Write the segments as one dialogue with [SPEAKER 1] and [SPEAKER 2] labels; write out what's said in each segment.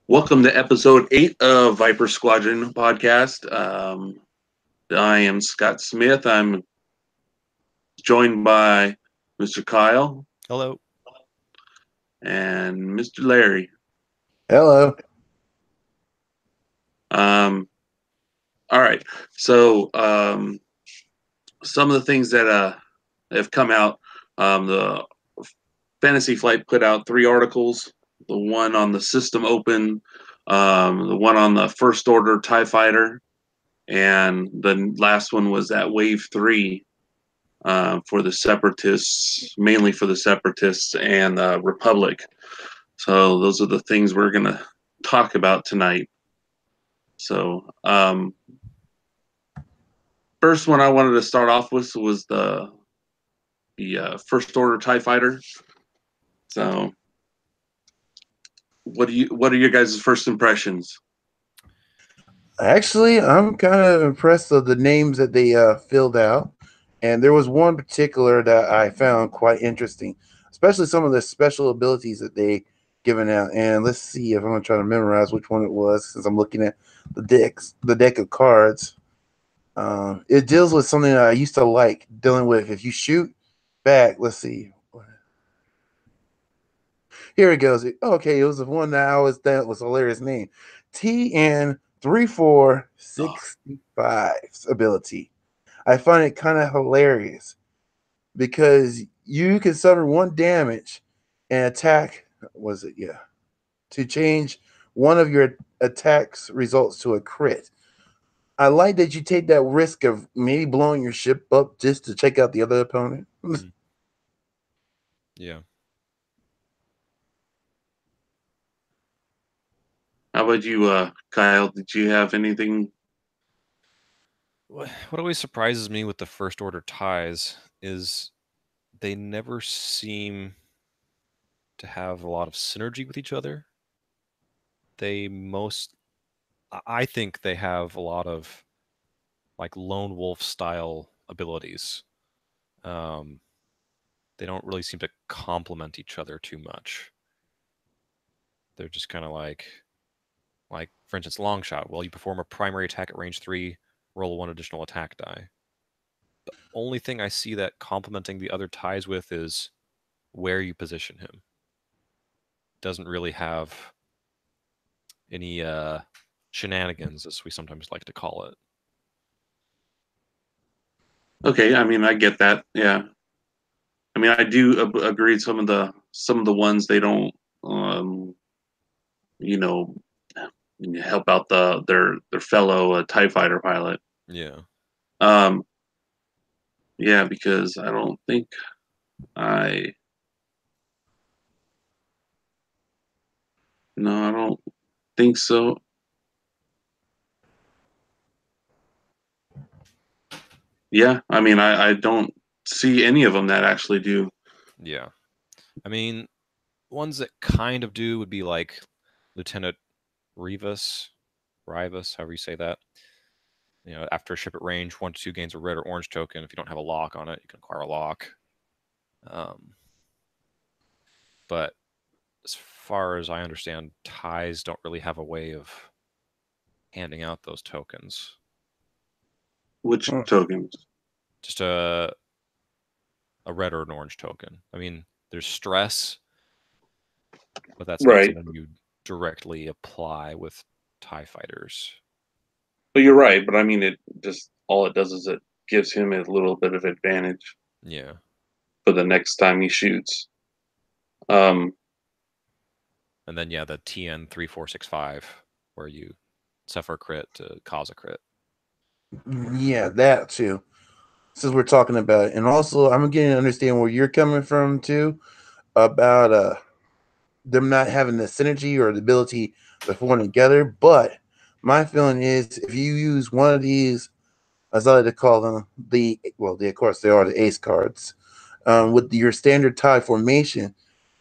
[SPEAKER 1] Welcome to episode 8 of Viper Squadron podcast. I am Scott Smith. I'm joined by Mr. Kyle.
[SPEAKER 2] Hello.
[SPEAKER 1] And Mr. Larry.
[SPEAKER 3] Hello.
[SPEAKER 1] All right. So some of the things that have come out, the Fantasy Flight put out 3 articles. The one on the System Open, the one on the First Order TIE Fighter, and the last one was at Wave 3 for the Separatists, mainly for the Separatists and the Republic. So those are the things we're going to talk about tonight. So first one I wanted to start off with was the First Order TIE Fighter. So what are your guys' first impressions?
[SPEAKER 3] Actually, I'm kind of impressed with the names that they filled out. And there was one particular that I found quite interesting, especially some of the special abilities that they given out. And let's see if I'm going to try to memorize which one it was, since I'm looking at the deck of cards. It deals with something that I used to like dealing with. If you shoot back, let's see. Here it goes. Okay, it was the one that I always thought was a hilarious name. TN 3465's ability. I find it kind of hilarious because you can suffer 1 damage and attack. Was it? Yeah. To change one of your attacks results to a crit. I like that you take that risk of maybe blowing your ship up just to check out the other opponent.
[SPEAKER 2] Yeah.
[SPEAKER 1] How about you, Kyle? Did you have anything?
[SPEAKER 2] What always surprises me with the First Order ties is they never seem to have a lot of synergy with each other. I think they have a lot of like lone wolf style abilities. They don't really seem to complement each other too much. They're just kind of like, for instance, long shot. Well, you perform a primary attack at range 3, roll 1 additional attack die. The only thing I see that complementing the other ties with is where you position him. Doesn't really have any shenanigans, as we sometimes like to call it.
[SPEAKER 1] Okay, I mean, I get that. Yeah, I mean, I do agree. Some of the ones they don't, you know, help out their fellow TIE fighter pilot.
[SPEAKER 2] Yeah.
[SPEAKER 1] Yeah, because I don't think I. No, I don't think so. Yeah, I mean, I don't see any of them that actually do.
[SPEAKER 2] Yeah. I mean, ones that kind of do would be like Lieutenant Rivas, however you say that. You know, after a ship at range, 1 to 2 gains a red or orange token. If you don't have a lock on it, you can acquire a lock. But as far as I understand, ties don't really have a way of handing out those tokens.
[SPEAKER 1] Which tokens?
[SPEAKER 2] Just a red or an orange token. I mean, there's stress, but that's not something you directly apply with TIE fighters.
[SPEAKER 1] Well, you're right, but I mean, it just all it does is it gives him a little bit of advantage.
[SPEAKER 2] Yeah.
[SPEAKER 1] For the next time he shoots.
[SPEAKER 2] And then yeah, the TN 3465, where you suffer a crit to cause a crit.
[SPEAKER 3] Yeah, that too. Since we're talking about it. And also I'm getting to understand where you're coming from too, about them not having the synergy or the ability to form together. But my feeling is if you use one of these, as I like to call them, of course they are the ace cards, with your standard tie formation,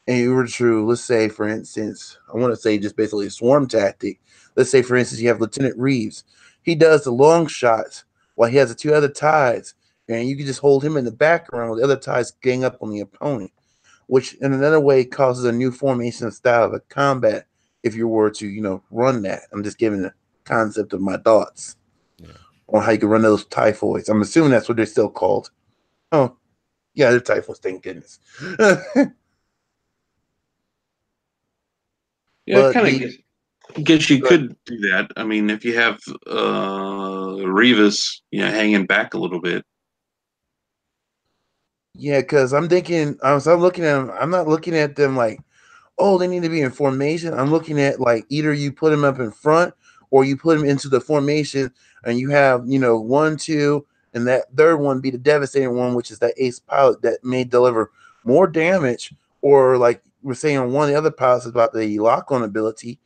[SPEAKER 3] and you were to, let's say, for instance, I want to say just basically a swarm tactic. Let's say, for instance, you have Lieutenant Reeves. He does the long shots while he has the 2 other ties, and you can just hold him in the background with the other ties gang up on the opponent, which in another way causes a new formation style of a combat if you were to, run that. I'm just giving the concept of my thoughts
[SPEAKER 2] Yeah.
[SPEAKER 3] on how you can run those typhoids. I'm assuming that's what they're still called. Oh, yeah, they're typhoids, thank goodness.
[SPEAKER 1] Yeah,
[SPEAKER 3] But
[SPEAKER 1] kind
[SPEAKER 3] the
[SPEAKER 1] of guess you
[SPEAKER 3] but
[SPEAKER 1] could do that. I mean, if you have Revis, hanging back a little bit.
[SPEAKER 3] yeah, because I'm thinking, I'm looking at them. I'm not looking at them like, oh, they need to be in formation. I'm looking at like either you put them up in front or you put them into the formation, and you have 1, 2, and that third one be the devastating one, which is that ace pilot that may deliver more damage. Or like we're saying on one of the other pilots about the lock on ability.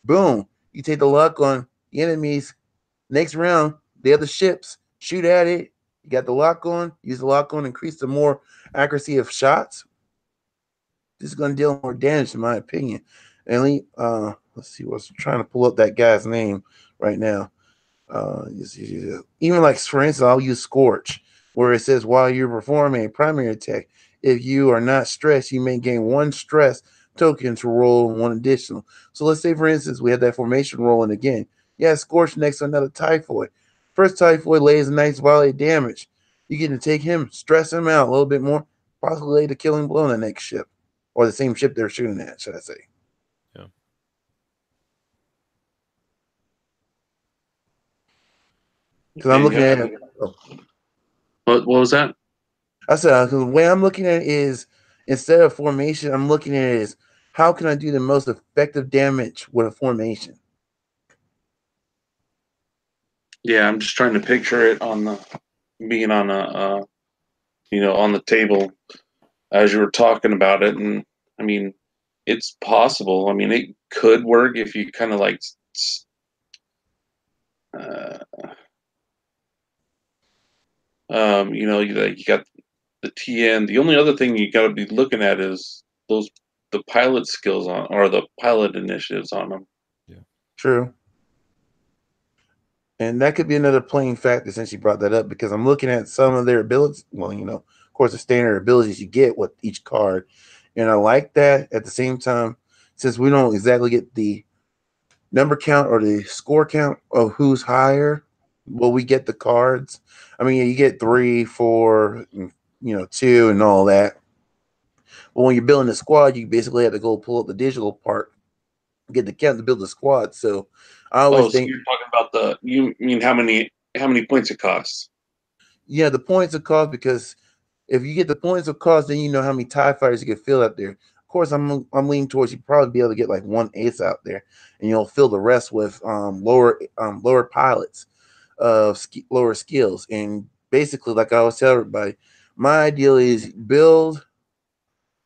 [SPEAKER 3] Boom, you take the lock on the enemies. Next round, the other ships shoot at it. You got the lock on. Use the lock on, increase the more accuracy of shots. This is going to deal more damage, in my opinion. And let's see, what's trying to pull up that guy's name right now. Even like for instance, I'll use Scorch, where it says while you're performing a primary attack, if you are not stressed, you may gain 1 stress token to roll 1 additional. So let's say, for instance, we have that formation rolling again. Yeah, Scorch next to another Typhoid. First Typhoid lays a nice volley of damage. You get to take him, stress him out a little bit more, possibly lay the killing blow on the next ship, or the same ship they're shooting at, should I say?
[SPEAKER 2] Yeah.
[SPEAKER 3] Because I'm
[SPEAKER 1] Yeah, you
[SPEAKER 3] looking
[SPEAKER 1] have
[SPEAKER 3] at
[SPEAKER 1] to.
[SPEAKER 3] it. Oh,
[SPEAKER 1] What was that?
[SPEAKER 3] I said, the way I'm looking at it is instead of formation, I'm looking at it as how can I do the most effective damage with a formation?
[SPEAKER 1] Yeah, I'm just trying to picture it on the being on on the table as you were talking about it, and I mean, it's possible. I mean, it could work if you kind of like, uh, you got the TN. The only other thing you got to be looking at is the pilot skills on or the pilot initiatives on them.
[SPEAKER 2] Yeah.
[SPEAKER 3] True. And that could be another playing factor since you brought that up, because I'm looking at some of their abilities. Well, of course, the standard abilities you get with each card. And I like that. At the same time, since we don't exactly get the number count or the score count of who's higher, will we get the cards? I mean, you get 3, 4, 2, and all that. But when you're building a squad, you basically have to go pull up the digital part, get the count to build the squad. So I always
[SPEAKER 1] Oh, so
[SPEAKER 3] think,
[SPEAKER 1] you're talking about you mean how many points it costs?
[SPEAKER 3] yeah, the points of cost, because if you get the points of cost, then you know how many TIE fighters you can fill out there. Of course, I'm leaning towards you probably be able to get like 1 ace out there, and you'll fill the rest with lower pilots of lower skills. And basically, like I always tell everybody, my ideal is build.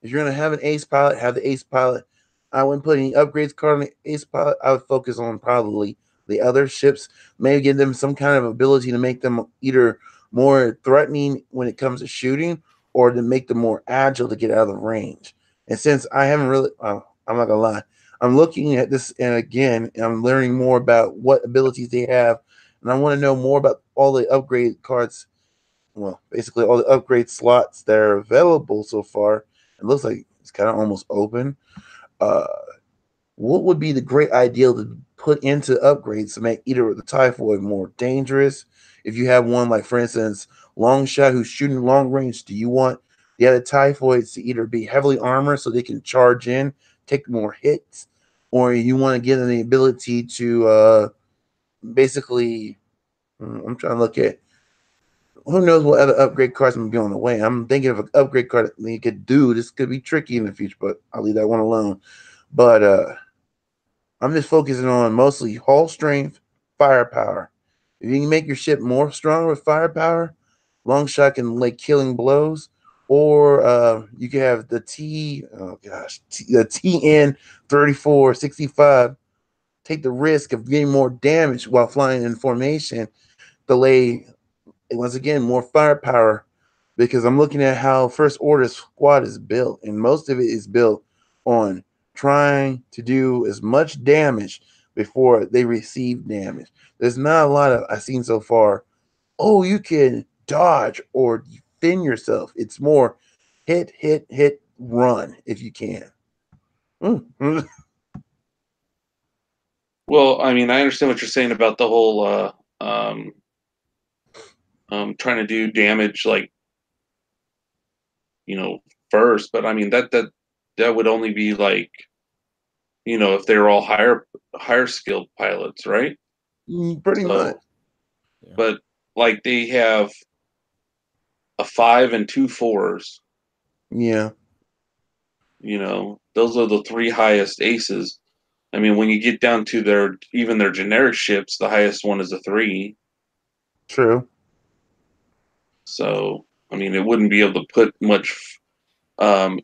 [SPEAKER 3] If you're gonna have an ace pilot, have the ace pilot. I wouldn't put any upgrades card on the ace pilot. I would focus on probably the other ships, maybe give them some kind of ability to make them either more threatening when it comes to shooting, or to make them more agile to get out of the range. And since I haven't really, I'm not gonna lie, I'm looking at this, and again, I'm learning more about what abilities they have, and I want to know more about all the upgrade cards. Well, basically all the upgrade slots that are available so far. It looks like it's kind of almost open. Uh, what would be the great ideal to put into upgrades to make either the Typhoid more dangerous? If you have one, like for instance, long shot who's shooting long range, do you want the other Typhoids to either be heavily armored so they can charge in, take more hits, or you want to give them the ability to basically? I'm trying to look at who knows what other upgrade cards may be on the way. I'm thinking of an upgrade card that you could do. This could be tricky in the future, but I'll leave that one alone. But I'm just focusing on mostly hull strength, firepower. If you can make your ship more stronger with firepower, long shot can lay killing blows, or you can have the the TN 3465 take the risk of getting more damage while flying in formation, delay once again more firepower, because I'm looking at how First Order squad is built, and most of it is built on trying to do as much damage before they receive damage. There's not a lot of I've seen so far. Oh, you can dodge or defend yourself. It's more hit, run if you can.
[SPEAKER 1] Well, I mean, I understand what you're saying about the whole trying to do damage like first, but I mean that would only be like if they were all higher skilled pilots, right?
[SPEAKER 3] Pretty much.
[SPEAKER 1] So, but like they have a 5 and 2 4s.
[SPEAKER 3] Yeah.
[SPEAKER 1] Those are the three highest aces. I mean, when you get down to their generic ships, the highest one is a 3.
[SPEAKER 3] True.
[SPEAKER 1] So, I mean, it wouldn't be able to put much um,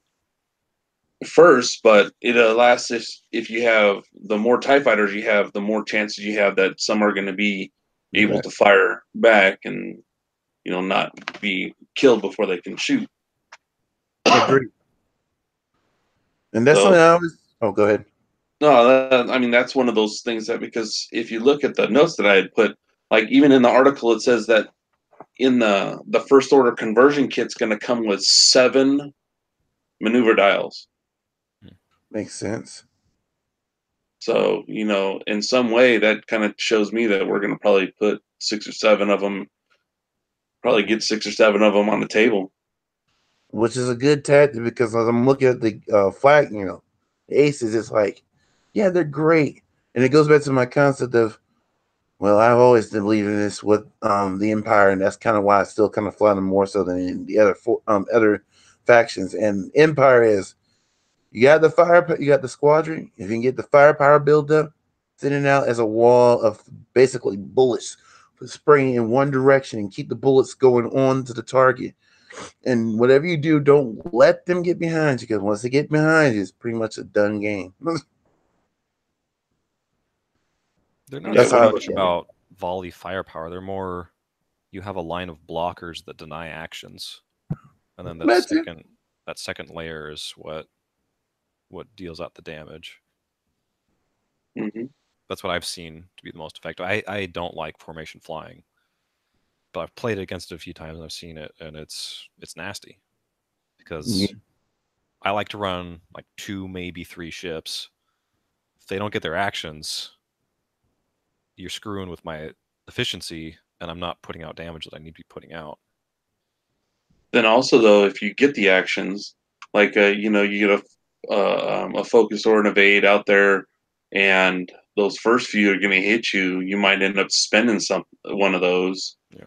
[SPEAKER 1] first, but it allows if you have the more TIE fighters you have, the more chances you have that some are going to be able
[SPEAKER 3] Right.
[SPEAKER 1] to fire back and not be killed before they can shoot.
[SPEAKER 3] Agreed. And that's something
[SPEAKER 1] So,
[SPEAKER 3] I always. Oh, go ahead.
[SPEAKER 1] no, I mean that's one of those things that because if you look at the notes that I had put, like even in the article, it says that in the first order conversion kit's going to come with 7 maneuver dials.
[SPEAKER 3] Makes sense.
[SPEAKER 1] So in some way that kind of shows me that we're going to probably put 6 or 7 of them, probably get 6 or 7 of them on the table.
[SPEAKER 3] Which is a good tactic because as I'm looking at the flag, the aces, it's like, yeah, they're great. And it goes back to my concept of, well, I've always believed in this with the Empire, and that's kind of why I still kind of fly them more so than in the other factions. And Empire is you got you got the squadron. If you can get the firepower build up, sending out as a wall of basically bullets spraying in one direction and keep the bullets going on to the target. And whatever you do, don't let them get behind you because once they get behind you, it's pretty much a done game.
[SPEAKER 2] They're not
[SPEAKER 1] Yeah,
[SPEAKER 3] That's
[SPEAKER 2] so
[SPEAKER 3] how I
[SPEAKER 1] what do
[SPEAKER 3] look
[SPEAKER 2] much
[SPEAKER 3] at it.
[SPEAKER 2] about volley firepower. They're more you have a line of blockers that deny actions, and then that
[SPEAKER 3] That's it.
[SPEAKER 2] second layer is what deals out the damage.
[SPEAKER 1] you?
[SPEAKER 2] That's what I've seen to be the most effective. I don't like formation flying, but I've played against it a few times and I've seen it, and it's nasty
[SPEAKER 3] Yeah,
[SPEAKER 2] because I like to run like 2, maybe 3 ships. If they don't get their actions, you're screwing with my efficiency, and I'm not putting out damage that I need to be putting out.
[SPEAKER 1] Then also though, if you get the actions, like you get a focus or an evade out there, and those first few are going to hit you, you might end up spending one of those
[SPEAKER 2] Yeah.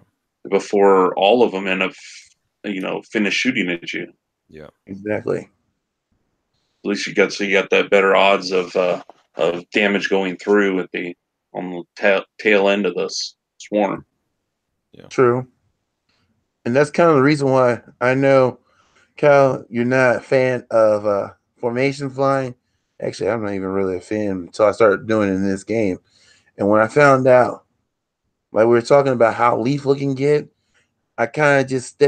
[SPEAKER 1] before all of them end up finish shooting at you.
[SPEAKER 2] Yeah.
[SPEAKER 3] exactly.
[SPEAKER 1] At least you got that better odds of damage going through at the on the tail end of this swarm.
[SPEAKER 2] Yeah.
[SPEAKER 3] True. And that's kind of the reason why I know, Cal, you're not a fan of formation flying. Actually, I'm not even really a fan until I started doing it in this game. And when I found out, like we were talking about how lethal can get, I kind of just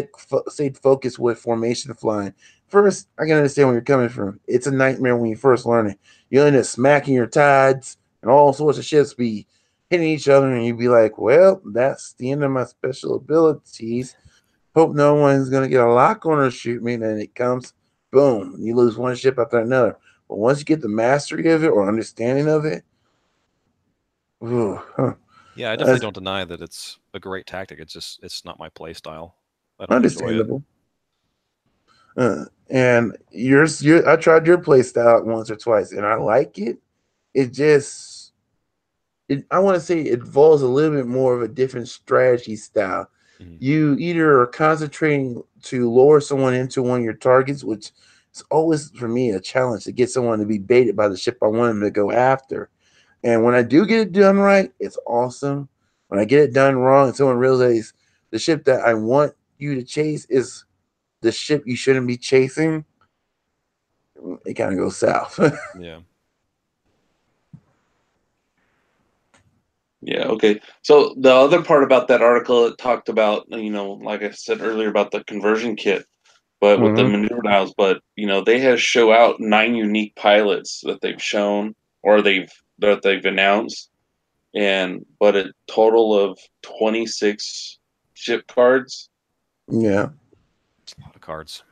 [SPEAKER 3] stayed focused with formation flying. First, I can understand where you're coming from. It's a nightmare when you first learn it. You end up smacking your tides, and all sorts of ships be hitting each other, and you'd be like, "Well, that's the end of my special abilities. Hope no one's gonna get a lock on or shoot me." And then it comes, boom, you lose one ship after another. But once you get the mastery of it or understanding of it, ooh,
[SPEAKER 2] Yeah, I definitely
[SPEAKER 3] that's
[SPEAKER 2] don't deny that it's a great tactic. It's not my play style. I don't enjoy it.
[SPEAKER 3] understandable. And I tried your play style once or twice, and I like it. It just, I want to say it involves a little bit more of a different strategy style.
[SPEAKER 2] Mhm.
[SPEAKER 3] You either are concentrating to lower someone into one of your targets, which is always for me a challenge to get someone to be baited by the ship I want them to go after. And when I do get it done right, it's awesome. When I get it done wrong, and someone realizes the ship that I want you to chase is the ship you shouldn't be chasing, it kind of goes south.
[SPEAKER 2] Yeah.
[SPEAKER 1] Yeah, okay. So the other part about that article, it talked about, like I said earlier about the conversion kit, but with the
[SPEAKER 3] hmm
[SPEAKER 1] maneuver dials, but they have show out 9 unique pilots that they've shown or they've announced, and but a total of 26 ship cards.
[SPEAKER 3] Yeah.
[SPEAKER 2] It's a lot of cards.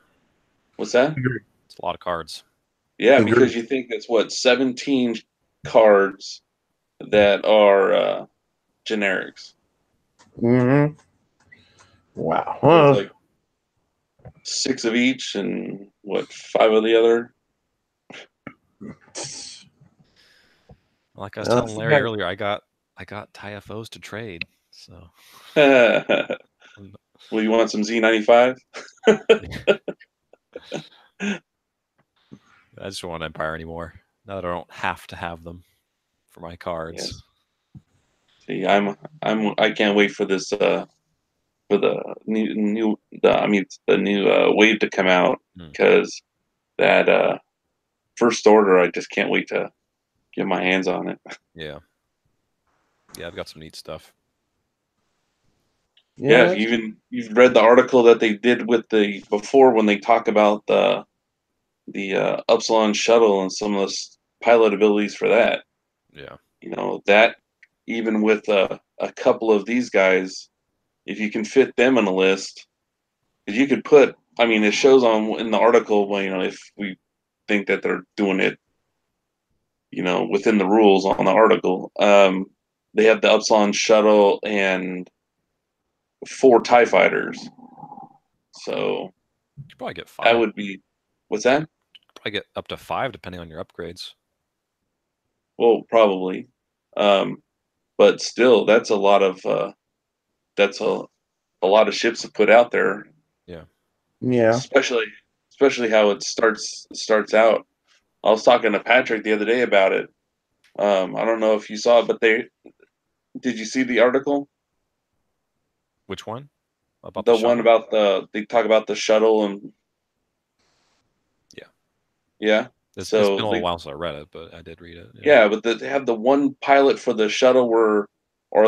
[SPEAKER 1] What's that?
[SPEAKER 3] Agree.
[SPEAKER 2] It's a lot of cards.
[SPEAKER 1] Yeah,
[SPEAKER 3] Agree.
[SPEAKER 1] because you think that's what 17 cards that are generics.
[SPEAKER 3] Mm-hmm. Wow.
[SPEAKER 1] There's
[SPEAKER 3] Huh.
[SPEAKER 1] like 6 of each and 5 of the other.
[SPEAKER 2] Like I was
[SPEAKER 3] Well,
[SPEAKER 2] telling Larry earlier, I got TIFOs to trade. So
[SPEAKER 1] Well, you want some Z95?
[SPEAKER 2] I just don't want Empire anymore. Now that I don't have to have them for my cards.
[SPEAKER 1] Yes. See, I can't wait for this for the new wave to come out, because that first order, I just can't wait to get my hands on it.
[SPEAKER 2] Yeah. Yeah, I've got some neat stuff.
[SPEAKER 1] Yeah,
[SPEAKER 3] yeah.
[SPEAKER 1] you've read the article that they did with the before when they talk about the Upsilon shuttle and some of the pilot abilities for that.
[SPEAKER 2] Yeah.
[SPEAKER 1] That even with a couple of these guys, if you can fit them in a list, because you could put. I mean, it shows on in the article. Well, if we think that they're doing it, within the rules on the article, they have the Upsilon shuttle and 4 TIE fighters. So
[SPEAKER 2] You could probably get 5.
[SPEAKER 1] that would be, what's that?
[SPEAKER 2] Probably get up to 5 depending on your upgrades.
[SPEAKER 1] Well, probably, but still, that's a lot of that's a lot of ships to put out there.
[SPEAKER 2] Yeah.
[SPEAKER 3] Yeah.
[SPEAKER 1] Especially how it starts out. I was talking to Patrick the other day about it. I don't know if you saw it, but did you see the article?
[SPEAKER 2] Which one? About the
[SPEAKER 1] The one
[SPEAKER 2] shuttle?
[SPEAKER 1] about they talk about the shuttle and
[SPEAKER 2] Yeah.
[SPEAKER 1] yeah.
[SPEAKER 2] It's been a
[SPEAKER 1] So
[SPEAKER 2] little while since I read it, but I did read it.
[SPEAKER 1] yeah, but they have the one pilot for the shuttle or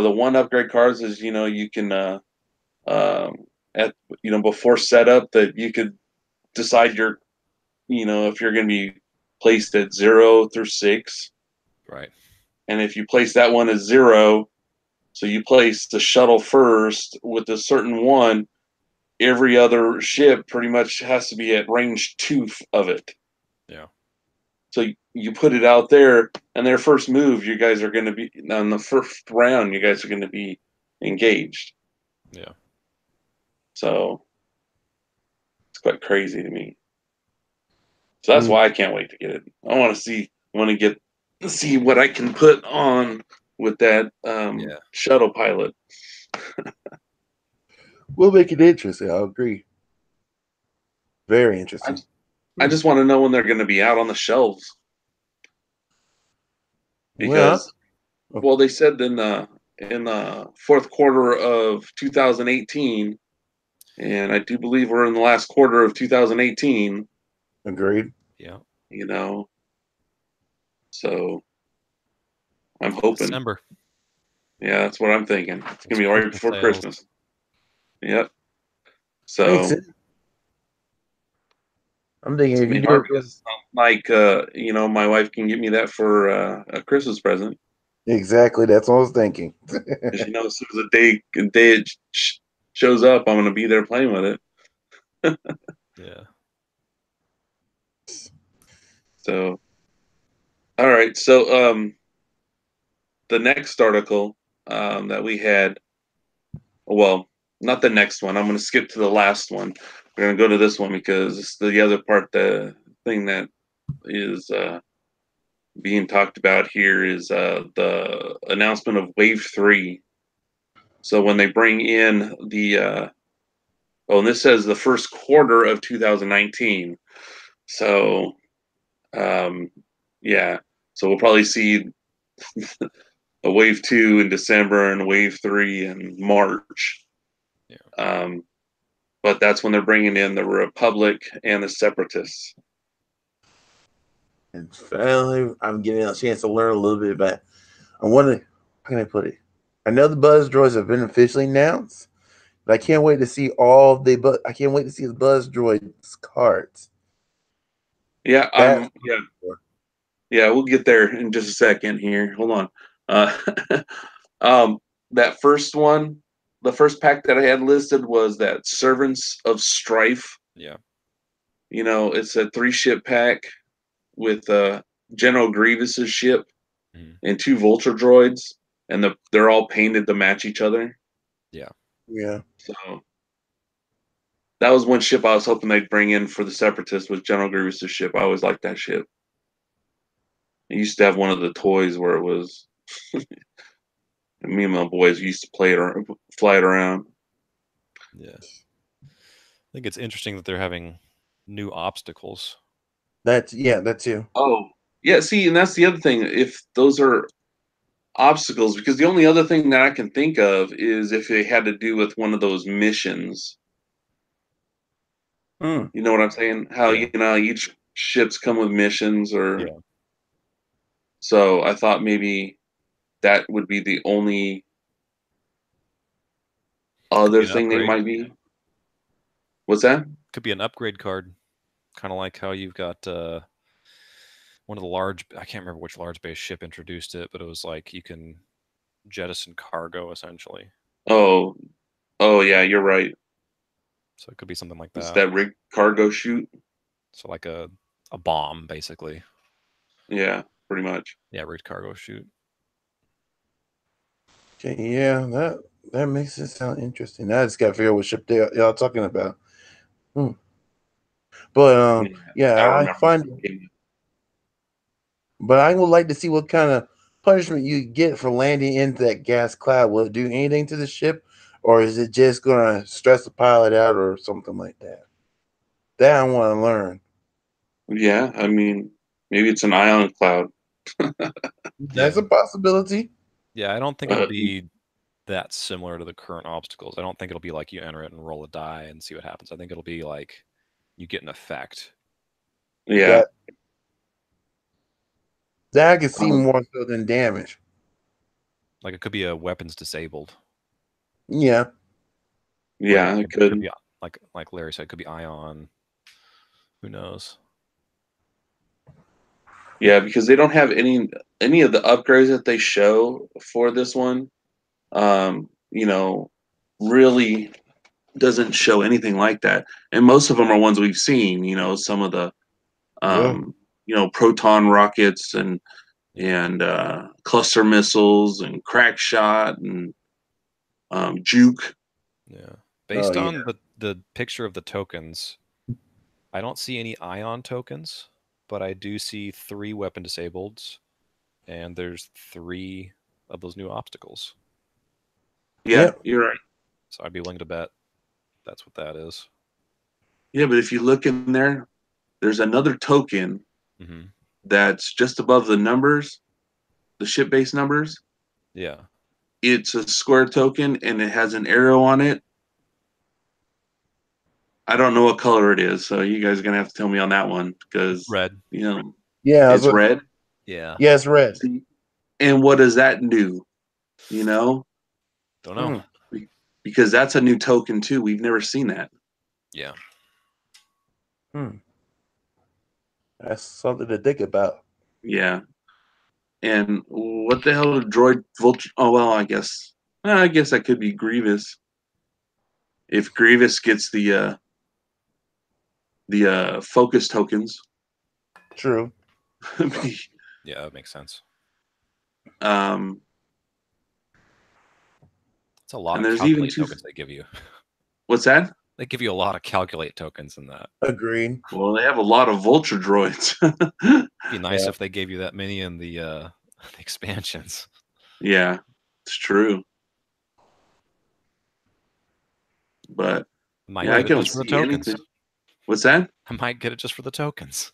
[SPEAKER 1] the one upgrade cards is you can um, at before setup that you could decide if you're going to be placed at 0 through 6,
[SPEAKER 2] Right.
[SPEAKER 1] and if you place that one as 0, so you place the shuttle first with a certain one, every other ship pretty much has to be at range 2 of it.
[SPEAKER 2] Yeah.
[SPEAKER 1] So you put it out there, and their first move, you guys are going to be on the first round. You guys are going to be engaged.
[SPEAKER 2] Yeah.
[SPEAKER 1] So it's quite crazy to me. So that's why I can't wait to get it. I want to see. I want to see what I can put on with that
[SPEAKER 2] Yeah.
[SPEAKER 1] shuttle pilot.
[SPEAKER 3] We'll make it interesting. I'll agree. Very interesting.
[SPEAKER 1] I just want to know when they're going to be out on the shelves,
[SPEAKER 3] Well,
[SPEAKER 1] because they said in the fourth quarter of 2018, and I do believe we're in the last quarter of 2018.
[SPEAKER 3] agreed.
[SPEAKER 2] Yeah.
[SPEAKER 1] So I'm hoping.
[SPEAKER 2] December.
[SPEAKER 1] Yeah, that's what I'm thinking. It's gonna be right
[SPEAKER 2] Christmas
[SPEAKER 1] before
[SPEAKER 2] sales.
[SPEAKER 1] Christmas. Yep.
[SPEAKER 3] Makes
[SPEAKER 1] So
[SPEAKER 3] sense. I'm thinking
[SPEAKER 1] it's
[SPEAKER 3] if
[SPEAKER 1] gonna
[SPEAKER 3] you
[SPEAKER 1] be
[SPEAKER 3] do
[SPEAKER 1] hard
[SPEAKER 3] it,
[SPEAKER 1] because it's not like my wife can get me that for a Christmas present,
[SPEAKER 3] exactly. That's what I was thinking.
[SPEAKER 1] because as soon as the day it shows up, I'm gonna be there playing with it.
[SPEAKER 2] Yeah.
[SPEAKER 1] So all right. So the next article that we had, well, not the next one. I'm going to skip to the last one. We're going to go to this one because it's the other part. The thing that is being talked about here is the announcement of Wave 3. So when they bring in and this says the first quarter of 2019. So, yeah. So we'll probably see a Wave 2 in December and Wave 3 in March.
[SPEAKER 2] Yeah.
[SPEAKER 1] But that's when they're bringing in the Republic and the Separatists.
[SPEAKER 3] And finally, I'm getting a chance to learn a little bit about. I wonder how can I put it. I know the buzz droids have been officially announced, but I can't wait to see all the. But I can't wait to see the buzz droids cards.
[SPEAKER 1] Yeah,
[SPEAKER 3] That's
[SPEAKER 1] yeah, we'll get there in just a second here. Hold on. Uh, that first one, the first pack that I had listed was that Servants of Strife.
[SPEAKER 2] Yeah.
[SPEAKER 1] It's a 3 ship pack with General Grievous's ship.
[SPEAKER 2] Mhm.
[SPEAKER 1] and 2 vulture droids, and they're all painted to match each other.
[SPEAKER 2] Yeah.
[SPEAKER 3] Yeah.
[SPEAKER 1] So that was one ship I was hoping they'd bring in for the Separatists was General Grievous' ship. I always liked that ship. I used to have one of the toys where it was. Me and my boys used to play it or fly it around.
[SPEAKER 2] Yeah. I think it's interesting that they're having new obstacles.
[SPEAKER 3] That's too.
[SPEAKER 1] Oh, yeah. See, and that's the other thing. If those are obstacles, because the only other thing that I can think of is if it had to do with one of those missions.
[SPEAKER 3] Hmm.
[SPEAKER 1] You know what I'm saying? How
[SPEAKER 2] Yeah.
[SPEAKER 1] each ships come with missions, or
[SPEAKER 2] Yeah.
[SPEAKER 1] so I thought maybe that would be the only
[SPEAKER 2] Could be
[SPEAKER 1] other
[SPEAKER 2] an
[SPEAKER 1] thing they
[SPEAKER 2] upgrade.
[SPEAKER 1] might be. What's that?
[SPEAKER 2] Could be an upgrade card. Kind of like how you've got one of the large, I can't remember which large base ship introduced it, but it was like you can jettison cargo essentially.
[SPEAKER 1] Oh, oh yeah, you're right.
[SPEAKER 2] So it could be something like
[SPEAKER 1] It's
[SPEAKER 2] that.
[SPEAKER 1] that rig cargo chute.
[SPEAKER 2] So like a bomb basically.
[SPEAKER 1] Yeah, pretty much.
[SPEAKER 2] Yeah, rigged cargo chute.
[SPEAKER 3] Okay, yeah, that makes it sound interesting. I just got to figure out what ship y'all talking about. Hmm. But
[SPEAKER 1] Yeah,
[SPEAKER 3] yeah,
[SPEAKER 1] I
[SPEAKER 3] I
[SPEAKER 1] remember.
[SPEAKER 3] find, but I would like to see what kind of punishment you get for landing into that gas cloud. Will it do anything to the ship, or is it just gonna stress the pilot out or something like that? That I want to learn.
[SPEAKER 1] Yeah, I mean, maybe it's an ion cloud.
[SPEAKER 3] That's
[SPEAKER 2] Yeah.
[SPEAKER 3] a possibility.
[SPEAKER 2] Yeah, I don't think it'll
[SPEAKER 1] Uh,
[SPEAKER 2] be that similar to the current obstacles. I don't think it'll be like you enter it and roll a die and see what happens. I think it'll be like you get an effect.
[SPEAKER 1] yeah.
[SPEAKER 3] That that I can see
[SPEAKER 1] Um,
[SPEAKER 3] more so than damage.
[SPEAKER 2] Like it could be a weapons disabled.
[SPEAKER 3] Yeah,
[SPEAKER 2] Or
[SPEAKER 1] yeah, it
[SPEAKER 2] it could
[SPEAKER 1] could.
[SPEAKER 2] be like Larry said, it could be ion. Who knows?
[SPEAKER 1] Yeah, because they don't have any of the upgrades that they show for this one. You know, really doesn't show anything like that. And most of them are ones we've seen. Some of the
[SPEAKER 3] yeah.
[SPEAKER 1] proton rockets
[SPEAKER 2] Yeah.
[SPEAKER 1] and cluster missiles and crack shot and juke.
[SPEAKER 2] Yeah.
[SPEAKER 3] Oh
[SPEAKER 2] Based
[SPEAKER 3] yeah.
[SPEAKER 2] on the picture of the tokens, I don't see any ion tokens, but I do see 3 weapon disableds, and there's 3 of those new obstacles.
[SPEAKER 1] Yeah,
[SPEAKER 3] Yep.
[SPEAKER 1] you're right.
[SPEAKER 2] So I'd be willing to bet that's what that is.
[SPEAKER 1] Yeah, but if you look in there, there's another token
[SPEAKER 2] Mm-hmm.
[SPEAKER 1] that's just above the numbers, the ship based numbers.
[SPEAKER 2] Yeah.
[SPEAKER 1] It's a square token and it has an arrow on it. I don't know what color it is, so you guys are gonna have to tell me on that one because
[SPEAKER 2] Red.
[SPEAKER 3] Yeah.
[SPEAKER 1] it's red.
[SPEAKER 2] Yeah.
[SPEAKER 3] Yes, red.
[SPEAKER 1] See, and what does that do? You know,
[SPEAKER 2] Don't know.
[SPEAKER 3] Hmm.
[SPEAKER 1] because that's a new token too. We've never seen that.
[SPEAKER 2] Yeah.
[SPEAKER 3] Hmm. That's something to think about.
[SPEAKER 1] Yeah. And what the hell did droid vulture? Oh well, I guess that could be Grievous if Grievous gets the focus tokens.
[SPEAKER 3] True.
[SPEAKER 2] Yeah, that makes sense.
[SPEAKER 1] um,
[SPEAKER 2] It's a lot
[SPEAKER 1] and
[SPEAKER 2] of
[SPEAKER 1] there's even
[SPEAKER 2] calculate
[SPEAKER 1] two.
[SPEAKER 2] tokens they give you.
[SPEAKER 1] What's that?
[SPEAKER 2] They give you a lot of calculate tokens in that.
[SPEAKER 3] Agreed.
[SPEAKER 1] Well, they have a lot of vulture droids.
[SPEAKER 2] It'd be nice
[SPEAKER 3] Yeah.
[SPEAKER 2] if they gave you that many in the expansions.
[SPEAKER 1] Yeah, it's true. But
[SPEAKER 2] I might
[SPEAKER 1] yeah, I
[SPEAKER 2] get it
[SPEAKER 1] don't
[SPEAKER 2] just for the
[SPEAKER 1] see
[SPEAKER 2] tokens.
[SPEAKER 1] anything. What's that?
[SPEAKER 2] I might get it just for the tokens.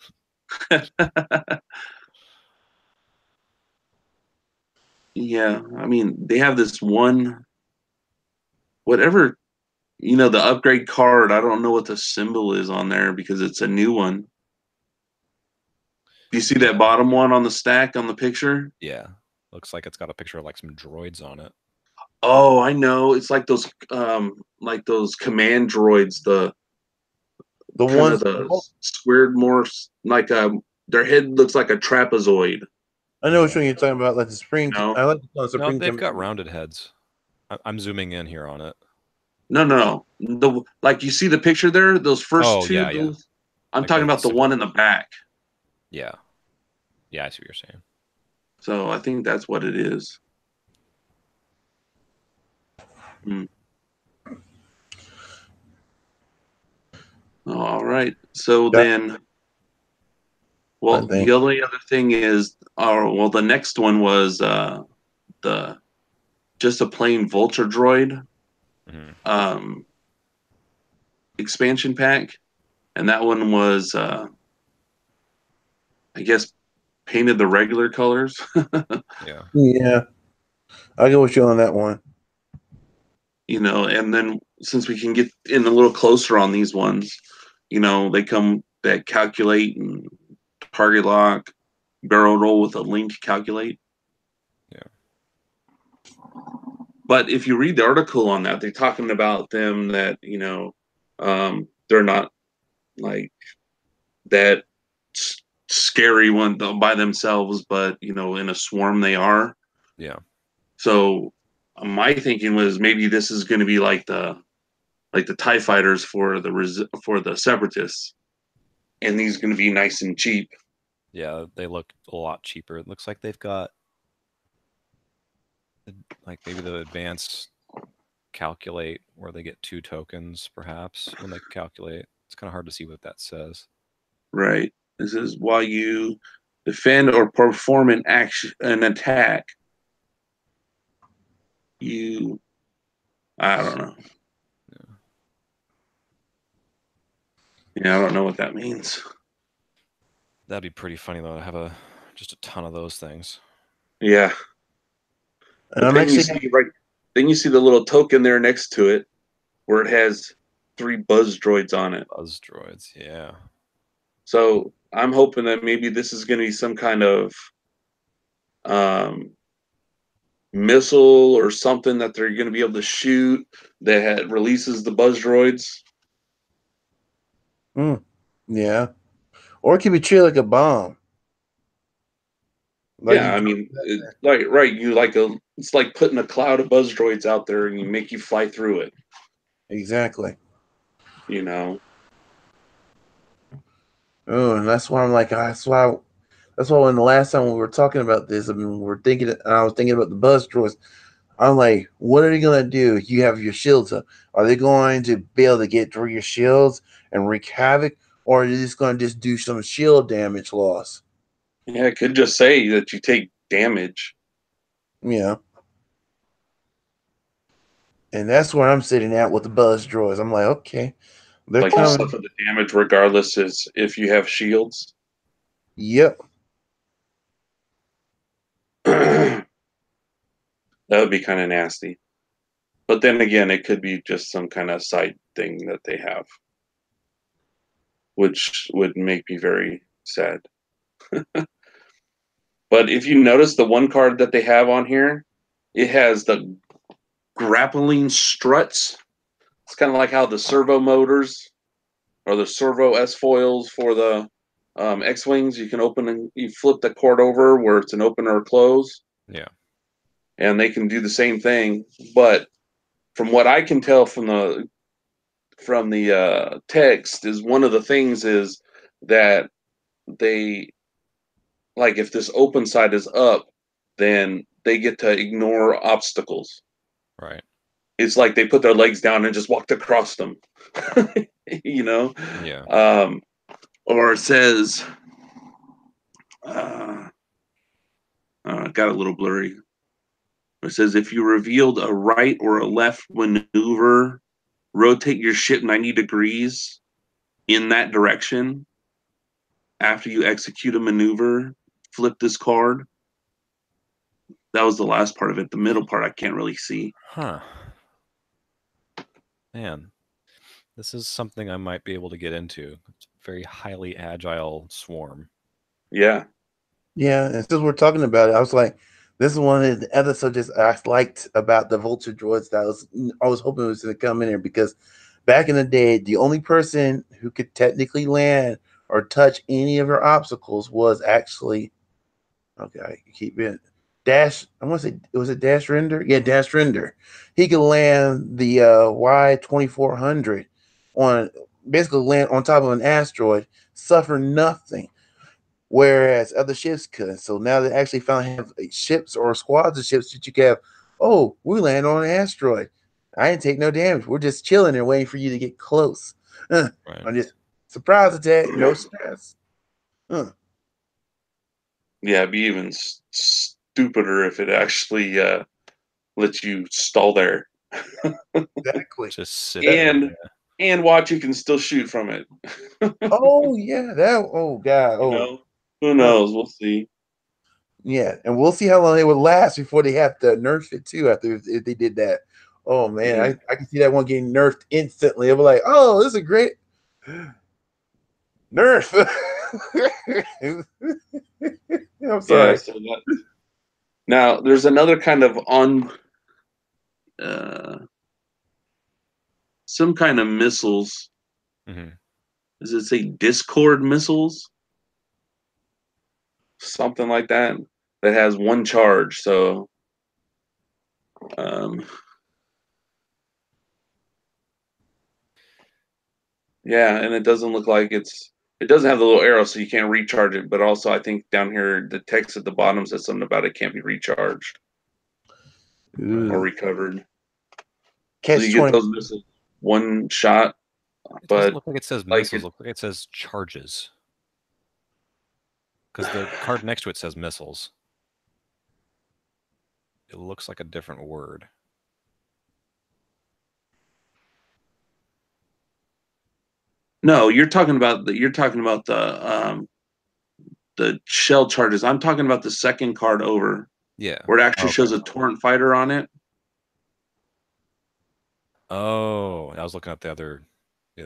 [SPEAKER 1] Yeah, I mean, they have this one, whatever, the upgrade card. I don't know what the symbol is on there because it's a new one. Do you see that
[SPEAKER 2] Yeah.
[SPEAKER 1] bottom one on the stack on the picture?
[SPEAKER 2] Yeah. Looks like it's got a picture of like some droids on it.
[SPEAKER 1] Oh, I know. It's like those command droids, the
[SPEAKER 3] The
[SPEAKER 1] kind of
[SPEAKER 3] ones
[SPEAKER 1] the squared more like their head looks like a trapezoid,
[SPEAKER 3] I know which
[SPEAKER 2] Yeah.
[SPEAKER 3] one you're talking about, like the
[SPEAKER 1] you
[SPEAKER 3] Supreme.
[SPEAKER 1] know?
[SPEAKER 3] I like to call it
[SPEAKER 2] No,
[SPEAKER 3] Supreme
[SPEAKER 2] they've got
[SPEAKER 3] Command.
[SPEAKER 2] rounded heads. I'm zooming in here on it.
[SPEAKER 1] No, no, no. Like you see the picture there, those first
[SPEAKER 2] Oh,
[SPEAKER 1] two,
[SPEAKER 2] yeah, yeah.
[SPEAKER 1] those I'm
[SPEAKER 2] Like
[SPEAKER 1] talking
[SPEAKER 2] the
[SPEAKER 1] about the one in the back.
[SPEAKER 2] yeah. Yeah, I see what you're saying.
[SPEAKER 1] So I think that's what it is. Hmm. All right. So
[SPEAKER 3] That
[SPEAKER 1] then,
[SPEAKER 3] I
[SPEAKER 1] well, the
[SPEAKER 3] think.
[SPEAKER 1] only other thing is, well, the next one was the just a plain Vulture Droid
[SPEAKER 2] Mhm.
[SPEAKER 1] um, expansion pack, and that one was, I guess, painted the regular colors.
[SPEAKER 2] Yeah.
[SPEAKER 3] Yeah, I'll go with you on that one.
[SPEAKER 1] And then since we can get in a little closer on these ones, they come that calculate and target lock, barrel roll with a link calculate.
[SPEAKER 2] Yeah.
[SPEAKER 1] But if you read the article on that, they're talking about them that, they're not like that scary one by themselves, but, in a swarm they are.
[SPEAKER 2] Yeah.
[SPEAKER 1] So my thinking was maybe this is going to be like the TIE fighters for the separatists, and these are going to be nice and cheap.
[SPEAKER 2] Yeah. They look a lot cheaper. It looks like they've got like maybe the advanced calculate where they get 2 tokens perhaps when they calculate. It's kind of hard to see what that says.
[SPEAKER 1] Right. This is while you defend or perform an attack. You, I don't know.
[SPEAKER 2] Yeah.
[SPEAKER 1] Yeah, I don't know what that means.
[SPEAKER 2] That'd be pretty funny though to have just a ton of those things.
[SPEAKER 1] Yeah,
[SPEAKER 3] And
[SPEAKER 1] but
[SPEAKER 3] I'm
[SPEAKER 1] then you
[SPEAKER 3] actually
[SPEAKER 1] see then you see the little token there next to it, where it has 3 buzz droids on it.
[SPEAKER 2] Buzz droids, yeah.
[SPEAKER 1] So I'm hoping that maybe this is going to be some kind of um, missile or something that they're going to be able to shoot that releases the buzz droids.
[SPEAKER 3] yeah, or it could be treated like a bomb. Like
[SPEAKER 1] Yeah,
[SPEAKER 3] you
[SPEAKER 1] I
[SPEAKER 3] drop
[SPEAKER 1] mean,
[SPEAKER 3] that there.
[SPEAKER 1] like right, it's like putting a cloud of buzz droids out there and you make you fly through it.
[SPEAKER 3] Exactly.
[SPEAKER 1] You know,
[SPEAKER 3] Oh, and that's why I'm like, that's why when the last time we were talking about this, I mean, I was thinking about the buzz droids. I'm like, what are they gonna do? You have your shields up. Are they going to be able to get through your shields and wreak havoc, or are they just gonna just do some shield damage loss?
[SPEAKER 1] yeah, it could just say that you take damage.
[SPEAKER 3] Yeah, and that's where I'm sitting at with the buzz droids. I'm like, okay, they're
[SPEAKER 1] Like you
[SPEAKER 3] coming.
[SPEAKER 1] suffer the damage regardless as if you have shields.
[SPEAKER 3] Yep.
[SPEAKER 1] That would be kind of nasty. But then again, it could be just some kind of side thing that they have, which would make me very sad. But if you notice the one card that they have on here, it has the grappling struts. It's kind of like how the servo motors or the servo S foils for the X Wings, you can open and you flip the cord over where it's an open or close,
[SPEAKER 2] Yeah.
[SPEAKER 1] and they can do the same thing. But from what I can tell from the text, is one of the things is that they like if this open side is up, then they get to ignore obstacles.
[SPEAKER 2] Right.
[SPEAKER 1] It's like they put their legs down and just walked across them, you know.
[SPEAKER 2] Yeah.
[SPEAKER 1] Um, or it says, uh, got a little blurry. It says if you revealed a right or a left maneuver, rotate your ship 90 degrees in that direction after you execute a maneuver. Flip this card. That was the last part of it. The middle part I can't really see.
[SPEAKER 2] Huh. Man, this is something I might be able to get into. It's a very highly agile swarm.
[SPEAKER 1] Yeah,
[SPEAKER 3] Yeah, and since we're talking about it, I was like, this is one of the other subjects I liked about the vulture droids that I was hoping it was going to come in here because back in the day, the only person who could technically land or touch any of your obstacles was actually okay. I keep it Dash. I want to say it was a Dash Render. Yeah, Dash Render. He could land the Y 2400 on basically land on top of an asteroid, suffer nothing. whereas other ships could. So now they actually finally have ships or squads of ships that you can have. Oh, we land on an asteroid. I didn't take no damage. We're just chilling and waiting for you to get close.
[SPEAKER 2] Right.
[SPEAKER 3] I'm just surprise attack, no stress.
[SPEAKER 1] Yeah, it'd be even stupider if it actually lets you stall there
[SPEAKER 3] Exactly.
[SPEAKER 2] Just sit there.
[SPEAKER 1] and watch you can still shoot from it.
[SPEAKER 3] Oh yeah, that. Oh god.
[SPEAKER 1] You
[SPEAKER 3] Oh
[SPEAKER 1] know, who knows? We'll see.
[SPEAKER 3] yeah, and we'll see how long it would last before they have to nerf it too. After if they did that. Oh man,
[SPEAKER 1] Yeah.
[SPEAKER 3] I can see that one getting nerfed instantly. It'll be like, oh, this is a great nerf. I'm
[SPEAKER 1] Yeah.
[SPEAKER 3] sorry.
[SPEAKER 1] So now there's another kind of uh, some kind of missiles.
[SPEAKER 2] Mm-hmm.
[SPEAKER 1] Does it say Discord missiles? Something like that. That has one charge. So, yeah, and it doesn't look like it doesn't have the little arrow, so you can't recharge it. But also, I think down here the text at the bottom says something about it can't be recharged or recovered. So
[SPEAKER 3] Catch
[SPEAKER 1] you get
[SPEAKER 3] 20.
[SPEAKER 1] those missiles one shot,
[SPEAKER 2] It doesn't
[SPEAKER 1] but
[SPEAKER 2] look like it says
[SPEAKER 1] like
[SPEAKER 2] missiles. It looks like it says charges. Because the card next to it says missiles. It looks like a different word.
[SPEAKER 1] no, you're talking about the shell charges. I'm talking about the second card over,
[SPEAKER 2] Yeah.
[SPEAKER 1] where it actually
[SPEAKER 2] Okay.
[SPEAKER 1] shows a torrent fighter on it.
[SPEAKER 2] Oh, I was looking at the other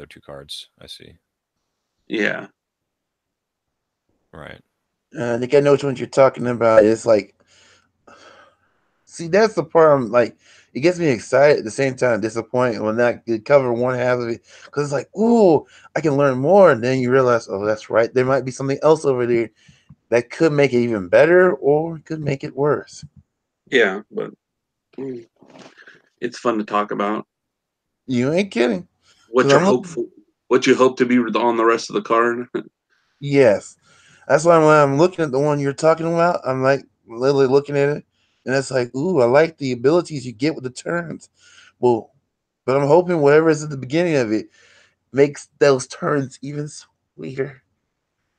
[SPEAKER 2] two cards. I see.
[SPEAKER 1] Yeah.
[SPEAKER 2] Right.
[SPEAKER 3] I think I know which ones you're talking about. It's like, see, that's the part I'm like, it gets me excited at the same time disappointed when that could cover one half of it because it's like, ooh, I can learn more. And then you realize, oh, that's right, there might be something else over there that could make it even better or could make it worse.
[SPEAKER 1] Yeah, but it's fun to talk about.
[SPEAKER 3] You ain't kidding.
[SPEAKER 1] What
[SPEAKER 3] Because
[SPEAKER 1] you're
[SPEAKER 3] I'm looking,
[SPEAKER 1] hopeful, what you hope to be on the rest of the card.
[SPEAKER 3] yes, that's why when I'm looking at the one you're talking about, I'm like literally looking at it, and it's like, ooh, I like the abilities you get with the turns. Well, but I'm hoping whatever is at the beginning of it makes those turns even sweeter.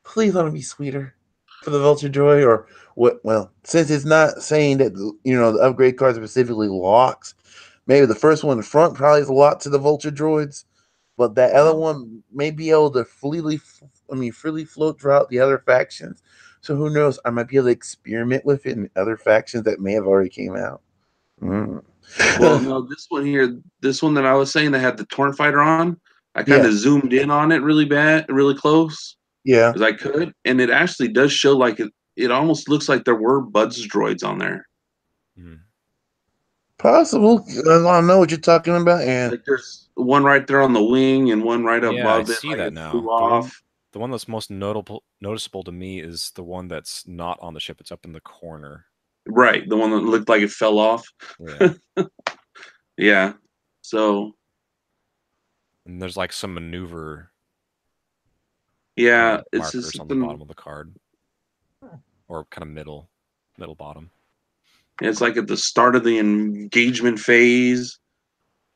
[SPEAKER 3] Please let them be sweeter for the Vulture Joy or what? Well, since it's not saying that the upgrade cards are specifically locks, maybe the first one in front probably is a lot to the Vulture Droids, but that other one may be able to freely float throughout the other factions. So who knows? I might be able to experiment with it in other factions that may have already came out. Mm.
[SPEAKER 1] Well, no, this one here, this one that I was saying that had the torrent fighter on, I kind
[SPEAKER 3] Yeah,
[SPEAKER 1] of zoomed in on it really bad, really close
[SPEAKER 3] yeah,
[SPEAKER 1] as I could, and it actually does show like it almost looks like there were Buds droids on there.
[SPEAKER 2] Mm.
[SPEAKER 3] possible. I know what you're talking about, and
[SPEAKER 1] Like there's one right there on the wing and one right
[SPEAKER 2] Yeah, I
[SPEAKER 1] above it,
[SPEAKER 2] see
[SPEAKER 1] like
[SPEAKER 2] that
[SPEAKER 1] it flew
[SPEAKER 2] now.
[SPEAKER 1] off.
[SPEAKER 2] The one that's most noticeable to me is the one that's not on the ship. It's up in the corner.
[SPEAKER 1] Right, the one that looked like it fell off.
[SPEAKER 2] Yeah.
[SPEAKER 1] Yeah. So
[SPEAKER 2] And there's like some maneuver
[SPEAKER 1] yeah, it's just
[SPEAKER 2] markers on the
[SPEAKER 1] something.
[SPEAKER 2] bottom of the card. Or kind of middle bottom.
[SPEAKER 1] It's like at the start of the engagement phase.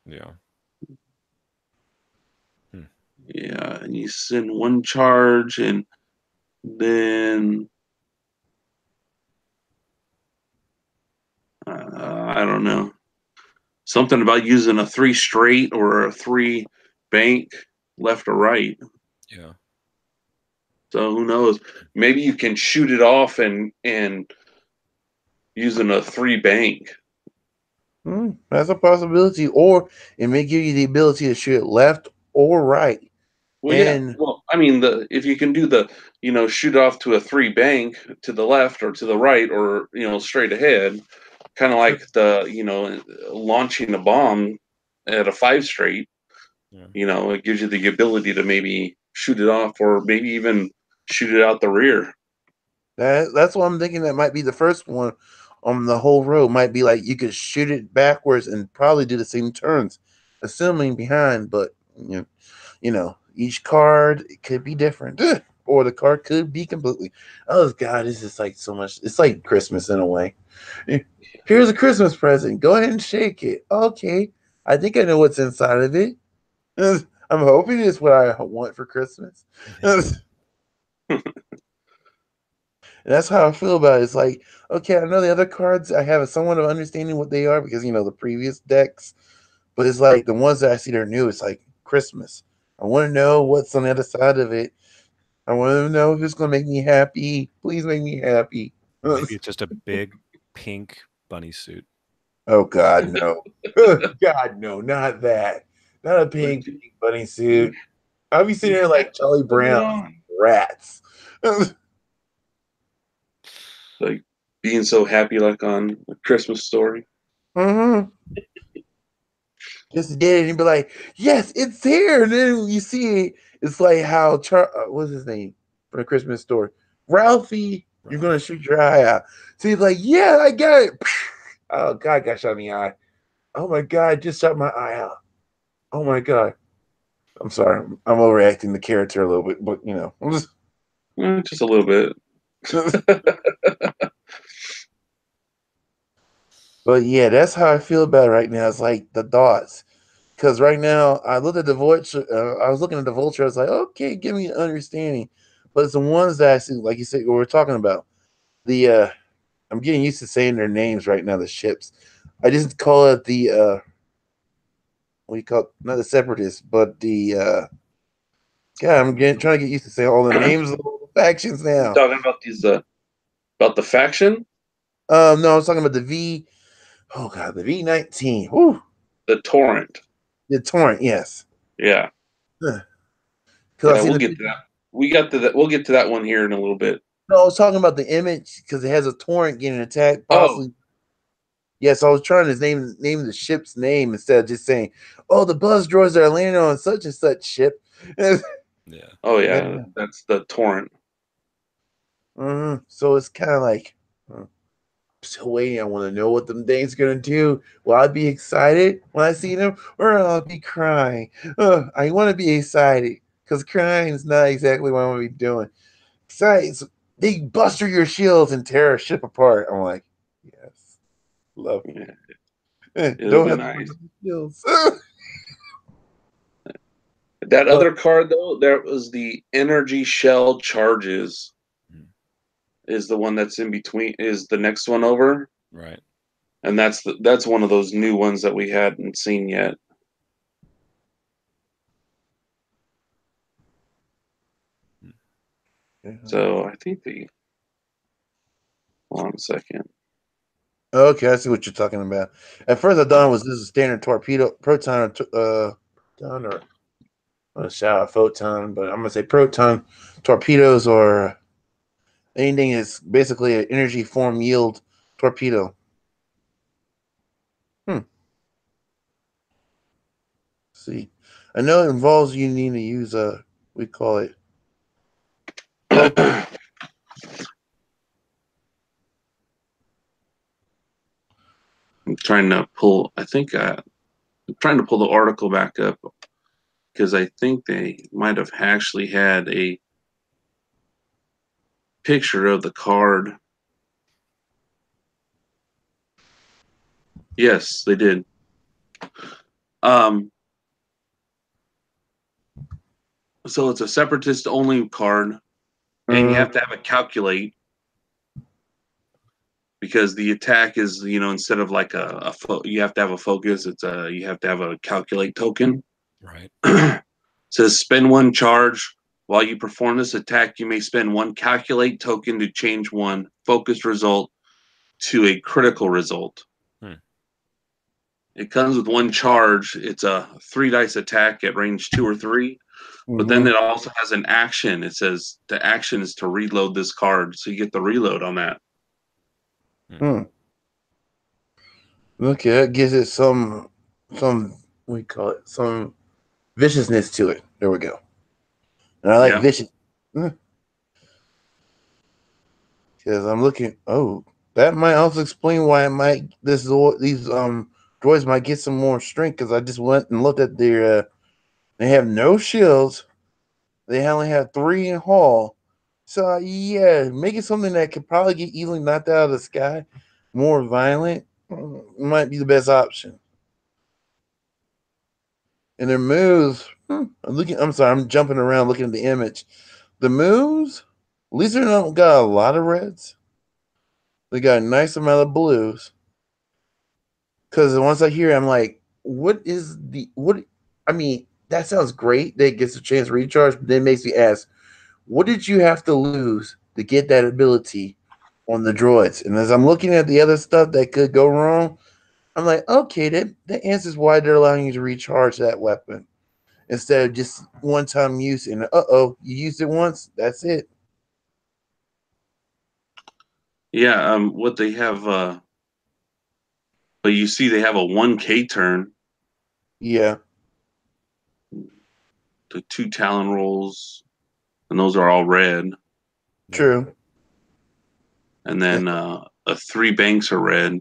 [SPEAKER 2] Yeah.
[SPEAKER 1] Yeah, and you send one charge, and then I don't know, something about using a 3 straight or a 3 bank left or right.
[SPEAKER 2] Yeah.
[SPEAKER 1] So who knows? Maybe you can shoot it off and using a 3 bank.
[SPEAKER 3] that's a possibility. Or it may give you the ability to shoot it left or right.
[SPEAKER 1] Well, yeah.
[SPEAKER 3] And
[SPEAKER 1] Well, I mean, if you can do shoot off to a 3 bank to the left or to the right or straight ahead, kind of like launching a bomb at a 5 straight.
[SPEAKER 2] Yeah.
[SPEAKER 1] It gives you the ability to maybe shoot it off or maybe even shoot it out the rear.
[SPEAKER 3] that's what I'm thinking. That might be the first one on the whole road. Might be like you could shoot it backwards and probably do the same turns, assuming behind. But each card it could be different. or the card could be completely. Oh God, this is like so much. It's like Christmas in a way. Here's a Christmas present. Go ahead and shake it. Okay, I think I know what's inside of it. I'm hoping it's what I want for Christmas. That's how I feel about it. It's like, okay, I know the other cards, I have somewhat of understanding what they are because the previous decks, but it's like the ones that I see that are new, it's like Christmas. I want to know what's on the other side of it. I want to know if it's gonna make me happy. Please make me happy.
[SPEAKER 2] Maybe it's just a big pink bunny suit.
[SPEAKER 3] Oh God, no. God, no, not that. Not a pink bunny suit. I'll be sitting there like Charlie Brown. Rats.
[SPEAKER 1] Like being so happy, like on a Christmas Story.
[SPEAKER 3] Mm-hmm. Just to get it and be like, yes, it's here. And then you see it, it's like how what's his name from the Christmas Story? Ralphie, you're gonna shoot your eye out. So he's like, yeah, I got it. Oh God, got shot in the eye. Oh my God, I just shot my eye out. Oh my God. I'm sorry. I'm overacting the character a little bit, but I'm
[SPEAKER 1] Just a little bit.
[SPEAKER 3] But yeah, that's how I feel about it right now. It's like the thoughts. Because right now, I looked at the vulture. I was looking at the vulture. I was like, okay, give me an understanding. But it's the ones that I see, like you said, what we're talking about. I'm getting used to saying their names right now. The ships. I just call it the what do you call it? Not the separatists, but the God. Trying to get used to saying all the names of all the factions
[SPEAKER 1] You
[SPEAKER 3] now.
[SPEAKER 1] talking about these about the faction?
[SPEAKER 3] No, I was talking about the V. Oh God, the V19. Whew.
[SPEAKER 1] The torrent.
[SPEAKER 3] The torrent. Yes.
[SPEAKER 1] Yeah.
[SPEAKER 3] Because
[SPEAKER 1] Yeah, we'll get to that. We'll get to that one here in a little bit.
[SPEAKER 3] No, I was talking about the image because it has a torrent getting attacked, possibly.
[SPEAKER 1] Oh.
[SPEAKER 3] Yes, I was trying to name the ship's name instead of just saying, "Oh, the buzz droids are landing on such and such ship."
[SPEAKER 2] Yeah.
[SPEAKER 1] Oh yeah, that's the torrent.
[SPEAKER 3] So it's kind of like, still waiting. I want to know what them things gonna do. Will I be excited when I see them, or I'll be crying? I want to be excited because crying is not exactly what I want to be doing. Excited, they buster your shields and tear a ship apart. I'm like, yes, love it.
[SPEAKER 1] Yeah. It'll
[SPEAKER 3] Don't
[SPEAKER 1] be
[SPEAKER 3] have
[SPEAKER 1] nice.
[SPEAKER 3] shields.
[SPEAKER 1] That other card though, that was the energy shell charges. Is the one that's in between? Is the next one over?
[SPEAKER 2] Right.
[SPEAKER 1] And that's one of those new ones that we hadn't seen yet. So I think hold on a second.
[SPEAKER 3] Okay, I see what you're talking about. At first, I thought it was this is standard torpedo proton proton or a shout out photon, but I'm gonna say proton torpedoes or anything is basically an energy form yield torpedo. See, I know it involves you needing to use we call it.
[SPEAKER 1] I'm trying to pull. I think I'm trying to pull the article back up because I think they might have actually had a picture of the card. Yes, they did. So it's a separatist only card, and you have to have a calculate because the attack is, instead of like you have to have a focus. You have to have a calculate token.
[SPEAKER 2] Right.
[SPEAKER 1] It says spend one charge. While you perform this attack, you may spend one calculate token to change one focused result to a critical result. It comes with one charge. It's a 3 dice attack at range 2 or 3. But then it also has an action. It says the action is to reload this card. So you get the reload on that.
[SPEAKER 3] Okay, that gives it some we call it some viciousness to it. There we go. And I like vicious. Because I'm looking. Oh, that might also explain why these droids might get some more strength. Because I just went and looked at their. They have no shields. They only have 3 in Hall. So yeah, making something that could probably get easily knocked out of the sky, more violent, might be the best option. And their moves, I'm sorry, I'm jumping around looking at the image. The moves, at least they don't got a lot of reds. They got a nice amount of blues. Because once I hear it, I'm like, what is the what? I mean, that sounds great. That gets a chance to recharge, but then makes me ask, what did you have to lose to get that ability on the droids? And as I'm looking at the other stuff that could go wrong, I'm like, okay, that answers why they're allowing you to recharge that weapon instead of just one time use. And you used it once, that's it.
[SPEAKER 1] Yeah, what they have, but you see they have a 1K turn,
[SPEAKER 3] Yeah,
[SPEAKER 1] the 2 Talon rolls, and those are all red.
[SPEAKER 3] true.
[SPEAKER 1] And then a 3 banks are red.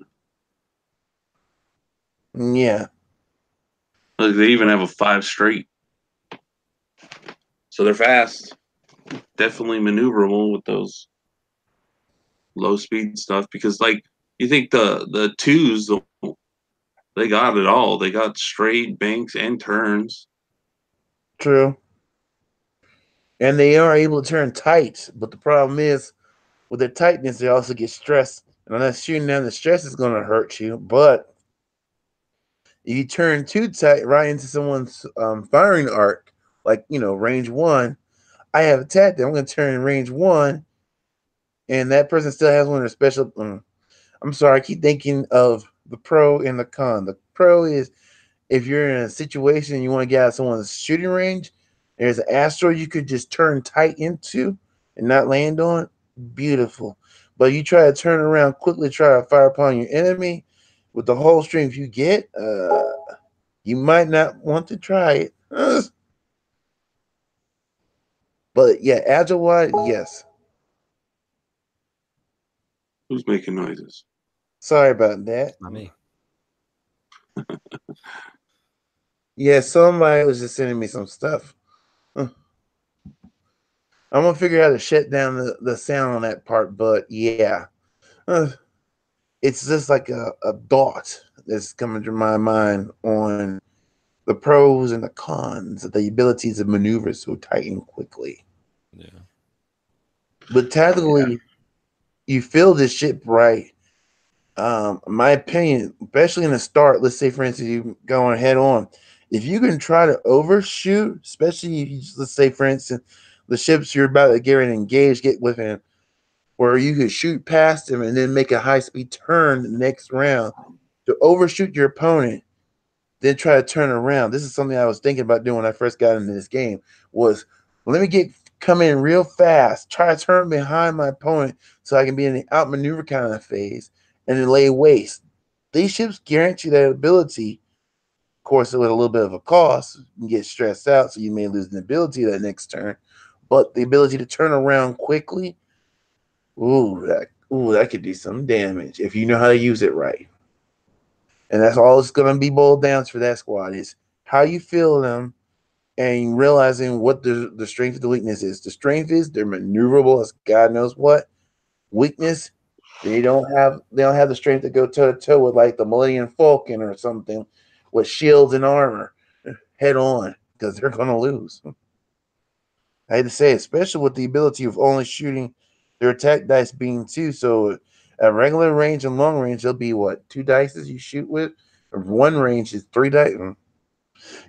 [SPEAKER 3] Yeah,
[SPEAKER 1] Look, they even have a 5 straight. So they're fast. Definitely maneuverable with those low speed stuff because, like, you think the twos, they got it all. They got straight banks and turns.
[SPEAKER 3] true. And they are able to turn tight, but the problem is with their tightness, they also get stressed. And I'm not shooting down the stress is going to hurt you, but if you turn too tight right into someone's firing arc, like range one, I have attacked them. I'm going to turn in range one, and that person still has one of their special. I'm sorry, I keep thinking of the pro and the con. The pro is if you're in a situation and you want to get out of someone's shooting range, there's an asteroid you could just turn tight into and not land on. Beautiful. But you try to turn around quickly, try to fire upon your enemy with the whole strength you get, you might not want to try it. But yeah, agile wise, yes.
[SPEAKER 1] Who's making noises?
[SPEAKER 3] Sorry about that.
[SPEAKER 2] Not me.
[SPEAKER 3] Yeah, somebody was just sending me some stuff. I'm gonna figure out how to shut down the sound on that part, but yeah. Uh, it's just like a thought that's coming to my mind on the pros and the cons of the ability to maneuver so tight and quickly.
[SPEAKER 2] Yeah.
[SPEAKER 3] But tactically, you feel this ship right. In my opinion, especially in the start, let's say for instance you going head on, if you can try to overshoot, especially if you, let's say for instance the ships you're about to get ready to engage get within, where you could shoot past them and then make a high speed turn the next round to overshoot your opponent, then try to turn around. This is something I was thinking about doing when I first got into this game. Was let me come in real fast, try to turn behind my opponent so I can be in the outmaneuver kind of phase, and then lay waste. These ships guarantee that ability. Of course, with a little bit of a cost, you can get stressed out, so you may lose an ability that next turn. But the ability to turn around quickly, that could do some damage if you know how to use it right. And that's all it's going to be boiled down to for that squad is how you feel them and realizing what the strength of the weakness is. The strength is they're maneuverable as God knows what. Weakness, they don't have the strength to go toe to toe with like the Millennium Falcon or something with shields and armor head on because they're going to lose. I hate to say, especially with the ability of only shooting their attack dice being two. So at regular range and long range, there'll be what 2 dice you shoot with. One range is 3 dice.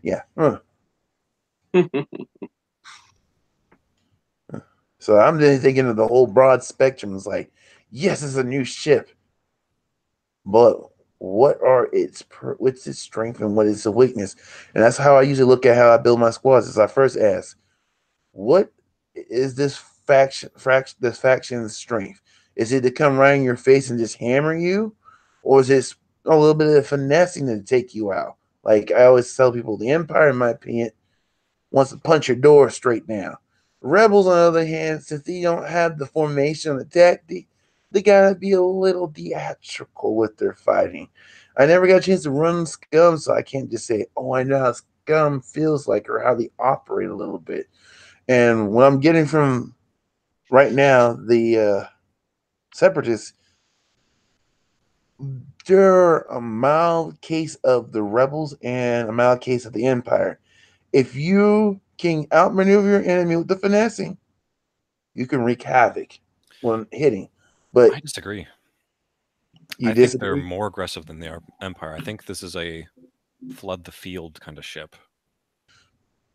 [SPEAKER 3] Yeah. So I'm just thinking of the whole broad spectrum. It's like, yes, it's a new ship, but what's its strength and what is the weakness? And that's how I usually look at how I build my squads. Is I first ask, what is this faction's strength? Is it to come right in your face and just hammer you, or is it a little bit of finessing to take you out? Like I always tell people, the Empire, in my opinion, wants to punch your door straight now. Rebels, on the other hand, since they don't have the formation of the tactic, they gotta be a little theatrical with their fighting. I never got a chance to run Scum, so I can't just say, oh, I know how Scum feels like or how they operate a little bit. And what I'm getting from right now, the separatists, they're a mild case of the rebels and a mild case of the empire. If you can outmaneuver your enemy with the finessing, you can wreak havoc when hitting. But
[SPEAKER 2] I disagree.
[SPEAKER 3] you
[SPEAKER 2] I think they're
[SPEAKER 3] disagree?
[SPEAKER 2] more aggressive than the Empire. I think this is a flood the field kind of ship.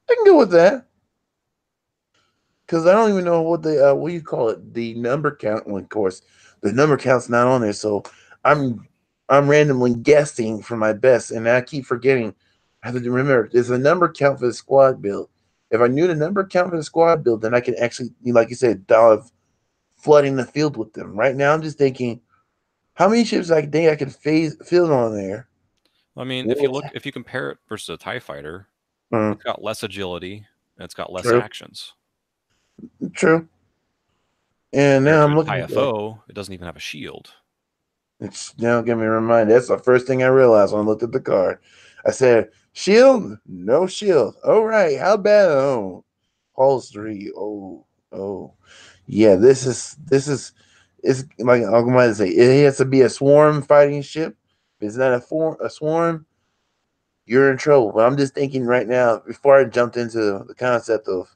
[SPEAKER 3] I can go with that. Because I don't even know what the what do you call it, the number count. Well, of course, the number count's not on there, so I'm I'm randomly guessing for my best, and I keep forgetting. I have to remember there's a number count for the squad build. If I knew the number count for the squad build, then I could actually, like you said, dive flooding the field with them. Right now, I'm just thinking how many ships I think I could field on there.
[SPEAKER 2] I mean,
[SPEAKER 3] What?
[SPEAKER 2] if you compare it versus a TIE fighter,
[SPEAKER 3] Mm,
[SPEAKER 2] it's got less agility and it's got less
[SPEAKER 3] true,
[SPEAKER 2] actions.
[SPEAKER 3] true. And
[SPEAKER 2] Compared
[SPEAKER 3] now
[SPEAKER 2] to
[SPEAKER 3] I'm
[SPEAKER 2] a
[SPEAKER 3] looking
[SPEAKER 2] TIE
[SPEAKER 3] at that.
[SPEAKER 2] FO, it doesn't even have a shield.
[SPEAKER 3] It's now give me a reminder. That's the first thing I realized when I looked at the card. I said, "Shield, no shield. All right, how bad? Oh, Halls 3. Oh, yeah. This is it's like I'm going to say. It has to be a swarm fighting ship. If it's not a swarm, you're in trouble. But I'm just thinking right now. Before I jumped into the concept of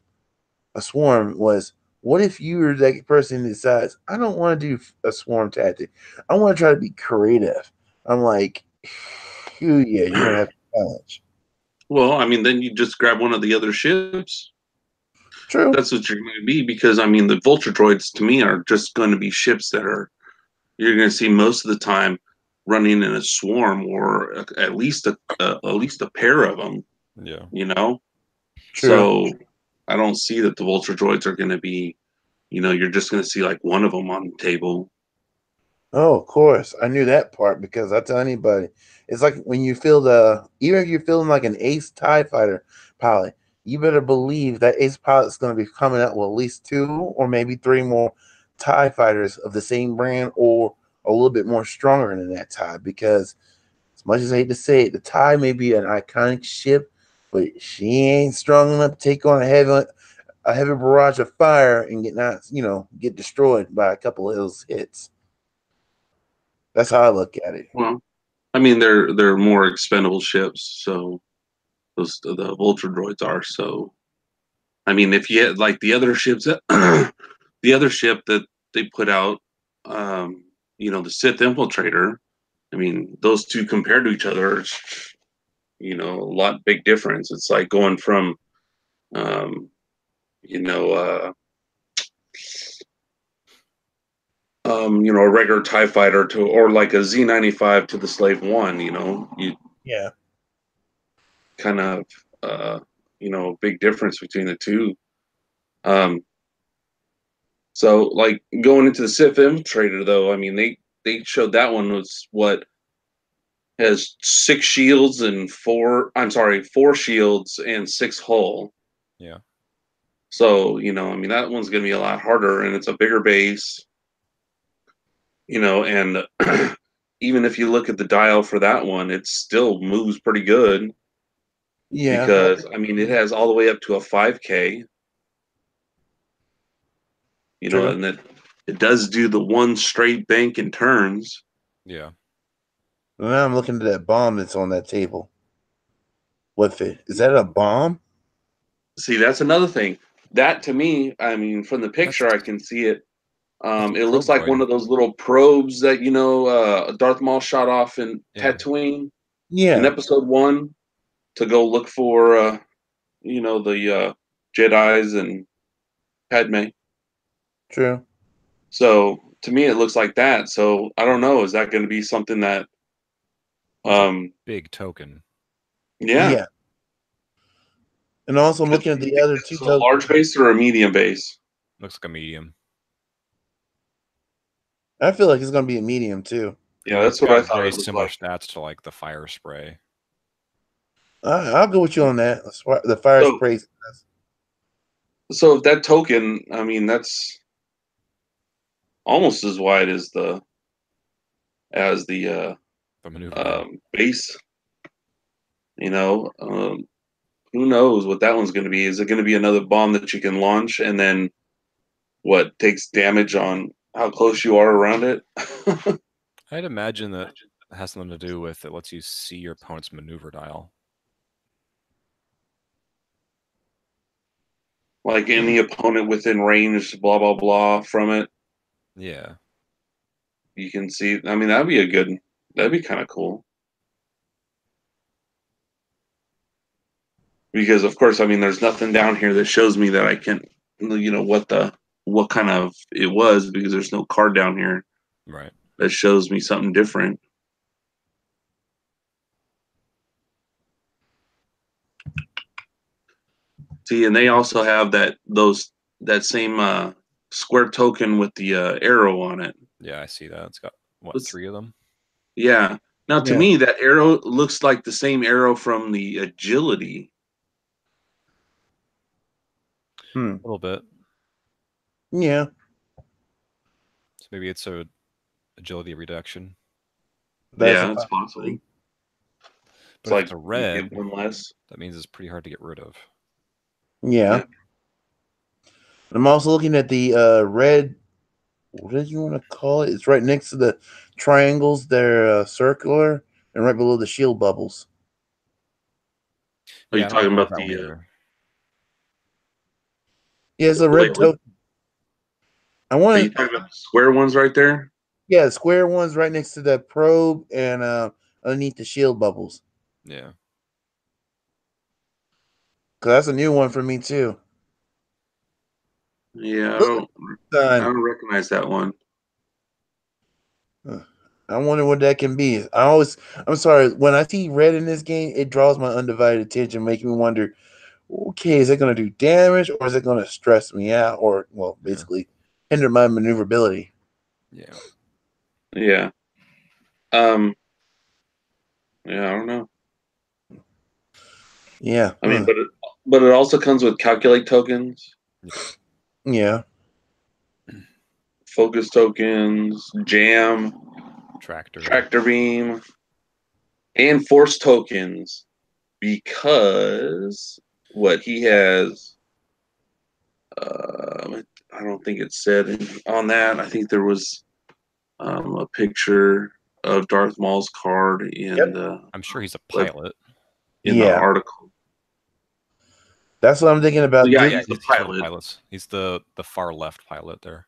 [SPEAKER 3] a swarm, was what if you were that person that decides I don't want to do a swarm tactic. I want to try to be creative. I'm like, phew, yeah, you're gonna have to challenge.
[SPEAKER 1] Well, I mean, then you just grab one of the other ships.
[SPEAKER 3] True,
[SPEAKER 1] That's what you're going to be because I mean, the vulture droids to me are just going to be ships that are you're going to see most of the time running in a swarm or at least a pair of them.
[SPEAKER 2] Yeah.
[SPEAKER 1] You know,
[SPEAKER 3] true.
[SPEAKER 1] so I don't see that the vulture droids are going to be. You're just going to see like one of them on the table.
[SPEAKER 3] Oh, of course. I knew that part because I tell anybody, it's like when you feel even if you're feeling like an ace TIE fighter pilot, you better believe that ace pilot's going to be coming out with at least two or maybe three more TIE fighters of the same brand or a little bit more stronger than that TIE. Because as much as I hate to say it, the TIE may be an iconic ship, but she ain't strong enough to take on a heavy barrage of fire and get destroyed by a couple of those hits. That's how I look at it.
[SPEAKER 1] Well, I mean, they're more expendable ships, so the vulture droids are. So I mean, if you had like the other ships that the other ship that they put out, the Sith Infiltrator. I mean, those two compared to each other, a lot big difference. It's like going from, um, you know, uh, a regular Tie Fighter to, or like a Z-95 to the Slave One. You
[SPEAKER 3] Yeah.
[SPEAKER 1] kind of, uh, big difference between the two. Um, so like going into the Sith Infiltrator, though, I mean they showed that one was what has six shields and four shields and six hull.
[SPEAKER 2] Yeah.
[SPEAKER 1] So, I mean, that one's going to be a lot harder and it's a bigger base, and even if you look at the dial for that one, it still moves pretty good
[SPEAKER 3] Yeah.
[SPEAKER 1] because, I mean, it has all the way up to a 5K,
[SPEAKER 3] True.
[SPEAKER 1] and it does do the one straight bank and turns.
[SPEAKER 2] Yeah.
[SPEAKER 3] Now I'm looking at that bomb that's on that table. With it. Is that a bomb?
[SPEAKER 1] See, that's another thing. That to me, I mean, from the
[SPEAKER 2] That's
[SPEAKER 1] picture, I can see it.
[SPEAKER 2] that's a
[SPEAKER 1] It looks
[SPEAKER 2] probe
[SPEAKER 1] like
[SPEAKER 2] droid.
[SPEAKER 1] one of those little probes that Darth Maul shot off in
[SPEAKER 2] Yeah.
[SPEAKER 1] Tatooine in
[SPEAKER 3] Yeah.
[SPEAKER 1] Episode One to go look for the Jedi's and Padme.
[SPEAKER 3] True.
[SPEAKER 1] So to me, it looks like that. So I don't know. Is that going to be something that?
[SPEAKER 2] That's a
[SPEAKER 1] Um,
[SPEAKER 2] big token.
[SPEAKER 1] yeah.
[SPEAKER 3] Yeah. And also I'm
[SPEAKER 1] Do
[SPEAKER 3] looking at
[SPEAKER 1] you
[SPEAKER 3] the
[SPEAKER 1] think
[SPEAKER 3] other two
[SPEAKER 1] this is a large base or a medium base?
[SPEAKER 2] Looks like a medium.
[SPEAKER 3] I feel like it's gonna be a medium too.
[SPEAKER 2] I
[SPEAKER 1] Yeah,
[SPEAKER 2] mean,
[SPEAKER 1] that's
[SPEAKER 2] it's
[SPEAKER 1] what I
[SPEAKER 2] got
[SPEAKER 1] thought
[SPEAKER 2] very
[SPEAKER 1] it looked
[SPEAKER 2] similar
[SPEAKER 1] like.
[SPEAKER 2] stats to like the fire spray.
[SPEAKER 3] I'll go with you on that. The fire
[SPEAKER 1] So,
[SPEAKER 3] spray.
[SPEAKER 1] so if that token, I mean, that's almost as wide as the
[SPEAKER 2] The maneuver bay.
[SPEAKER 1] base. You know, um, who knows what that one's going to be? Is it going to be another bomb that you can launch and then what takes damage on how close you are around it?
[SPEAKER 2] I'd imagine that it has something to do with it lets you see your opponent's maneuver dial.
[SPEAKER 1] Like any opponent within range, blah blah blah from it,
[SPEAKER 2] Yeah.
[SPEAKER 1] you can see. I mean, that'd be kind of cool. Because of course, I mean, there's nothing down here that shows me that I can, what kind of it was because there's no card down here
[SPEAKER 2] Right.
[SPEAKER 1] that shows me something different. See, and they also have that same square token with the arrow on it.
[SPEAKER 2] Yeah, I see that. It's got what,
[SPEAKER 1] Let's
[SPEAKER 2] 3 of them?
[SPEAKER 1] Yeah. Now, to
[SPEAKER 3] Yeah.
[SPEAKER 1] me, that arrow looks like the same arrow from the agility.
[SPEAKER 2] A little bit.
[SPEAKER 3] Yeah.
[SPEAKER 2] So maybe it's a agility reduction.
[SPEAKER 3] That's
[SPEAKER 1] Yeah,
[SPEAKER 3] a
[SPEAKER 1] it's possible.
[SPEAKER 2] But
[SPEAKER 1] It's
[SPEAKER 2] if
[SPEAKER 1] like
[SPEAKER 2] it's a
[SPEAKER 1] you
[SPEAKER 2] red,
[SPEAKER 1] get one less.
[SPEAKER 2] that means it's pretty hard to get rid of.
[SPEAKER 3] Yeah.
[SPEAKER 1] Yeah.
[SPEAKER 3] I'm also looking at the red. What did you want to call it? It's right next to the triangles. They're circular and right below the shield bubbles.
[SPEAKER 1] Are
[SPEAKER 2] Yeah,
[SPEAKER 1] you
[SPEAKER 2] I don't
[SPEAKER 1] talking
[SPEAKER 2] recognize
[SPEAKER 1] about
[SPEAKER 2] that one
[SPEAKER 1] the
[SPEAKER 2] either.
[SPEAKER 3] Yeah, it's a red
[SPEAKER 1] wait,
[SPEAKER 3] token. I
[SPEAKER 1] are you
[SPEAKER 3] want to.
[SPEAKER 1] talking about the square ones right there?
[SPEAKER 3] Yeah, the square ones right next to the probe and underneath the shield bubbles.
[SPEAKER 2] Yeah.
[SPEAKER 3] Cause that's a new one for me too.
[SPEAKER 1] Yeah,
[SPEAKER 3] Look at
[SPEAKER 1] I
[SPEAKER 3] the
[SPEAKER 1] don't recognize that one.
[SPEAKER 3] sign. I wonder what that can be. I'm sorry, when I see red in this game, it draws my undivided attention, making me wonder, okay, is it going to do damage or is it going to stress me out or, well,
[SPEAKER 2] Yeah.
[SPEAKER 3] basically hinder my maneuverability?
[SPEAKER 2] Yeah.
[SPEAKER 1] Yeah. Yeah, I don't know.
[SPEAKER 3] Yeah.
[SPEAKER 1] I mean, but it also comes with calculate tokens,
[SPEAKER 3] Yeah.
[SPEAKER 1] focus tokens, jam, tractor beam, and force tokens. Because what he has, I don't think it said on that. I think there was a picture of Darth Maul's card
[SPEAKER 3] Yep.
[SPEAKER 2] I'm sure he's a pilot.
[SPEAKER 1] in the
[SPEAKER 3] Yeah.
[SPEAKER 1] article.
[SPEAKER 3] That's what I'm thinking about
[SPEAKER 1] Yeah,
[SPEAKER 3] doing.
[SPEAKER 1] he's the
[SPEAKER 2] He's one of the
[SPEAKER 1] pilot.
[SPEAKER 2] pilots. He's the far left pilot there.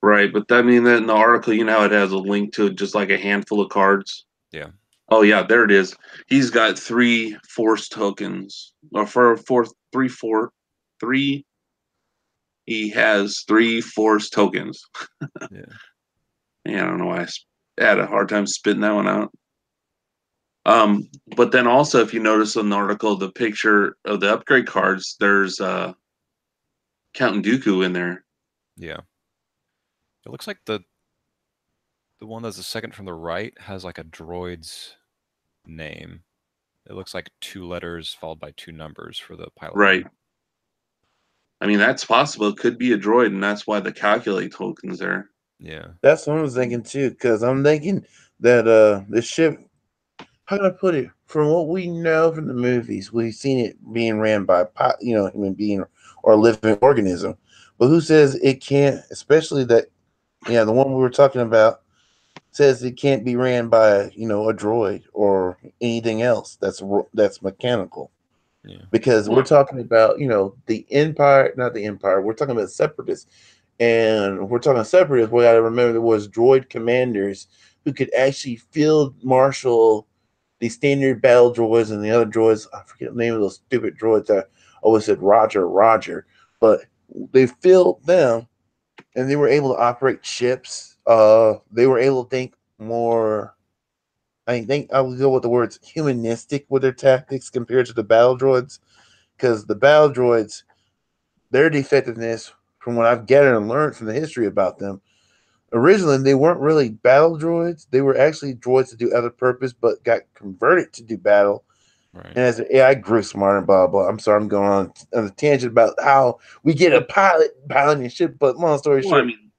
[SPEAKER 1] Right, but I mean, that in the article, you know how it has a link to just like a handful of cards.
[SPEAKER 2] Yeah.
[SPEAKER 1] Oh yeah, there it is. He's got 3 force tokens, or three. He has 3 force tokens.
[SPEAKER 2] Yeah.
[SPEAKER 1] Yeah, I don't know why I had a hard time spitting that one out. But then also, if you notice in the article, the picture of the upgrade cards, there's Count Dooku in there.
[SPEAKER 2] Yeah. It looks like the one that's the second from the right has like a droid's name. It looks like 2 letters followed by 2 numbers for the pilot.
[SPEAKER 1] Right. I mean, that's possible. It could be a droid, and that's why the calculate token's there.
[SPEAKER 2] Yeah.
[SPEAKER 3] That's what I was thinking too, because I'm thinking that the ship, how can I put it? From what we know from the movies, we've seen it being ran by human being or a living organism. But who says it can't? Especially that, yeah, the one we were talking about says it can't be ran by a droid or anything else that's mechanical.
[SPEAKER 2] Yeah.
[SPEAKER 3] Because we're talking about the empire, not the empire. We're talking about separatists, and we're talking separatists. We got to remember there was droid commanders who could actually field marshal the standard battle droids and the other droids. I forget the name of those stupid droids that always said Roger, Roger, but they filled them, and they were able to operate ships. They were able to think more. I think I would go with the words humanistic with their tactics compared to the battle droids, because the battle droids, their defectiveness, from what I've gathered and learned from the history about them, originally they weren't really battle droids. They were actually droids to do other purpose, but got converted to do battle.
[SPEAKER 2] Right.
[SPEAKER 3] And as the AI grew smarter, blah blah. I'm sorry, I'm going on a tangent about how we get a pilot piloting ship. But long story
[SPEAKER 1] Well, I
[SPEAKER 3] short,
[SPEAKER 1] mean,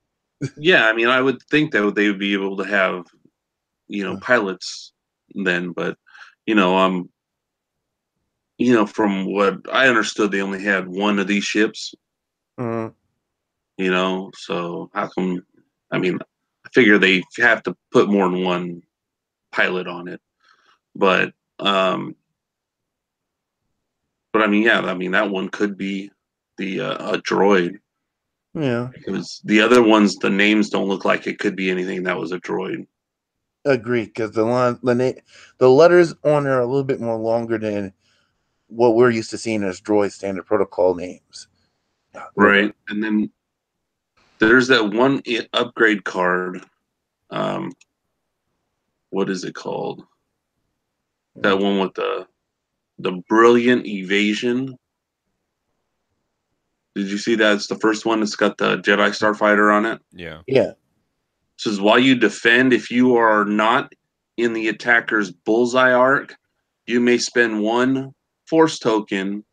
[SPEAKER 1] yeah, I mean, I would think that they would be able to have, pilots then, but you know, from what I understood, they only had one of these ships.
[SPEAKER 3] Mm,
[SPEAKER 1] So how come? I mean, I figure they have to put more than one pilot on it, but I mean, yeah, I mean that one could be the a droid
[SPEAKER 3] yeah,
[SPEAKER 1] because the other ones, the names don't look like it could be anything that was a droid.
[SPEAKER 3] agreed. Because the letters on there are a little bit more longer than what we're used to seeing as droid standard protocol names.
[SPEAKER 1] Right. And then there's that one upgrade card. Um, what is it called? That one with the brilliant evasion. Did you see that? It's the first one. It's got the Jedi Starfighter on it.
[SPEAKER 2] Yeah.
[SPEAKER 3] Yeah.
[SPEAKER 1] It says while you defend, if you are not in the attacker's bullseye arc, you may spend one force token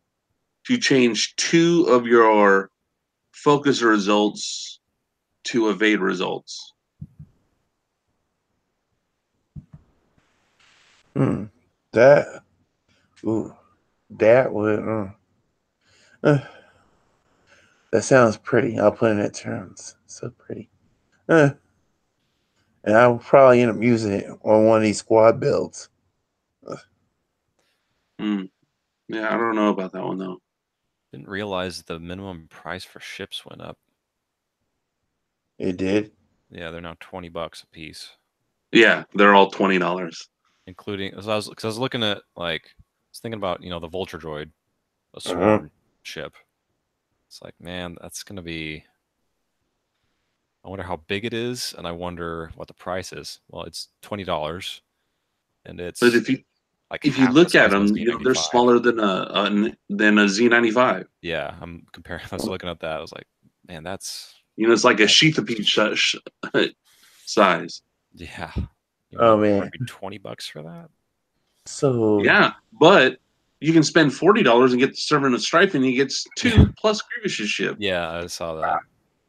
[SPEAKER 1] to change two of your focus results to evade results.
[SPEAKER 3] Hmm. That. Ooh. That would. Uh, that sounds pretty. I'll put it in terms. So pretty. Uh, and I'll probably end up using it on one of these squad builds.
[SPEAKER 1] Yeah, I don't know about that one though.
[SPEAKER 2] Didn't realize the minimum price for ships went up.
[SPEAKER 3] It did.
[SPEAKER 2] Yeah, they're now $20 a piece,
[SPEAKER 1] Yeah, they're all $20.
[SPEAKER 2] including because I was looking at I was thinking about the Vulture droid, a
[SPEAKER 3] Uh-huh.
[SPEAKER 2] swarm ship. It's like, man, that's gonna be. I wonder how big it is, and I wonder what the price is. Well, it's $20, and
[SPEAKER 1] But
[SPEAKER 2] it's like
[SPEAKER 1] if you
[SPEAKER 2] half the
[SPEAKER 1] look at
[SPEAKER 2] size of a
[SPEAKER 1] them, they're
[SPEAKER 2] Z95.
[SPEAKER 1] smaller than a Z95.
[SPEAKER 2] Yeah, I'm comparing. I was looking at that. I was like, man, that's
[SPEAKER 1] It's like a
[SPEAKER 2] that's
[SPEAKER 1] sheathipede size.
[SPEAKER 2] yeah.
[SPEAKER 3] Oh
[SPEAKER 2] Want to
[SPEAKER 3] man.
[SPEAKER 2] be $20 for that?
[SPEAKER 3] So
[SPEAKER 1] Yeah, but you can spend $40 and get the Servant of Strife, and you get two plus Grievous's ship.
[SPEAKER 2] Yeah, I saw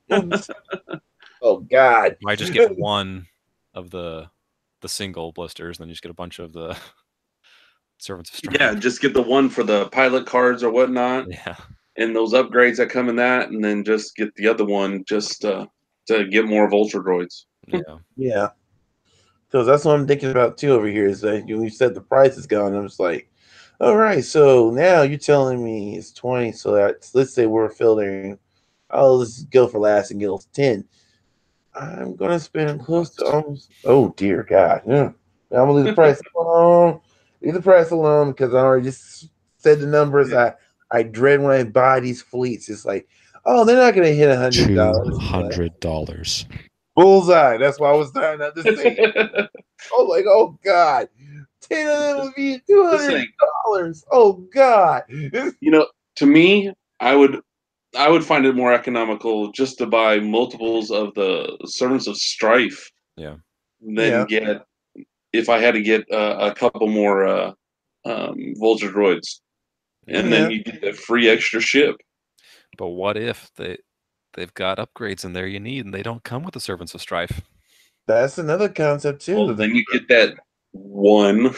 [SPEAKER 2] that.
[SPEAKER 3] oh god.
[SPEAKER 2] You might just get one of the single blisters, and then you just get a bunch of the Servants of Strife.
[SPEAKER 1] Yeah, just get the one for the pilot cards or whatnot,
[SPEAKER 2] Yeah.
[SPEAKER 1] and those upgrades that come in that, and then just get the other one just to get more Vulture droids.
[SPEAKER 2] Yeah.
[SPEAKER 3] Yeah. Because that's what I'm thinking about too over here is that you said the price is gone. I'm just like, all right, so now you're telling me it's 20. So let's say we're filtering. I'll just go for last and get 10. I'm gonna spend close to
[SPEAKER 2] $2.
[SPEAKER 3] almost. Oh dear God, yeah. I'm gonna leave the price alone. Leave the price alone because I already just said the numbers. I dread when I buy these fleets. It's like, oh, they're not gonna hit $100.
[SPEAKER 2] $200.
[SPEAKER 3] Bullseye. That's why I was trying not to say it. Oh, like, oh God, 10 of them would be $200. Oh God.
[SPEAKER 1] To me, I would find it more economical just to buy multiples of the Servants of Strife
[SPEAKER 2] Yeah.
[SPEAKER 1] than
[SPEAKER 3] Yeah.
[SPEAKER 1] get if I had to get a couple more Vulture droids, and
[SPEAKER 3] Yeah.
[SPEAKER 1] then you get the free extra ship.
[SPEAKER 2] But what if they've got upgrades in there you need, and they don't come with the Servants of Strife?
[SPEAKER 3] That's another concept too.
[SPEAKER 1] Well, then you get that one.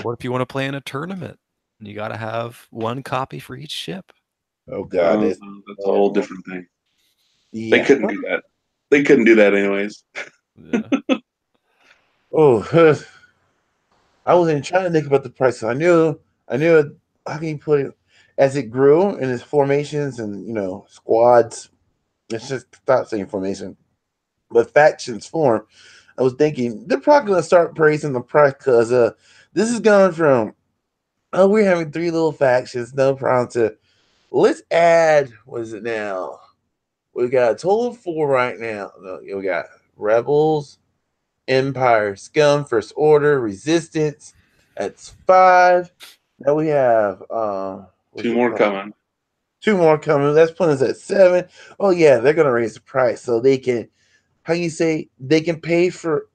[SPEAKER 2] What if you want to play in a tournament? And you got to have one copy for each ship.
[SPEAKER 3] Oh God,
[SPEAKER 1] That's a whole
[SPEAKER 3] horrible.
[SPEAKER 1] different thing. They
[SPEAKER 3] Yeah.
[SPEAKER 1] couldn't do that. They couldn't do that anyways.
[SPEAKER 2] Yeah.
[SPEAKER 3] Oh, I wasn't trying to think about the prices. I knew. How can you put it? As it grew in its formations and squads, let's just stop saying formation, but factions form. I was thinking they're probably gonna start praising the price because this is going from we're having three little factions, no problem to let's add what is it now? We got a total of four right now. No, we got rebels, Empire, Scum, First Order, Resistance. That's five. Now we have what's
[SPEAKER 1] Two
[SPEAKER 3] it
[SPEAKER 1] more
[SPEAKER 3] called?
[SPEAKER 1] coming.
[SPEAKER 3] Two more coming. That's putting us at seven. Oh yeah, they're gonna raise the price so they can. How you say they can pay for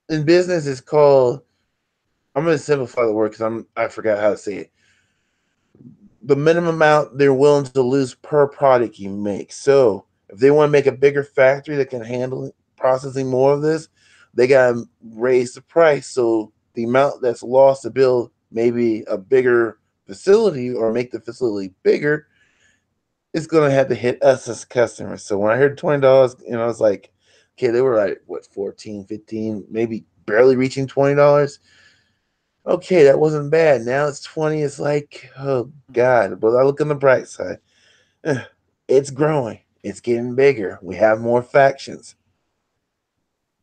[SPEAKER 3] in business? It's called. I'm gonna simplify the word because I forgot how to say it. The minimum amount they're willing to lose per product you make. So if they want to make a bigger factory that can handle processing more of this, they gotta raise the price. So the amount that's lost to build maybe a bigger facility or make the facility bigger, it's gonna have to hit us as customers. So when I heard $20, I was like, okay, they were like what 14, 15, maybe barely reaching $20. Okay, that wasn't bad. Now it's 20. It's like, oh God. But I look on the bright side. Eh, it's growing. It's getting bigger. We have more factions.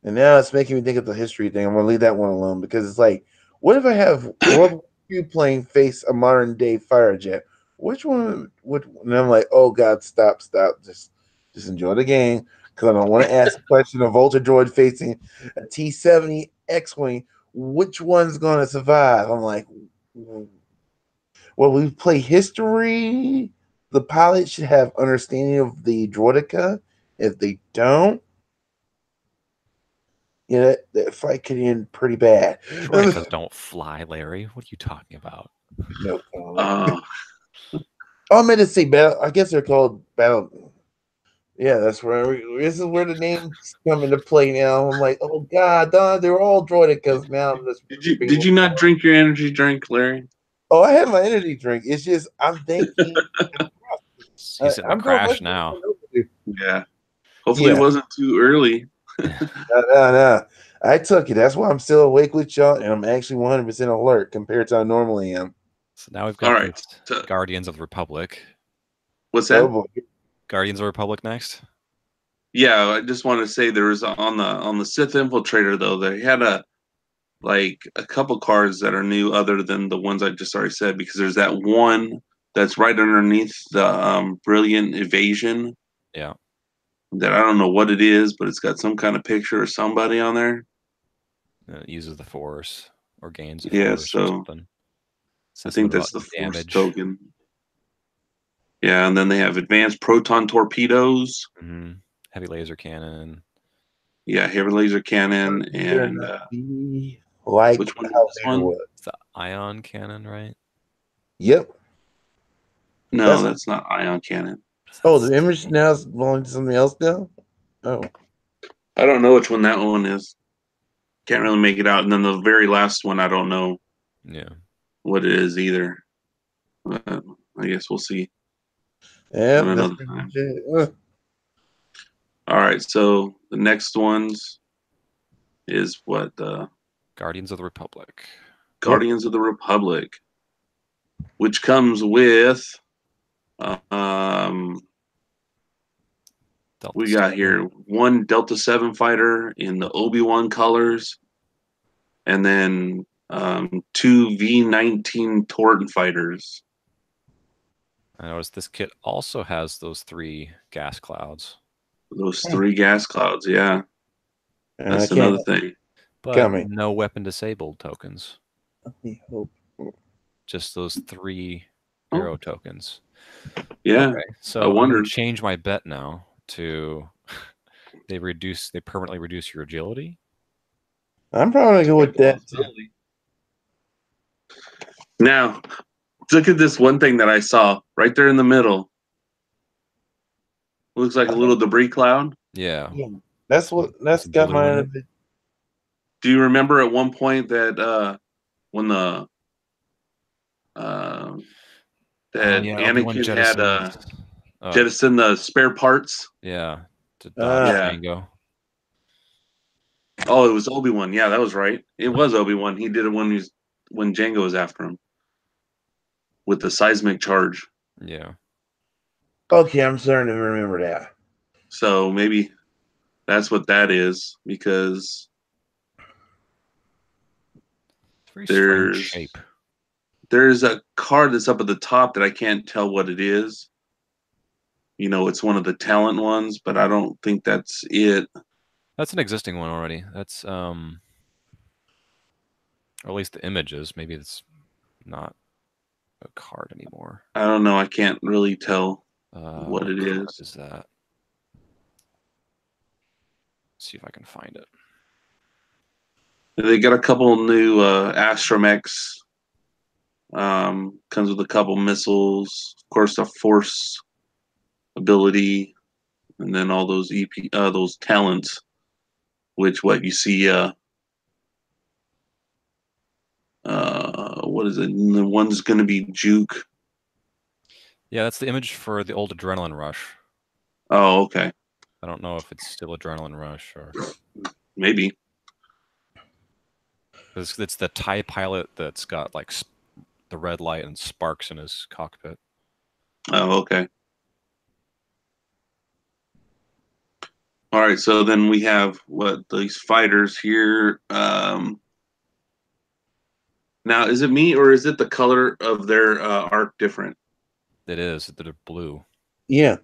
[SPEAKER 3] And now it's making me think of the history thing. I'm gonna leave that one alone because it's like, what if I have World War II plane face a modern day fighter jet? Which one would? And I'm like, oh God, stop, stop, just enjoy the game because I don't want to ask a question of Volta Droid facing a T-70 X-wing. Which one's gonna survive? I'm like, well, we play history. The pilot should have understanding of the droideka. If they don't, that fight could end pretty bad.
[SPEAKER 2] Droidekas don't fly, Larry. What are you talking about?
[SPEAKER 3] No comment.
[SPEAKER 1] Uh,
[SPEAKER 3] Oh, I meant to say battle. I guess they're called battle. Yeah, that's where this is where the names come into play now. I'm like, oh God, they're all droidekas now. In this
[SPEAKER 1] did you not drink your energy drink, Larry?
[SPEAKER 3] Oh, I had my energy drink. It's just I'm thinking.
[SPEAKER 2] He's sitting to
[SPEAKER 3] I'm doing
[SPEAKER 2] crash
[SPEAKER 3] much
[SPEAKER 2] now.
[SPEAKER 1] Yeah. Hopefully it
[SPEAKER 3] Yeah,
[SPEAKER 1] wasn't too early.
[SPEAKER 3] no. I took it. That's why I'm still awake with y'all, and I'm actually 100% alert compared to how I normally am.
[SPEAKER 2] So now we've
[SPEAKER 1] All
[SPEAKER 2] got
[SPEAKER 1] right.
[SPEAKER 2] this
[SPEAKER 1] So,
[SPEAKER 2] Guardians of the Republic.
[SPEAKER 1] what's
[SPEAKER 3] Oh
[SPEAKER 1] that?
[SPEAKER 3] boy.
[SPEAKER 2] Guardians of the Republic next.
[SPEAKER 1] Yeah, I just want to say there was on the Sith Infiltrator though, they had a couple cards that are new other than the ones I just already said because there's that one that's right underneath the Brilliant Evasion
[SPEAKER 2] Yeah.
[SPEAKER 1] that I don't know what it is, but it's got some kind of picture of somebody on there.
[SPEAKER 2] It uses the Force or gains the
[SPEAKER 1] Yeah,
[SPEAKER 2] Force or
[SPEAKER 1] so
[SPEAKER 2] something.
[SPEAKER 1] I
[SPEAKER 2] Says
[SPEAKER 1] think
[SPEAKER 2] something
[SPEAKER 1] that's
[SPEAKER 2] about
[SPEAKER 1] the Force
[SPEAKER 2] damage.
[SPEAKER 1] token. Yeah, and then they have advanced proton torpedoes.
[SPEAKER 2] Heavy laser cannon.
[SPEAKER 1] Yeah, heavy laser cannon, and
[SPEAKER 3] Like
[SPEAKER 1] which one is
[SPEAKER 3] how
[SPEAKER 1] this
[SPEAKER 3] Vader
[SPEAKER 1] one?
[SPEAKER 3] was.
[SPEAKER 2] It's the ion cannon, right?
[SPEAKER 3] Yep.
[SPEAKER 1] No,
[SPEAKER 3] That's
[SPEAKER 1] that's not ion cannon.
[SPEAKER 3] the image now is belonging to something else now. Oh,
[SPEAKER 1] I don't know which one that one is. Can't really make it out. And then the very last one, I don't know
[SPEAKER 2] Yeah.
[SPEAKER 1] what it is either. But I guess we'll see
[SPEAKER 3] yeah,
[SPEAKER 1] on
[SPEAKER 3] that's
[SPEAKER 1] another
[SPEAKER 3] pretty
[SPEAKER 1] time.
[SPEAKER 3] much it.
[SPEAKER 1] All right, so the next ones is what the
[SPEAKER 2] Guardians of the Republic.
[SPEAKER 3] Yep.
[SPEAKER 1] Guardians of the Republic, which comes with um
[SPEAKER 2] Delta
[SPEAKER 1] we got
[SPEAKER 2] 7.
[SPEAKER 1] here one Delta 7 fighter in the Obi-Wan colors, and then two V-19 Torton fighters.
[SPEAKER 2] I noticed this kit also has those 3 gas clouds.
[SPEAKER 1] Those 3 gas clouds, yeah.
[SPEAKER 3] And I
[SPEAKER 1] That's
[SPEAKER 3] can't
[SPEAKER 1] another thing.
[SPEAKER 2] But
[SPEAKER 3] coming.
[SPEAKER 2] no weapon disabled tokens.
[SPEAKER 3] Let me hope.
[SPEAKER 2] Just those 3
[SPEAKER 1] Oh,
[SPEAKER 2] hero tokens.
[SPEAKER 1] yeah.
[SPEAKER 2] Okay, so
[SPEAKER 1] I
[SPEAKER 2] I'm going
[SPEAKER 1] wonder.
[SPEAKER 2] to change my bet now to they permanently reduce your agility.
[SPEAKER 3] I'm probably gonna go with that.
[SPEAKER 1] Now, look at this one thing that I saw right there in the middle. Looks like a little debris cloud.
[SPEAKER 2] Yeah.
[SPEAKER 3] Yeah, that's
[SPEAKER 2] Some
[SPEAKER 3] got
[SPEAKER 2] blue in
[SPEAKER 3] my.
[SPEAKER 2] it.
[SPEAKER 1] Do you remember at one point that when the uh,
[SPEAKER 2] Oh
[SPEAKER 1] that
[SPEAKER 2] yeah, Obi-Wan
[SPEAKER 1] Anakin had
[SPEAKER 2] jettisons.
[SPEAKER 1] jettisoned the spare parts?
[SPEAKER 2] Yeah, to dodge
[SPEAKER 1] Yeah.
[SPEAKER 2] Django.
[SPEAKER 1] Oh, it was Obi-Wan. Yeah, that was right. It was Obi-Wan. He did it when Django was after him with the seismic charge.
[SPEAKER 2] Yeah.
[SPEAKER 3] Okay, I'm starting to remember that.
[SPEAKER 1] So maybe that's what that is because
[SPEAKER 2] It's a very strange
[SPEAKER 1] there's
[SPEAKER 2] shape.
[SPEAKER 1] there's a card that's up at the top that I can't tell what it is. It's one of the talent ones, but I don't think that's it.
[SPEAKER 2] That's an existing one already. That's or at least the images. Maybe it's not a card anymore.
[SPEAKER 1] I don't know. I can't really tell what
[SPEAKER 2] What
[SPEAKER 1] it
[SPEAKER 2] card
[SPEAKER 1] is.
[SPEAKER 2] is that? Let's see if I can find it.
[SPEAKER 1] They got a couple new astromechs. Comes with a couple missiles, of course, the force ability, and then all those those talents. Which what you see what is it? And the one's going to be Juke.
[SPEAKER 2] Yeah, that's the image for the old Adrenaline Rush.
[SPEAKER 1] Oh, okay.
[SPEAKER 2] I don't know if it's still Adrenaline Rush or
[SPEAKER 1] Maybe.
[SPEAKER 2] it's the TIE pilot that's got like the red light and sparks in his cockpit.
[SPEAKER 1] Oh, okay. All right, so then we have these fighters here. Now, is it me or is it the color of their arc different?
[SPEAKER 2] It is. They're blue.
[SPEAKER 3] Yeah,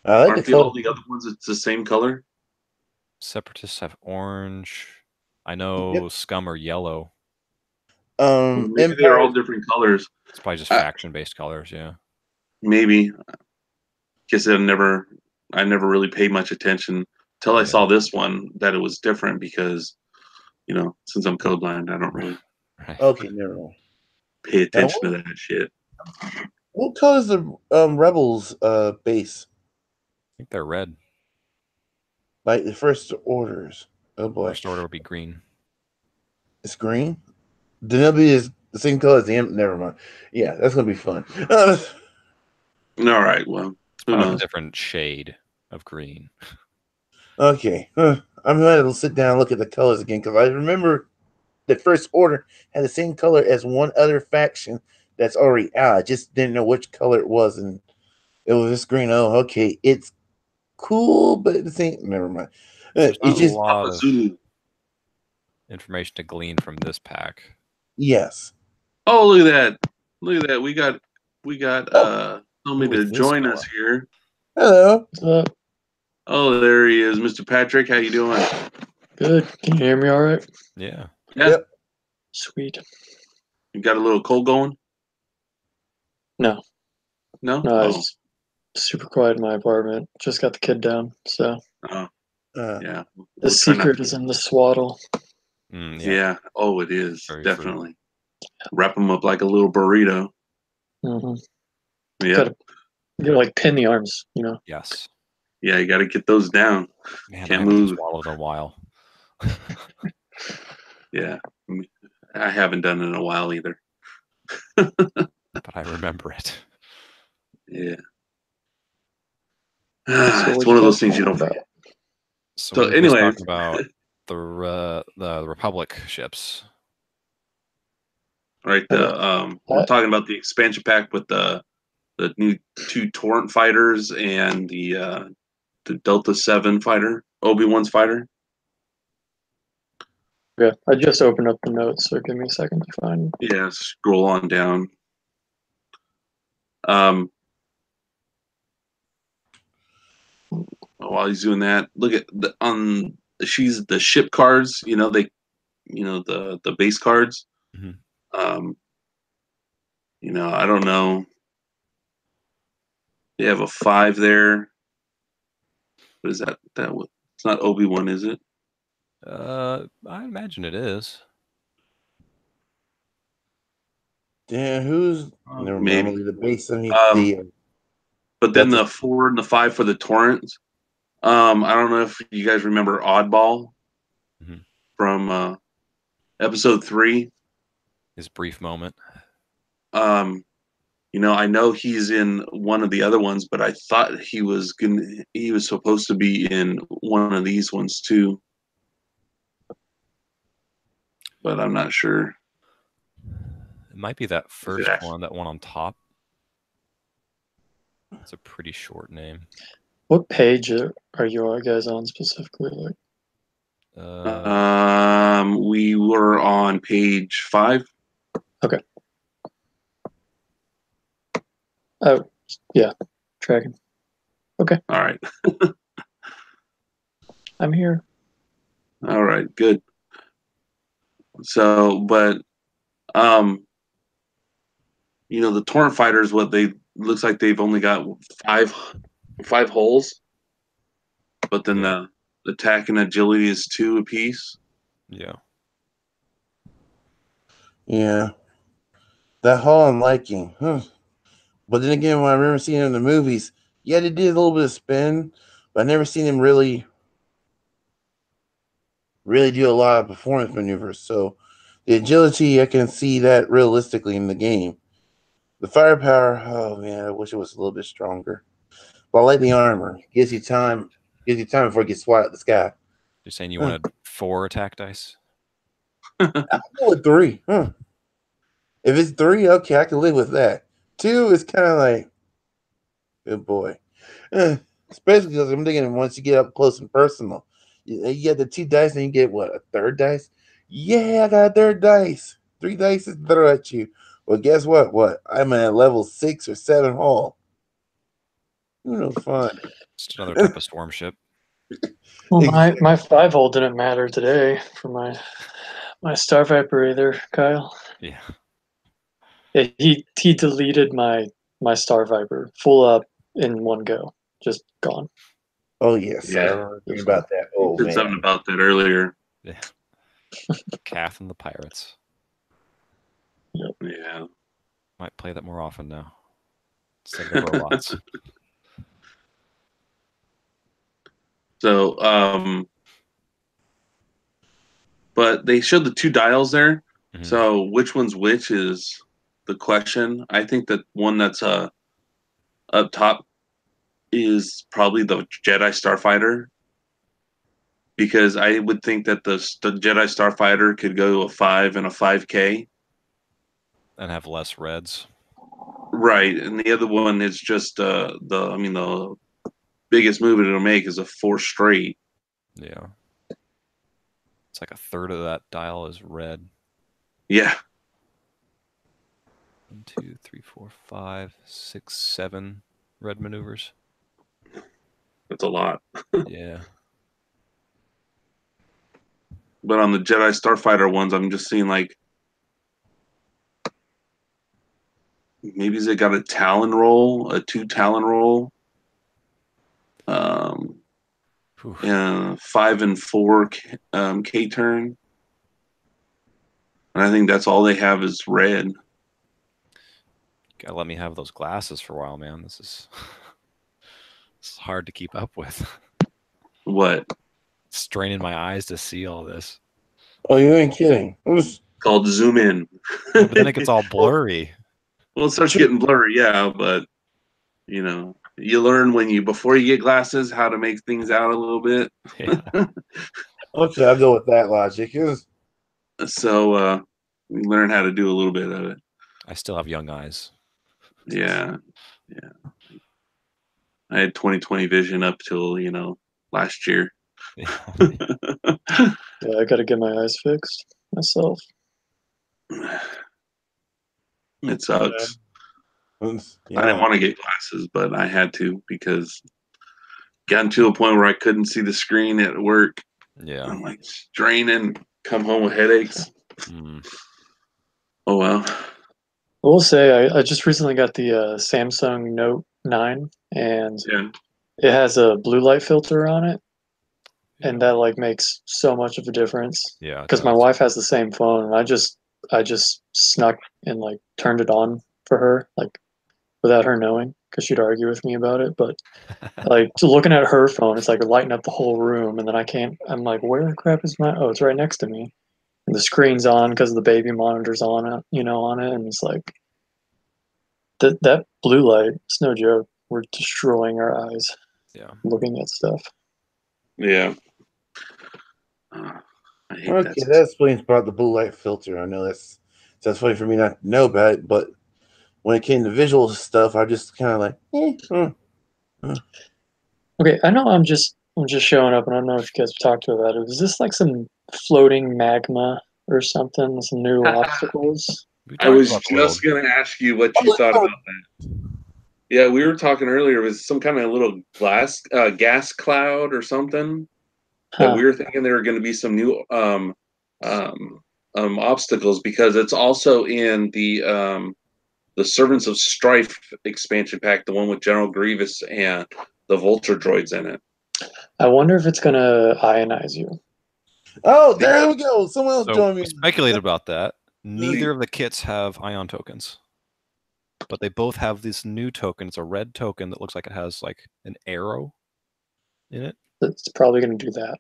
[SPEAKER 3] I like
[SPEAKER 1] Aren't
[SPEAKER 3] the color.
[SPEAKER 1] all the other ones? It's the same color.
[SPEAKER 2] Separatists have orange. I know
[SPEAKER 3] Yep.
[SPEAKER 2] Scum are yellow.
[SPEAKER 1] Maybe they're
[SPEAKER 3] Empire.
[SPEAKER 1] all different colors.
[SPEAKER 2] It's probably just
[SPEAKER 1] I-
[SPEAKER 2] faction-based colors. Yeah.
[SPEAKER 1] Maybe. Guess I never really paid much attention till I
[SPEAKER 2] Yeah.
[SPEAKER 1] saw this one that it was different because, since I'm colorblind, I don't really
[SPEAKER 2] Right.
[SPEAKER 3] Okay, never mind.
[SPEAKER 1] pay
[SPEAKER 3] Now,
[SPEAKER 1] attention to that shit.
[SPEAKER 3] what color is the Rebels base?
[SPEAKER 2] I think they're red.
[SPEAKER 3] Like the first orders. Oh boy,
[SPEAKER 2] First order would be green.
[SPEAKER 3] it's green. Then it'll be the same color as the Never mind. Yeah, that's gonna be fun.
[SPEAKER 1] All right, well, who
[SPEAKER 2] Probably a
[SPEAKER 1] knows?
[SPEAKER 2] different shade of green.
[SPEAKER 3] Okay, I'm gonna to sit down and look at the colors again because I remember the first order had the same color as one other faction that's already out. I just didn't know which color it was, and it was this green. Oh, okay, it's cool, but at the same, never mind.
[SPEAKER 2] There's not
[SPEAKER 3] It's
[SPEAKER 2] a
[SPEAKER 3] just
[SPEAKER 2] lot of
[SPEAKER 1] Zulu.
[SPEAKER 2] information to glean from this pack.
[SPEAKER 3] yes.
[SPEAKER 1] Oh, look at that! Look at that! We got somebody
[SPEAKER 2] Who
[SPEAKER 1] to
[SPEAKER 2] is this
[SPEAKER 1] join
[SPEAKER 2] fella?
[SPEAKER 1] us here.
[SPEAKER 3] Hello.
[SPEAKER 1] Oh, there he is, Mr. Patrick. How you doing?
[SPEAKER 4] Good. Can you hear me all right?
[SPEAKER 2] Yeah.
[SPEAKER 1] Yeah.
[SPEAKER 3] Yep.
[SPEAKER 4] Sweet.
[SPEAKER 1] You got a little cold going?
[SPEAKER 4] No,
[SPEAKER 1] No.
[SPEAKER 4] no, I was super quiet in my apartment. Just got the kid down. So
[SPEAKER 1] Oh, yeah.
[SPEAKER 4] the
[SPEAKER 1] We'll try not
[SPEAKER 4] secret
[SPEAKER 1] to-
[SPEAKER 4] is in the swaddle.
[SPEAKER 2] Yeah.
[SPEAKER 1] Yeah. Oh, it is
[SPEAKER 2] Very true.
[SPEAKER 1] definitely. Wrap them up like a little burrito.
[SPEAKER 4] Mm-hmm.
[SPEAKER 1] Yeah.
[SPEAKER 4] You gotta like pin the arms, you know.
[SPEAKER 2] Yes.
[SPEAKER 1] Yeah. You got to get those down.
[SPEAKER 2] Man,
[SPEAKER 1] Can't
[SPEAKER 2] I haven't
[SPEAKER 1] move.
[SPEAKER 2] swallowed in a while.
[SPEAKER 1] Yeah. I haven't done it in a while either.
[SPEAKER 2] But I remember it.
[SPEAKER 1] Yeah.
[SPEAKER 4] So
[SPEAKER 1] It's
[SPEAKER 4] what
[SPEAKER 1] one of
[SPEAKER 4] you
[SPEAKER 1] those
[SPEAKER 4] guys
[SPEAKER 1] things you don't
[SPEAKER 4] talking
[SPEAKER 1] forget.
[SPEAKER 2] So,
[SPEAKER 1] So
[SPEAKER 2] we were just
[SPEAKER 1] anyway,
[SPEAKER 2] talking about the Republic ships.
[SPEAKER 1] right? We're
[SPEAKER 4] What?
[SPEAKER 1] talking about the expansion pack with the new 2 Torrent fighters and the Delta 7 fighter, Obi-Wan's fighter.
[SPEAKER 4] Okay, I just opened up the notes, so give me a second to find.
[SPEAKER 1] Yeah, scroll on down. While he's doing that, look at she's the ship cards. The base cards.
[SPEAKER 2] Mhm.
[SPEAKER 1] I don't know. They have a 5 there. What is that? It's not Obi-Wan, is it?
[SPEAKER 2] I imagine it is.
[SPEAKER 3] Damn, who's never mind. I'm
[SPEAKER 1] Maybe.
[SPEAKER 3] gonna leave the base underneath
[SPEAKER 1] But then
[SPEAKER 3] Delta.
[SPEAKER 1] the 4 and the 5 for the Torrents. I don't know if you guys remember Oddball
[SPEAKER 2] Mhm.
[SPEAKER 1] from episode 3.
[SPEAKER 2] His brief moment.
[SPEAKER 1] I know he's in one of the other ones, but I thought he was supposed to be in one of these ones too. But I'm not sure.
[SPEAKER 2] It might be that first
[SPEAKER 1] actually-
[SPEAKER 2] one, that one on top. It's a pretty short name.
[SPEAKER 4] What page are you guys on specifically? Like,
[SPEAKER 1] We were on page 5.
[SPEAKER 4] oh, yeah, tracking.
[SPEAKER 1] All right.
[SPEAKER 4] I'm here.
[SPEAKER 1] All right, good. So, but the torrent fighters, looks like they've only got five holes, but then
[SPEAKER 2] Yeah.
[SPEAKER 1] the attack and agility is 2 apiece.
[SPEAKER 2] Yeah.
[SPEAKER 3] Yeah, that hull I'm liking. But then again, when I remember seeing it in the movies, yeah, they did a little bit of spin, but I never seen him really do a lot of performance maneuvers. So The agility, I can see that realistically in the game. The firepower, oh man, I wish it was a little bit stronger. But I like the armor. Gives you time before it gets swat at the sky.
[SPEAKER 2] You're saying you wanted 4 attack dice?
[SPEAKER 3] I'll go with 3. If it's 3, okay, I can live with that. 2 is kind of like, good boy. Especially because I'm thinking once you get up close and personal, you get the 2 dice and you get what, a third dice? Yeah, I got a third dice. 3 dice to throw at you. Well, guess what? I'm at level 6 or 7 haul. No fun.
[SPEAKER 2] Just another type of storm ship.
[SPEAKER 4] Well,
[SPEAKER 3] Exactly.
[SPEAKER 4] my 5-hole didn't matter today for my Star Viper either, Kyle.
[SPEAKER 2] Yeah.
[SPEAKER 4] Yeah, he deleted my Star Viper full up in one go, just gone.
[SPEAKER 3] Oh yes, I
[SPEAKER 1] Yeah.
[SPEAKER 3] remember thinking about that.
[SPEAKER 1] You
[SPEAKER 3] Oh
[SPEAKER 1] said something
[SPEAKER 3] man,
[SPEAKER 1] about that earlier.
[SPEAKER 2] Yeah. Calf and the Pirates.
[SPEAKER 1] Yeah.
[SPEAKER 2] Might play that more often now. Instead of the robots.
[SPEAKER 1] So, but they showed the 2 dials there.
[SPEAKER 2] Mhm.
[SPEAKER 1] So which one's which is the question. I think that one that's up top is probably the Jedi Starfighter, because I would think that the Jedi Starfighter could go a 5 and a 5K.
[SPEAKER 2] And have less reds.
[SPEAKER 1] Right, and the other one is just the biggest move it'll make is a 4 straight.
[SPEAKER 2] Yeah. It's like a third of that dial is red.
[SPEAKER 1] Yeah.
[SPEAKER 2] 1, 2, 3, 4, 5, 6, 7 red maneuvers.
[SPEAKER 1] That's a lot.
[SPEAKER 2] Yeah.
[SPEAKER 1] But on the Jedi Starfighter ones, I'm just seeing like maybe they got a Talon roll, a 2 Talon roll, and 5 and 4 K turn, and I think that's all they have is red.
[SPEAKER 2] Gotta let me have those glasses for a while, man. This is hard to keep up with.
[SPEAKER 1] What?
[SPEAKER 2] Straining my eyes to see all this.
[SPEAKER 3] oh you ain't kidding. It was
[SPEAKER 1] Called zoom in.
[SPEAKER 2] Yeah, but then it gets all blurry.
[SPEAKER 1] Well, it starts getting blurry, yeah, but you learn before you get glasses how to make things out a little bit.
[SPEAKER 2] Yeah.
[SPEAKER 3] okay. I'll go with that logic.
[SPEAKER 1] So you learn how to do a little bit of it.
[SPEAKER 2] I still have young eyes.
[SPEAKER 1] Yeah. I had 20/20 vision up till last year.
[SPEAKER 2] Yeah.
[SPEAKER 4] Yeah, I got to get my eyes fixed myself.
[SPEAKER 1] It sucks.
[SPEAKER 3] Yeah.
[SPEAKER 1] I didn't want to get glasses, but I had to because gotten to a point where I couldn't see the screen at work.
[SPEAKER 2] Yeah.
[SPEAKER 1] I'm like straining, come home with headaches.
[SPEAKER 2] Mm.
[SPEAKER 1] Oh well.
[SPEAKER 4] I will say I just recently got the Samsung Note 9, and
[SPEAKER 1] Yeah.
[SPEAKER 4] it has a blue light filter on it, and that like makes so much of a difference.
[SPEAKER 2] Yeah.
[SPEAKER 4] Because my wife has the same phone, and I just snuck and like turned it on for her, like without her knowing, because she'd argue with me about it. But like looking at her phone, it's like lighting up the whole room, and then I'm like, where the crap is my? Oh, it's right next to me, and the screen's on because the baby monitor's on it, and it's like that blue light. It's no joke. We're destroying our eyes.
[SPEAKER 2] Yeah.
[SPEAKER 4] Looking at stuff.
[SPEAKER 1] Yeah. I hate
[SPEAKER 3] Okay,
[SPEAKER 1] that.
[SPEAKER 3] that explains about the blue light filter. I know that's funny for me not to know about it, but when it came to visual stuff, I just kind of like,
[SPEAKER 4] Okay, I know I'm just showing up, and I don't know if you guys have talked about it. Is this like some floating magma or something? Some new obstacles?
[SPEAKER 2] We
[SPEAKER 1] I
[SPEAKER 2] talked
[SPEAKER 1] was
[SPEAKER 2] about the world.
[SPEAKER 1] just going to ask you what you thought about that. Yeah, we were talking earlier. It was some kind of little gas cloud or something that we were thinking there were going to be some new obstacles, because it's also in the Servants of Strife expansion pack, the one with General Grievous and the Vulture droids in it.
[SPEAKER 4] I wonder if it's gonna ionize you.
[SPEAKER 3] oh, there we go. Someone else
[SPEAKER 2] So
[SPEAKER 3] joined
[SPEAKER 2] we
[SPEAKER 3] me.
[SPEAKER 2] speculated about that. Neither of the kits have ion tokens, but they both have this new token. It's a red token that looks like it has like an arrow in it.
[SPEAKER 4] It's probably gonna do that.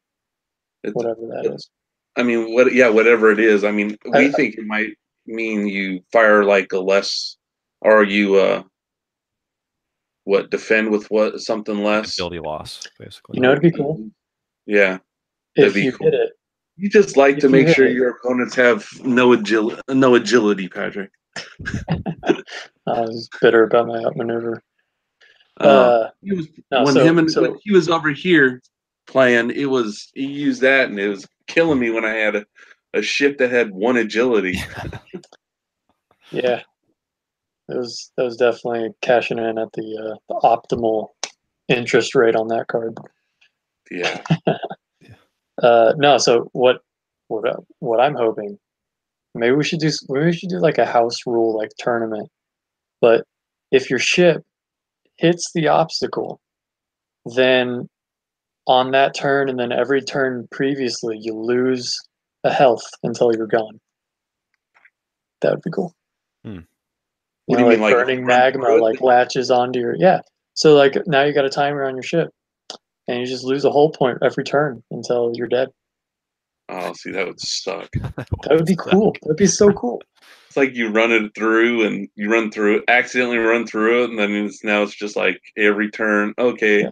[SPEAKER 1] It's,
[SPEAKER 4] Whatever that is.
[SPEAKER 1] I mean, whatever it is. I mean,
[SPEAKER 4] I-
[SPEAKER 1] we think it might mean you fire like a less, or you defend with something less.
[SPEAKER 2] Ability loss, basically.
[SPEAKER 4] You know, it'd be cool
[SPEAKER 1] Yeah, that'd
[SPEAKER 4] if
[SPEAKER 1] be
[SPEAKER 4] you
[SPEAKER 1] cool.
[SPEAKER 4] hit it.
[SPEAKER 1] You just like to
[SPEAKER 4] If you
[SPEAKER 1] make
[SPEAKER 4] hit
[SPEAKER 1] sure
[SPEAKER 4] it.
[SPEAKER 1] your opponents have no agility, Patrick.
[SPEAKER 4] I was bitter about my outmaneuver.
[SPEAKER 1] He was
[SPEAKER 4] No,
[SPEAKER 1] when he was over here playing. He used that, and it was killing me when I had a ship that had one agility.
[SPEAKER 4] yeah, that was definitely cashing in at the optimal interest rate on that card.
[SPEAKER 1] Yeah,
[SPEAKER 4] No, so what I'm hoping, maybe we should do like a house rule like tournament. But if your ship hits the obstacle, then on that turn and then every turn previously, you lose a health until you're gone. That would be cool.
[SPEAKER 2] Hmm.
[SPEAKER 1] What do you mean,
[SPEAKER 4] Like
[SPEAKER 1] like if
[SPEAKER 4] burning
[SPEAKER 1] you run
[SPEAKER 4] magma
[SPEAKER 1] through it?
[SPEAKER 4] like latches onto your So like now you got a timer on your ship, and you just lose a whole point every turn until you're dead.
[SPEAKER 1] Oh, see, that would suck.
[SPEAKER 4] That would be cool. That'd be so cool.
[SPEAKER 1] It's like you run it through, and you accidentally run through it, and then now it's just like every turn. Okay,
[SPEAKER 4] Yeah.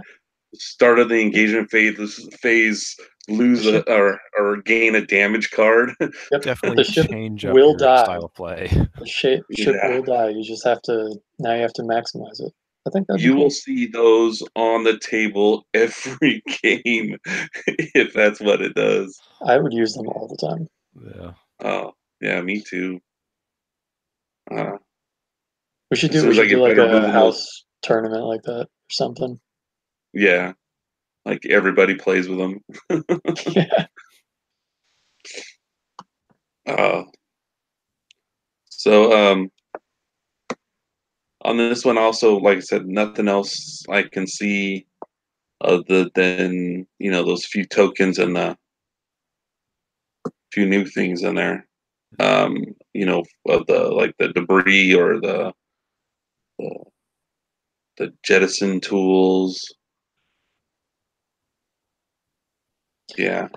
[SPEAKER 1] start of the engagement phase, lose
[SPEAKER 4] The ship,
[SPEAKER 1] or gain a damage card.
[SPEAKER 4] yep,
[SPEAKER 2] Definitely
[SPEAKER 4] the ship
[SPEAKER 2] change up
[SPEAKER 4] will
[SPEAKER 2] your
[SPEAKER 4] die.
[SPEAKER 2] style of play.
[SPEAKER 4] The ship
[SPEAKER 1] Yeah.
[SPEAKER 4] will die. You just have to maximize it. I think that'd be
[SPEAKER 1] You
[SPEAKER 4] cool.
[SPEAKER 1] will see those on the table every game if that's what it does.
[SPEAKER 4] I would use them all the time.
[SPEAKER 2] Yeah.
[SPEAKER 1] Oh, yeah, me too.
[SPEAKER 4] We should
[SPEAKER 1] As soon
[SPEAKER 4] we
[SPEAKER 1] as I
[SPEAKER 4] should do
[SPEAKER 1] get
[SPEAKER 4] like
[SPEAKER 1] better
[SPEAKER 4] a
[SPEAKER 1] moving those,
[SPEAKER 4] house tournament like that or something.
[SPEAKER 1] yeah, like everybody plays with them.
[SPEAKER 4] Yeah.
[SPEAKER 1] Uh, so on this one also, like I said, nothing else I can see other than those few tokens and the few new things in there. Of the debris or the, the jettison tools. Yeah.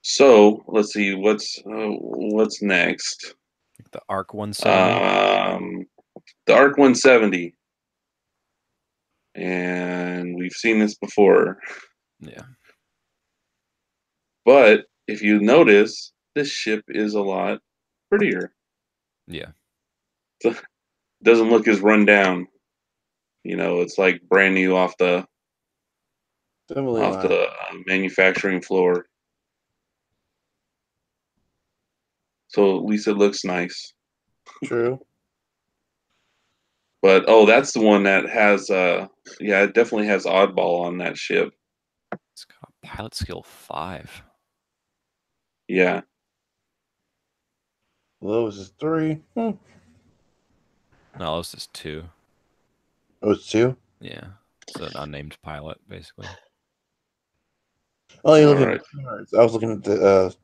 [SPEAKER 1] So let's see what's next.
[SPEAKER 2] The Arc 170.
[SPEAKER 1] The Arc 170, and we've seen this before.
[SPEAKER 2] Yeah.
[SPEAKER 1] But if you notice, this ship is a lot prettier.
[SPEAKER 2] Yeah.
[SPEAKER 1] Doesn't look as run down. It's like brand new off the manufacturing floor. So at least it looks nice.
[SPEAKER 3] True.
[SPEAKER 1] But that's the one that has it definitely has oddball on that ship.
[SPEAKER 2] It's got a pilot skill 5.
[SPEAKER 1] Yeah.
[SPEAKER 3] Lowest is 3.
[SPEAKER 2] No, this is 2.
[SPEAKER 3] Oh, it's 2?
[SPEAKER 2] Yeah. It's an unnamed pilot, basically.
[SPEAKER 3] Oh, you're looking
[SPEAKER 1] All
[SPEAKER 3] at the cards. I was looking at the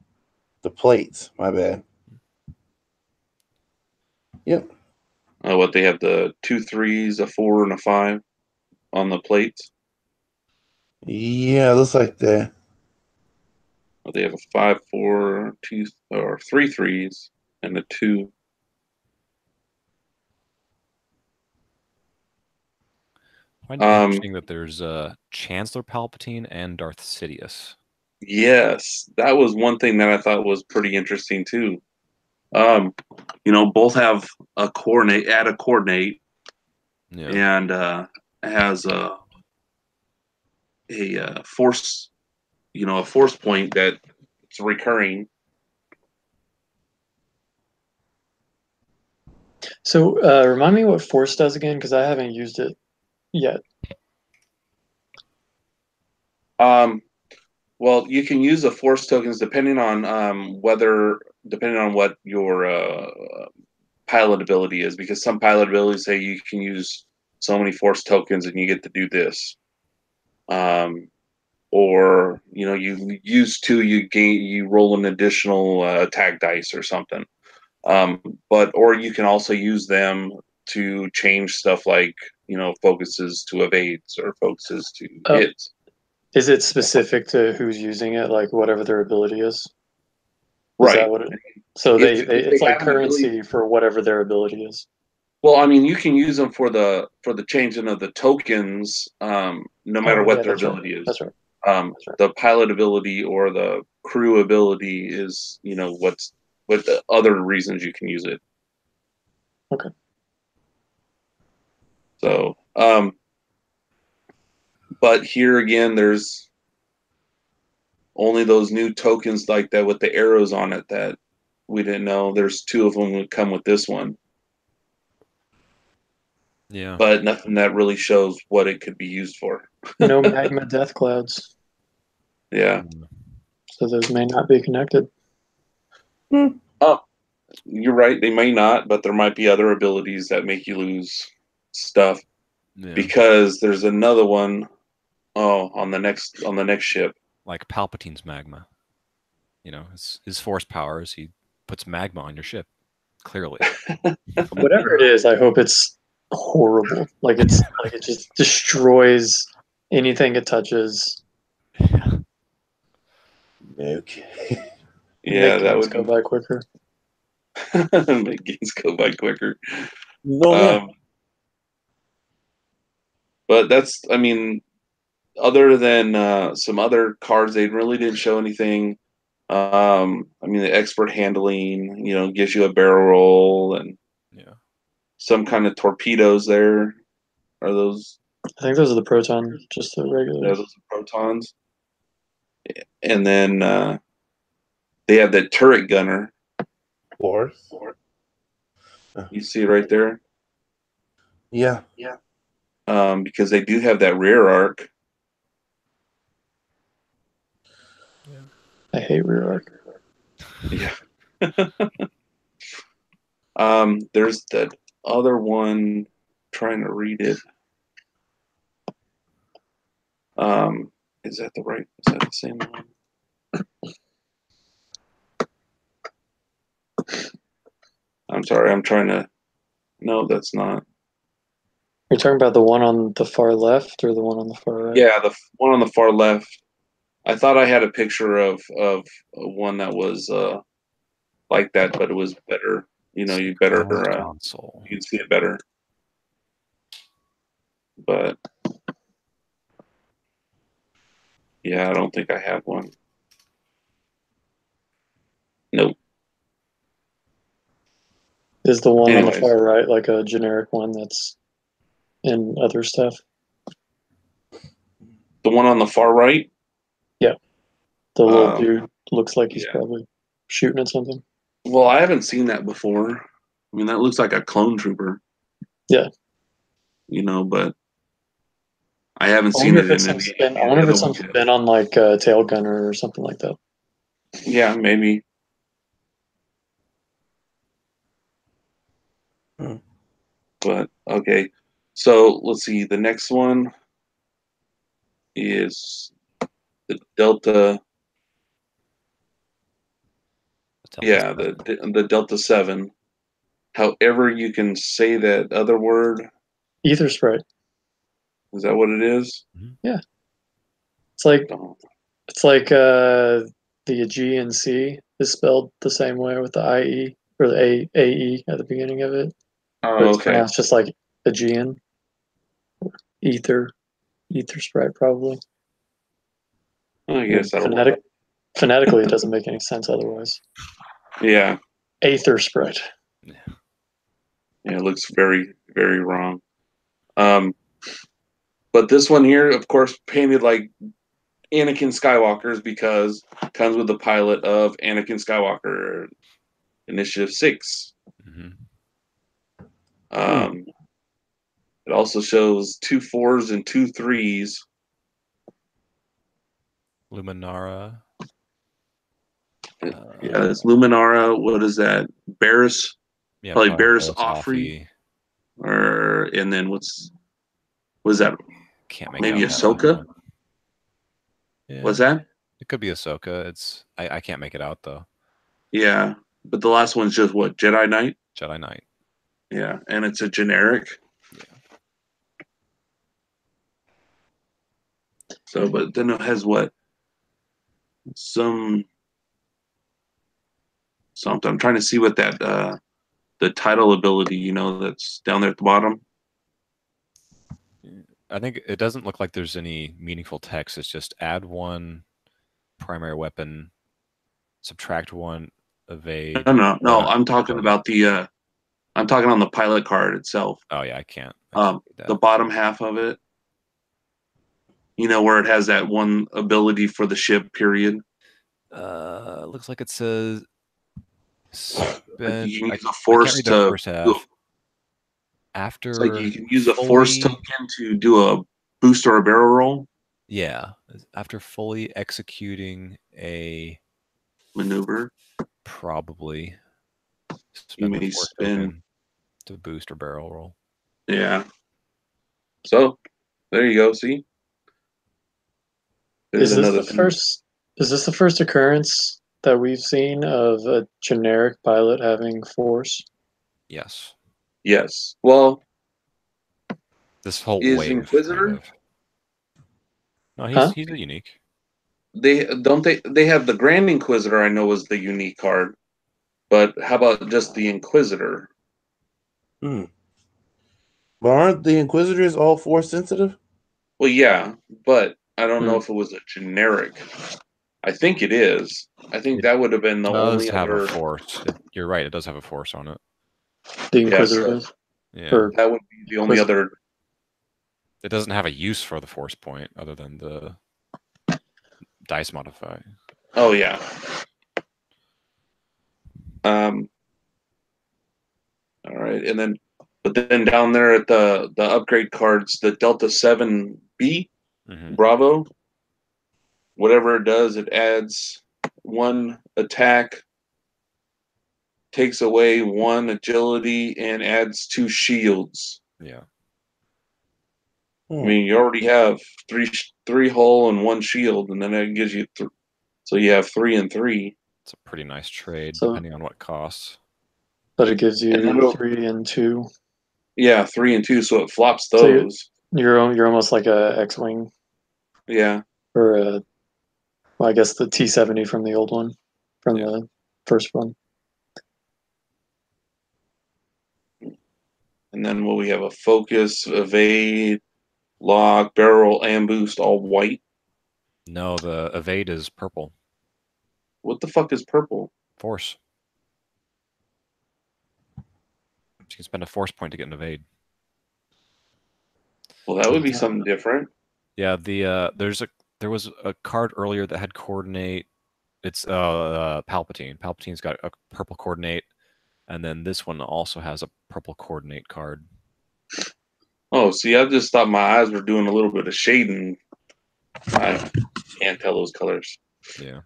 [SPEAKER 3] plates. My bad. Yep.
[SPEAKER 1] What they have, the 2 3s, a 4, and a 5 on the plates.
[SPEAKER 3] Yeah, it looks like that.
[SPEAKER 1] They have a 5 4 2 or 3 3s and a 2.
[SPEAKER 2] I find it interesting that there's Chancellor Palpatine and Darth Sidious.
[SPEAKER 1] Yes, that was one thing that I thought was pretty interesting too. Both have a coordinate,
[SPEAKER 2] Yeah.
[SPEAKER 1] and has a force, a force point that's recurring.
[SPEAKER 4] So remind me what Force does again, because I haven't used it yet.
[SPEAKER 1] Well, you can use the force tokens depending on what your pilot ability is, because some pilot abilities say you can use so many force tokens and you get to do this. Or you use 2, you roll an additional attack dice or something. Or you can also use them to change stuff like focuses to evades or focuses to hits.
[SPEAKER 4] Is it specific to who's using it, like whatever their ability is? Is
[SPEAKER 1] Right.
[SPEAKER 4] that what it? So
[SPEAKER 1] If
[SPEAKER 4] it's
[SPEAKER 1] they
[SPEAKER 4] like
[SPEAKER 1] have an ability-
[SPEAKER 4] currency for whatever their ability is.
[SPEAKER 1] Well, I mean, you can use them for the changing of the tokens, no matter
[SPEAKER 4] Oh,
[SPEAKER 1] what
[SPEAKER 4] yeah,
[SPEAKER 1] their
[SPEAKER 4] that's right.
[SPEAKER 1] ability is.
[SPEAKER 4] That's right. That's right.
[SPEAKER 1] The pilot ability or the crew ability is, what the other reasons you can use it.
[SPEAKER 4] Okay.
[SPEAKER 1] So, but here again, there's only those new tokens like that with the arrows on it that we didn't know. There's 2 of them that come with this one,
[SPEAKER 2] Yeah.
[SPEAKER 1] but nothing that really shows what it could be used for.
[SPEAKER 4] No magma death clouds,
[SPEAKER 1] Yeah.
[SPEAKER 4] so those may not be connected.
[SPEAKER 1] Oh, you're right. They may not, but there might be other abilities that make you lose stuff.
[SPEAKER 2] Yeah.
[SPEAKER 1] Because there's another one. Oh, on the next ship.
[SPEAKER 2] Like Palpatine's magma. His force powers, he puts magma on your ship. Clearly.
[SPEAKER 4] Whatever it is, I hope it's horrible. Like it just destroys anything it touches.
[SPEAKER 3] Okay.
[SPEAKER 1] Yeah,
[SPEAKER 4] Make
[SPEAKER 1] that
[SPEAKER 4] games
[SPEAKER 1] would
[SPEAKER 4] go by quicker.
[SPEAKER 1] make games go by quicker.
[SPEAKER 3] No, yeah.
[SPEAKER 1] But that's, I mean, other than some other cards, they really didn't show anything. I mean, the expert handling, gives you a barrel roll and
[SPEAKER 2] Yeah.
[SPEAKER 1] some kind of torpedoes there. Are those?
[SPEAKER 4] I think those are the proton, just the regular.
[SPEAKER 1] Yeah, those are protons. And then they have that turret gunner.
[SPEAKER 3] Force.
[SPEAKER 1] You see it right there?
[SPEAKER 3] Yeah.
[SPEAKER 1] Because they do have that rear arc.
[SPEAKER 4] I hate rear arc.
[SPEAKER 1] Yeah. There's that other one. Trying to read it. Is that the same one? I'm sorry. I'm trying to. No, that's not.
[SPEAKER 4] You're talking about the one on the far left or the one on the far right?
[SPEAKER 1] Yeah, the one on the far left. I thought I had a picture of one that was like that, but it was better. You better
[SPEAKER 2] console.
[SPEAKER 1] you can see it better. But yeah, I don't think I have one. Nope.
[SPEAKER 4] Is the one on the
[SPEAKER 1] Anyways.
[SPEAKER 4] far right like a generic one that's in other stuff?
[SPEAKER 1] The one on the far right?
[SPEAKER 4] The little dude looks like he's
[SPEAKER 1] yeah.
[SPEAKER 4] probably shooting at something.
[SPEAKER 1] Well, I haven't seen that before. I mean, that looks like a clone trooper.
[SPEAKER 4] Yeah.
[SPEAKER 1] But I haven't
[SPEAKER 4] I
[SPEAKER 1] seen
[SPEAKER 4] wonder
[SPEAKER 1] it
[SPEAKER 4] if it's
[SPEAKER 1] in
[SPEAKER 4] some
[SPEAKER 1] any
[SPEAKER 4] spin. I
[SPEAKER 1] of
[SPEAKER 4] wonder
[SPEAKER 1] the
[SPEAKER 4] if it's
[SPEAKER 1] other
[SPEAKER 4] some
[SPEAKER 1] ones.
[SPEAKER 4] spin on like a tail gunner or something like that.
[SPEAKER 1] Yeah, maybe. But okay, so let's see. The next one is the Delta. Yeah, the Delta 7. However, you can say that other word.
[SPEAKER 4] Ether sprite.
[SPEAKER 1] Is that what it is?
[SPEAKER 4] Yeah. It's like
[SPEAKER 1] Oh.
[SPEAKER 4] the Aegean Sea is spelled the same way with the IE or the AE at the beginning of it. But
[SPEAKER 1] Oh,
[SPEAKER 4] it's
[SPEAKER 1] okay.
[SPEAKER 4] pronounced just like Aegean. Ether sprite probably.
[SPEAKER 1] I guess that'll work.
[SPEAKER 4] Phonetically it doesn't make any sense otherwise.
[SPEAKER 1] Yeah.
[SPEAKER 4] Aether sprite.
[SPEAKER 1] Yeah, it looks very, very wrong. But this one here, of course, painted like Anakin Skywalker's because it comes with the pilot of Anakin Skywalker Initiative 6. It also shows 2 4s and 2 3s.
[SPEAKER 2] Luminara.
[SPEAKER 1] Yeah, it's Luminara. What is that? Barris?
[SPEAKER 2] Yeah,
[SPEAKER 1] probably Barris
[SPEAKER 2] Offrey.
[SPEAKER 1] And then what is that?
[SPEAKER 2] Can't make
[SPEAKER 1] maybe
[SPEAKER 2] out
[SPEAKER 1] Ahsoka?
[SPEAKER 2] Yeah.
[SPEAKER 1] What's that?
[SPEAKER 2] It could be Ahsoka. I can't make it out though.
[SPEAKER 1] Yeah, but the last one's just what? Jedi Knight?
[SPEAKER 2] Jedi Knight.
[SPEAKER 1] Yeah, and it's a generic.
[SPEAKER 2] Yeah.
[SPEAKER 1] So, but then it has what? Something. I'm trying to see what that the title ability, that's down there at the bottom.
[SPEAKER 2] I think it doesn't look like there's any meaningful text. It's just add one primary weapon, subtract one evade.
[SPEAKER 1] No. I'm talking about the. I'm talking on the pilot card itself.
[SPEAKER 2] Oh yeah, I can't read that.
[SPEAKER 1] The bottom half of it. Where it has that one ability for the ship. Period.
[SPEAKER 2] Looks like it says.
[SPEAKER 1] Like you can use a
[SPEAKER 2] I
[SPEAKER 1] force
[SPEAKER 2] can't read the
[SPEAKER 1] to.
[SPEAKER 2] first half. After
[SPEAKER 1] It's like you can use a force token to do a boost or a barrel roll.
[SPEAKER 2] Yeah, after fully executing a
[SPEAKER 1] Maneuver,
[SPEAKER 2] probably
[SPEAKER 1] you
[SPEAKER 2] spend the
[SPEAKER 1] may
[SPEAKER 2] force
[SPEAKER 1] spin.
[SPEAKER 2] token to boost or barrel roll.
[SPEAKER 1] Yeah. So there you go. See, there's another thing.
[SPEAKER 4] Is this the first occurrence that we've seen of a generic pilot having force?
[SPEAKER 2] Yes.
[SPEAKER 1] Yes. Well,
[SPEAKER 2] This whole
[SPEAKER 1] is
[SPEAKER 2] wave.
[SPEAKER 1] Inquisitor?
[SPEAKER 2] Kind of. No,
[SPEAKER 4] Huh?
[SPEAKER 2] he's a unique.
[SPEAKER 1] They have the Grand Inquisitor. I know was the unique card, but how about just the Inquisitor?
[SPEAKER 3] But aren't the Inquisitors all force sensitive?
[SPEAKER 1] Well, yeah, but I don't know if it was a generic. I think it is. I think that would have been the
[SPEAKER 2] does
[SPEAKER 1] only
[SPEAKER 2] have
[SPEAKER 1] other.
[SPEAKER 2] a force. You're right. It does have a force on it.
[SPEAKER 4] The Inquisitor does?
[SPEAKER 2] Yeah.
[SPEAKER 4] Or
[SPEAKER 1] That would be the only other.
[SPEAKER 2] It doesn't have a use for the force point other than the dice modify.
[SPEAKER 1] Oh yeah. All right, and then, but then down there at the upgrade cards, the Delta 7B, Bravo, whatever it does, it adds one attack, takes away one agility, and adds 2 shields.
[SPEAKER 2] Yeah.
[SPEAKER 1] I mean, you already have three hull and 1 shield, and then that gives you so you have 3 and 3.
[SPEAKER 2] It's a pretty nice trade,
[SPEAKER 4] So-
[SPEAKER 2] depending on what costs.
[SPEAKER 4] But it gives
[SPEAKER 1] And then
[SPEAKER 4] you 3 and 2.
[SPEAKER 1] Yeah, 3 and 2, so it flops
[SPEAKER 4] So
[SPEAKER 1] those.
[SPEAKER 4] you're almost like a X-wing,
[SPEAKER 1] Yeah,
[SPEAKER 4] or well, I guess the T-70 from the old one, from
[SPEAKER 2] Yeah.
[SPEAKER 4] the first one.
[SPEAKER 1] and then we have a focus, evade, lock, barrel, and boost, all white.
[SPEAKER 2] No, the evade is purple.
[SPEAKER 1] What the fuck is purple?
[SPEAKER 2] Force. You can spend a force point to get an evade.
[SPEAKER 1] Well, that would be something different.
[SPEAKER 2] Yeah, there was a card earlier that had coordinate. It's Palpatine. Palpatine's got a purple coordinate, and then this one also has a purple coordinate card.
[SPEAKER 1] Oh, see, I just thought my eyes were doing a little bit of shading. I can't tell those colors.
[SPEAKER 2] Yeah.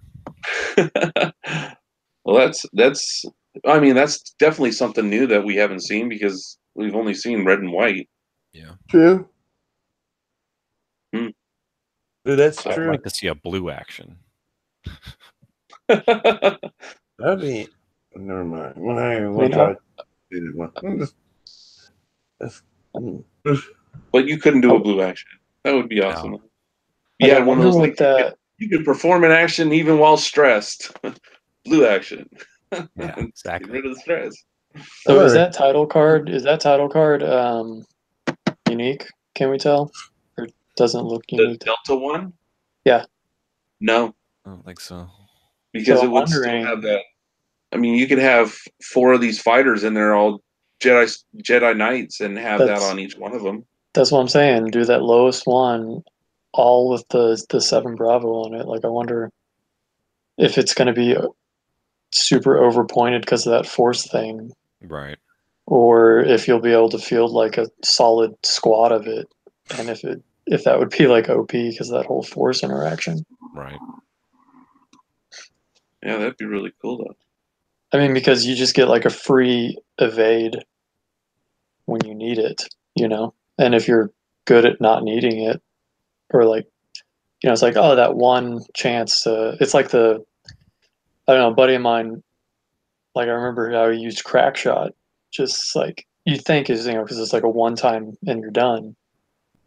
[SPEAKER 1] Well, that's. I mean, that's definitely something new that we haven't seen because we've only seen red and white.
[SPEAKER 2] Yeah.
[SPEAKER 3] True.
[SPEAKER 1] Hmm.
[SPEAKER 3] That's
[SPEAKER 2] I'd
[SPEAKER 3] true.
[SPEAKER 2] like to see a blue action.
[SPEAKER 3] That'd be. Never mind. Well, I ain't gonna try to do that one.
[SPEAKER 1] But you couldn't do a blue action. That would be awesome.
[SPEAKER 2] No.
[SPEAKER 1] You
[SPEAKER 4] Like,
[SPEAKER 1] had
[SPEAKER 4] I
[SPEAKER 1] one of
[SPEAKER 4] wonder
[SPEAKER 1] those
[SPEAKER 4] what
[SPEAKER 1] things you could perform an action even while stressed. Blue action.
[SPEAKER 2] Yeah,
[SPEAKER 1] Get
[SPEAKER 2] exactly.
[SPEAKER 1] rid of the stress.
[SPEAKER 4] So
[SPEAKER 3] Or-
[SPEAKER 4] is that title card unique? Can we tell? Or doesn't look
[SPEAKER 1] The
[SPEAKER 4] unique?
[SPEAKER 1] Delta one?
[SPEAKER 4] Yeah.
[SPEAKER 1] No,
[SPEAKER 2] I don't think so.
[SPEAKER 1] because
[SPEAKER 4] So
[SPEAKER 1] it
[SPEAKER 4] I'm
[SPEAKER 1] would still
[SPEAKER 4] wondering-
[SPEAKER 1] have that. I mean, you could have 4 of these fighters in there, all Jedi Knights, and have that
[SPEAKER 4] That's-
[SPEAKER 1] on each one of them.
[SPEAKER 4] That's what I'm saying. Do that lowest one, all with the 7 Bravo on it. Like, I wonder if it's going to be super overpointed because of that force thing,
[SPEAKER 2] Right.
[SPEAKER 4] or if you'll be able to field like a solid squad of it, and if that would be like OP because of that whole force interaction.
[SPEAKER 2] Right.
[SPEAKER 1] Yeah, that'd be really cool though.
[SPEAKER 4] I mean, because you just get like a free evade when you need it, and if you're good at not needing it, or like, it's like, oh, that one chance to, it's like I don't know, a buddy of mine, like, I remember how he used crack shot, just like you think is, because it's like a one time and you're done.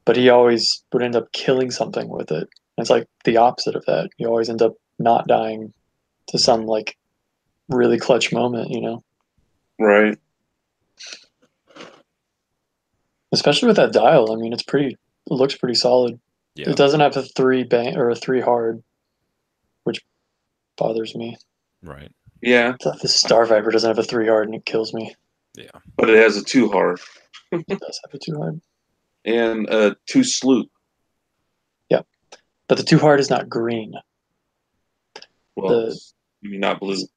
[SPEAKER 4] but he always would end up killing something with it. And it's like the opposite of that. You always end up not dying to some like really clutch moment, you know?
[SPEAKER 1] Right.
[SPEAKER 4] Especially with that dial. I mean, it looks pretty solid.
[SPEAKER 2] Yeah.
[SPEAKER 4] It doesn't have a 3 bang or a 3 hard, which bothers me.
[SPEAKER 2] Right.
[SPEAKER 1] Yeah,
[SPEAKER 4] The Star Viper doesn't have a 3 hard and it kills me.
[SPEAKER 2] Yeah.
[SPEAKER 1] but it has a 2 hard
[SPEAKER 4] It does have a 2 hard.
[SPEAKER 1] and a 2 sloop.
[SPEAKER 4] Yeah. But the 2 hard is not green.
[SPEAKER 1] Well,
[SPEAKER 4] The
[SPEAKER 1] I mean, not blue.
[SPEAKER 4] you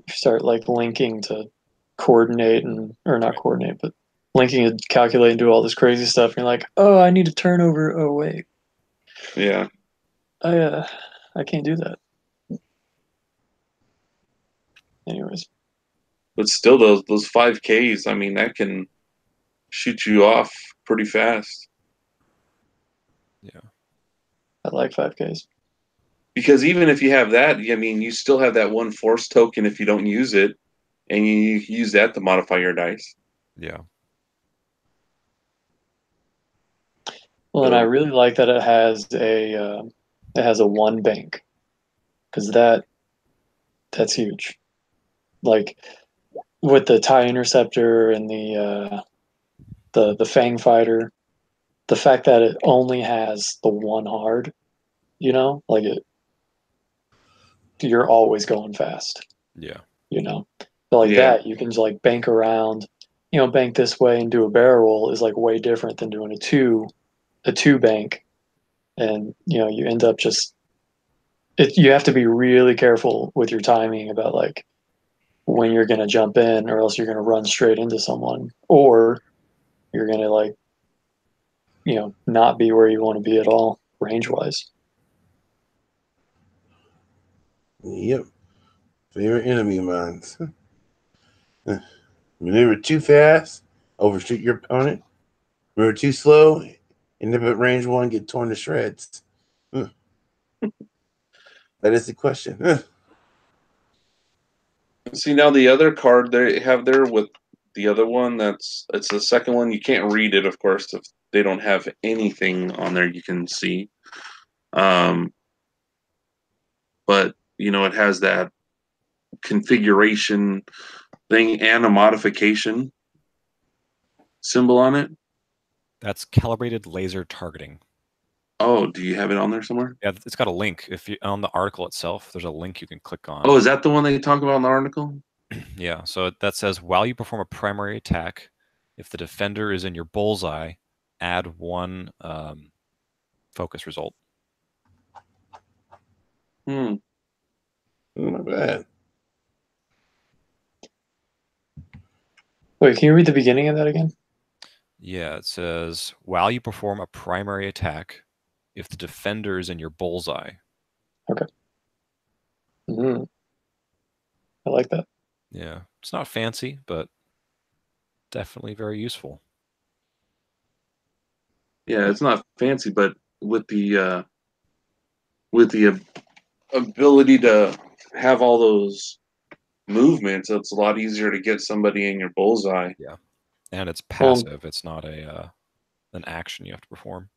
[SPEAKER 4] start like linking to coordinate or not coordinate, but linking and calculate and do all this crazy stuff. And you're like, oh, I need to turn over. Oh wait,
[SPEAKER 1] Yeah.
[SPEAKER 4] I can't do that. Anyways,
[SPEAKER 1] But still, those 5Ks, I mean, that can shoot you off pretty fast.
[SPEAKER 2] Yeah.
[SPEAKER 4] I like 5Ks.
[SPEAKER 1] Because even if you have that, I mean, you still have that 1 force token if you don't use it, and you use that to modify your dice.
[SPEAKER 2] Yeah.
[SPEAKER 4] Well, and I really like that it has a 1 bank, because that's huge. Like with the TIE Interceptor and the Fang Fighter, the fact that it only has the 1 hard, you know, like you're always going fast,
[SPEAKER 2] Yeah.
[SPEAKER 4] you know. But like
[SPEAKER 1] Yeah.
[SPEAKER 4] that, you can just like bank around, you know, bank this way and do a barrel roll is like way different than doing a two bank, and you know you end up just you have to be really careful with your timing about like when you're gonna jump in, or else you're gonna run straight into someone, or you're gonna like you know not be where you want to be at all range wise.
[SPEAKER 3] Yep. Favorite enemy of mine. Maneuver too fast, overshoot your opponent. Maneuver too slow, end up at range 1, get torn to shreds. That is the question.
[SPEAKER 1] See, now the other card they have there with the other one, it's the second one. You can't read it, of course, if they don't have anything on there you can see. But, you know, it has that configuration thing and a modification symbol on it.
[SPEAKER 2] That's calibrated laser targeting.
[SPEAKER 1] Oh, do you have it on there somewhere?
[SPEAKER 2] Yeah, it's got a link. If you on the article itself, there's a link you can click on.
[SPEAKER 1] Oh, is that the one they talk about in the article?
[SPEAKER 2] Yeah, so that says while you perform a primary attack, if the defender is in your bullseye, add 1 focus result.
[SPEAKER 1] Hmm.
[SPEAKER 3] Not bad.
[SPEAKER 4] Wait, can you read the beginning of that again?
[SPEAKER 2] Yeah, it says while you perform a primary attack, if the defender is in your bullseye.
[SPEAKER 4] Okay. I like that.
[SPEAKER 2] Yeah, it's not fancy, but definitely very useful.
[SPEAKER 1] Yeah, it's not fancy, but with the ability to have all those movements, it's a lot easier to get somebody in your bullseye.
[SPEAKER 2] Yeah, and it's
[SPEAKER 4] Well,
[SPEAKER 2] passive. It's not an action you have to perform.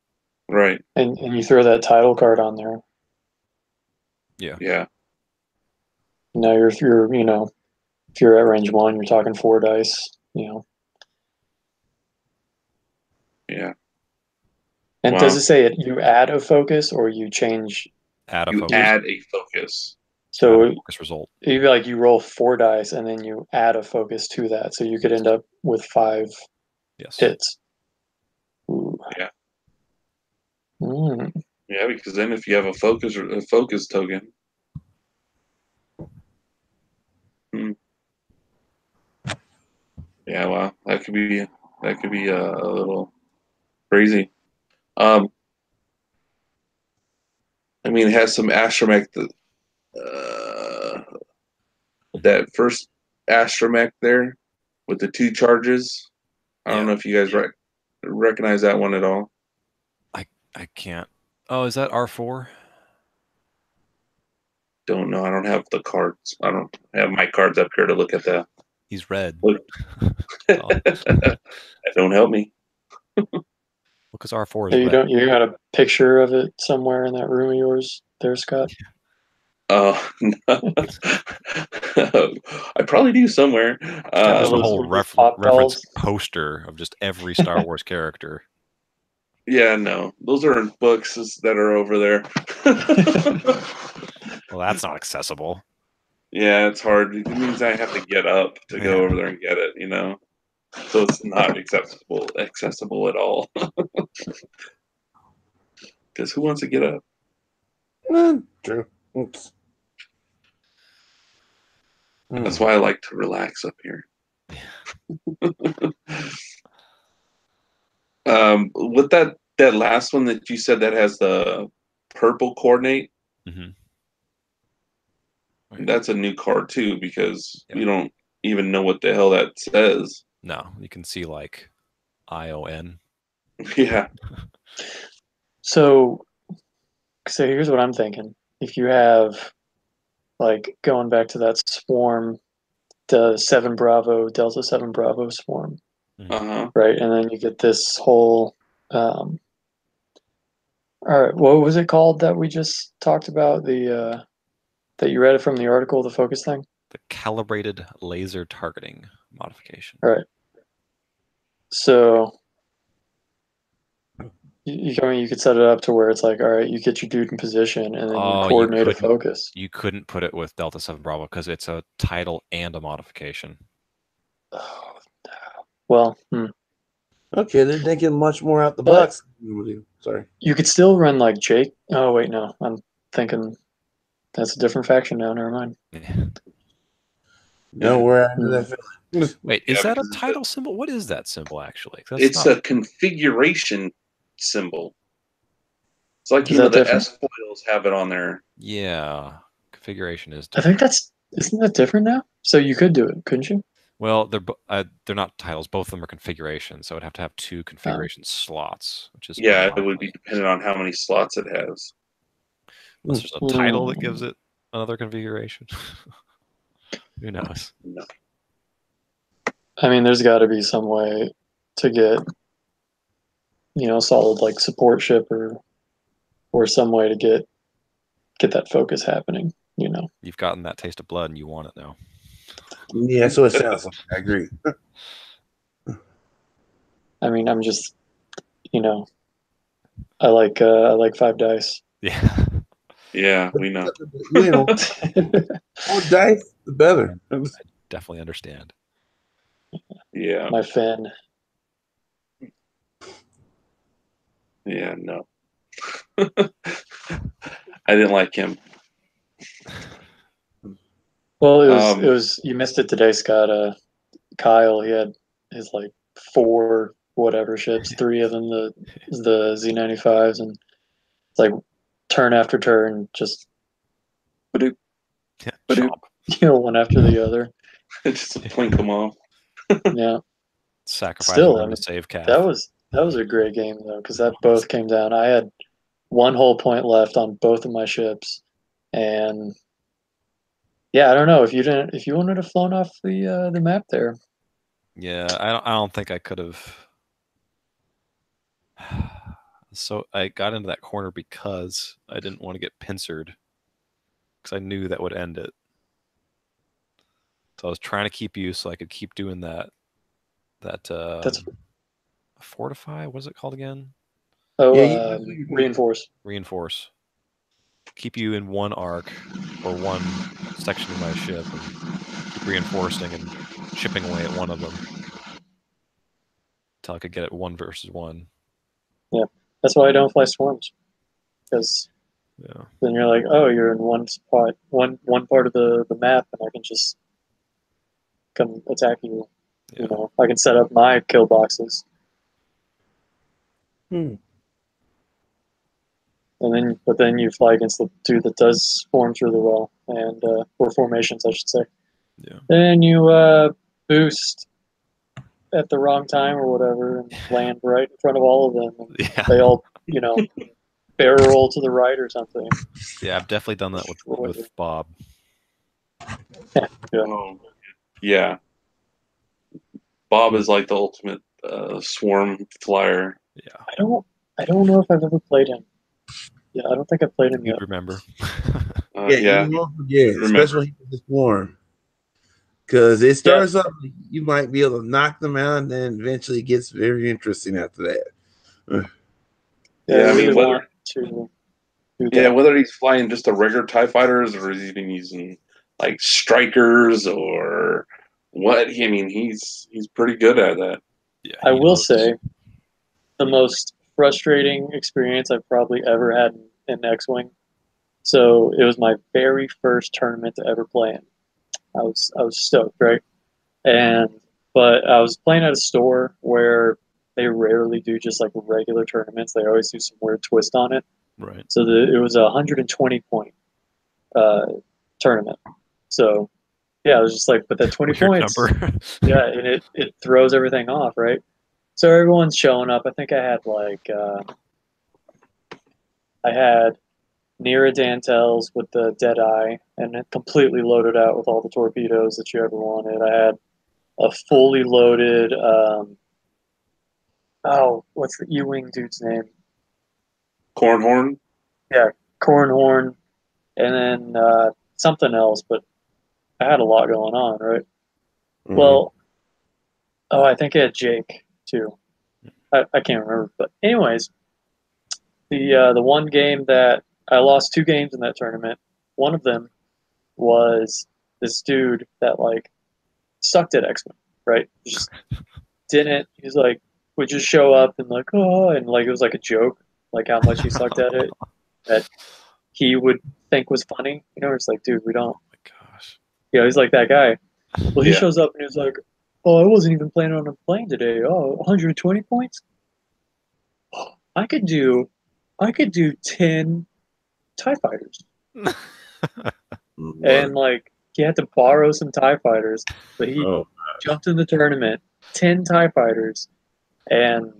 [SPEAKER 1] Right.
[SPEAKER 4] and you throw that title card on there.
[SPEAKER 2] Yeah.
[SPEAKER 1] Yeah.
[SPEAKER 4] Now you're you know if you're at range 1, you're talking 4 dice. You know.
[SPEAKER 1] Yeah.
[SPEAKER 4] And
[SPEAKER 1] Wow.
[SPEAKER 4] does it say it? You add a focus or you change?
[SPEAKER 2] Add a
[SPEAKER 1] You
[SPEAKER 2] focus.
[SPEAKER 1] add a focus.
[SPEAKER 4] So
[SPEAKER 2] Add a focus result.
[SPEAKER 4] it'd be like you roll 4 dice and then you add a focus to that, so you could end up with 5
[SPEAKER 2] Yes.
[SPEAKER 4] hits. Ooh.
[SPEAKER 1] Yeah.
[SPEAKER 4] Mm.
[SPEAKER 1] Yeah, because then if you have a focus token. Yeah, wow, that could be a little crazy. I mean, it has some astromech. That first astromech there with the 2 charges. I don't know if you guys recognize that one at all.
[SPEAKER 2] I can't. Oh, is that R4?
[SPEAKER 1] Don't know. I don't have the cards. I don't have my cards up here to look at that.
[SPEAKER 2] He's red.
[SPEAKER 1] Look. That don't help me.
[SPEAKER 2] Because R4 is
[SPEAKER 4] Hey,
[SPEAKER 2] red.
[SPEAKER 4] you got a picture of it somewhere in that room of yours there, Scott?
[SPEAKER 1] Oh, no. I probably do somewhere.
[SPEAKER 2] Yeah, there's a
[SPEAKER 4] those-
[SPEAKER 2] whole
[SPEAKER 4] those pop
[SPEAKER 2] reference
[SPEAKER 4] dolls.
[SPEAKER 2] poster of just every Star Wars character.
[SPEAKER 1] Yeah, no, those are in books that are over there.
[SPEAKER 2] Well, that's not accessible.
[SPEAKER 1] Yeah, it's hard. It means I have to get up to go
[SPEAKER 2] Yeah.
[SPEAKER 1] over there and get it, you know. So it's not accessible at all. Because who wants to get up?
[SPEAKER 3] True. Oops.
[SPEAKER 1] That's why I like to relax up here. With that last one that you said that has the purple coordinate,
[SPEAKER 2] Mm-hmm.
[SPEAKER 1] that's a new card too because
[SPEAKER 2] Yeah.
[SPEAKER 1] we don't even know what the hell that says.
[SPEAKER 2] No, you can see like ION.
[SPEAKER 1] Yeah.
[SPEAKER 4] So here's what I'm thinking. If you have, like, going back to that swarm, the 7 Bravo, Delta 7 Bravo swarm,
[SPEAKER 1] Uh-huh.
[SPEAKER 4] right? And then you get this whole, all right, what was it called that we just talked about? That you read it from the article, the focus thing?
[SPEAKER 2] The calibrated laser targeting modification.
[SPEAKER 4] All right. So you could set it up to where it's like, all right, you get your dude in position and then you
[SPEAKER 2] Oh,
[SPEAKER 4] coordinate a focus.
[SPEAKER 2] You couldn't put it with Delta 7 Bravo because it's a title and a modification.
[SPEAKER 4] Oh, well,
[SPEAKER 3] Okay, they're thinking much more out the
[SPEAKER 4] But-
[SPEAKER 3] box. Sorry.
[SPEAKER 4] you could still run like Jake. Oh wait, no, I'm thinking that's a different faction now. Never mind.
[SPEAKER 3] No, we're into that film.
[SPEAKER 2] Wait, is
[SPEAKER 1] Yeah,
[SPEAKER 2] that a
[SPEAKER 1] because
[SPEAKER 2] title symbol? What is that symbol actually? That's
[SPEAKER 1] it's
[SPEAKER 2] not...
[SPEAKER 1] a configuration symbol. It's like,
[SPEAKER 4] Is
[SPEAKER 1] you know,
[SPEAKER 4] that
[SPEAKER 1] the
[SPEAKER 4] different?
[SPEAKER 1] S foils have it on there.
[SPEAKER 2] Yeah, configuration is
[SPEAKER 4] I think
[SPEAKER 2] different.
[SPEAKER 4] isn't that different now? So you could do it, couldn't you?
[SPEAKER 2] Well, they're not titles. Both of them are configurations, so it'd have to have 2 configuration slots, which is
[SPEAKER 1] Yeah, it would
[SPEAKER 2] unlikely.
[SPEAKER 1] be dependent on how many slots it has.
[SPEAKER 2] Unless there's a title that gives it another configuration. Who knows?
[SPEAKER 1] No.
[SPEAKER 4] I mean, there's got to be some way to get, solid like support ship or some way to get that focus happening.
[SPEAKER 2] You've gotten that taste of blood and you want it now.
[SPEAKER 3] Yeah, so it sounds like. I agree.
[SPEAKER 4] I mean, I'm just, I like 5 dice.
[SPEAKER 2] Yeah.
[SPEAKER 1] Yeah, we know.
[SPEAKER 3] You know, more dice, the better.
[SPEAKER 2] Definitely understand.
[SPEAKER 1] Yeah,
[SPEAKER 4] My Finn.
[SPEAKER 1] yeah, no. I didn't like him.
[SPEAKER 4] Well, it was you missed it today, Scott. Kyle, he had his like 4 whatever ships, 3 of them the Z95s, and it's like turn after turn, just
[SPEAKER 2] Yeah, chomp.
[SPEAKER 4] one after the other.
[SPEAKER 1] Just plink them off.
[SPEAKER 4] Yeah.
[SPEAKER 2] Sacrificing
[SPEAKER 4] Still,
[SPEAKER 2] them
[SPEAKER 4] I mean,
[SPEAKER 2] to save Cav.
[SPEAKER 4] that was a great game though, because that both came down. I had 1 whole point left on both of my ships, and yeah, I don't know if you wanted to flown off the map there.
[SPEAKER 2] Yeah, I don't think I could have. So I got into that corner because I didn't want to get pincered, because I knew that would end it. So I was trying to keep you so I could keep doing that.
[SPEAKER 4] That's
[SPEAKER 2] fortify. What is it called again?
[SPEAKER 3] Yeah,
[SPEAKER 4] reinforce.
[SPEAKER 2] Reinforce. Keep you in one arc or one section of my ship and keep reinforcing and chipping away at one of them until I could get it 1 versus 1.
[SPEAKER 4] Yeah, that's why I don't fly swarms, because
[SPEAKER 2] Yeah.
[SPEAKER 4] then you're like, oh, you're in one spot, one part of the map, and I can just come attack you.
[SPEAKER 2] Yeah.
[SPEAKER 4] I can set up my kill boxes, but then you fly against the dude that does swarms really well, and or formations, I should say.
[SPEAKER 2] Yeah.
[SPEAKER 4] Then you boost at the wrong time or whatever, and land right in front of all of them, and
[SPEAKER 2] Yeah.
[SPEAKER 4] they all, barrel roll to the right or something.
[SPEAKER 2] Yeah, I've definitely done that with Bob.
[SPEAKER 4] Yeah.
[SPEAKER 1] Oh, yeah. Bob is like the ultimate swarm flyer.
[SPEAKER 2] Yeah,
[SPEAKER 4] I don't know if I've ever played him. Yeah, I don't think I've played him yet.
[SPEAKER 2] you'd remember.
[SPEAKER 3] Yeah,
[SPEAKER 1] Yeah,
[SPEAKER 3] you won't forget,
[SPEAKER 1] remember.
[SPEAKER 3] especially with this form. Because it starts
[SPEAKER 4] Yeah.
[SPEAKER 3] off, you might be able to knock them out, and then eventually it gets very interesting after that.
[SPEAKER 1] Yeah, I
[SPEAKER 4] I
[SPEAKER 1] mean,
[SPEAKER 4] really
[SPEAKER 1] whether
[SPEAKER 4] want to do
[SPEAKER 1] yeah,
[SPEAKER 4] that.
[SPEAKER 1] whether he's flying just a regular TIE fighters or he's even using like strikers or what. I mean, he's pretty good at that.
[SPEAKER 2] Yeah,
[SPEAKER 4] I
[SPEAKER 2] he
[SPEAKER 4] will
[SPEAKER 2] knows.
[SPEAKER 4] say the most frustrating experience I've probably ever had in X-Wing. So it was my very first tournament to ever play in. I was stoked, right? And but I was playing at a store where they rarely do just like regular tournaments. They always do some weird twist on it.
[SPEAKER 2] Right.
[SPEAKER 4] So it was a 120 point uh, tournament. So yeah, I was just like, but that 20
[SPEAKER 2] Weird
[SPEAKER 4] points,
[SPEAKER 2] number.
[SPEAKER 4] yeah, and it throws everything off, right? So everyone's showing up. I think I had Nira Dantels with the dead eye and it completely loaded out with all the torpedoes that you ever wanted. I had a fully loaded what's the E-wing dude's name?
[SPEAKER 1] Cornhorn.
[SPEAKER 4] Yeah, Cornhorn, and then something else. But I had a lot going on, right?
[SPEAKER 3] Mhm.
[SPEAKER 4] Well, oh, I think I had Jake too. I can't remember, but anyways, the one game that I lost two games in that tournament. One of them was this dude that like sucked at X-Men, right? Just didn't. He's like would just show up and like and like it was like a joke, like how much he sucked at it that he would think was funny. You know, it's like, dude, we don't.
[SPEAKER 2] Oh my gosh.
[SPEAKER 4] He's like that guy. Well, he
[SPEAKER 1] Yeah.
[SPEAKER 4] shows up and he's like, oh, I wasn't even planning on playing today. Oh, 120 points. I could do 10 TIE fighters. And like he had to borrow some TIE fighters, but he
[SPEAKER 3] Oh,
[SPEAKER 4] jumped in the tournament, 10 TIE fighters, and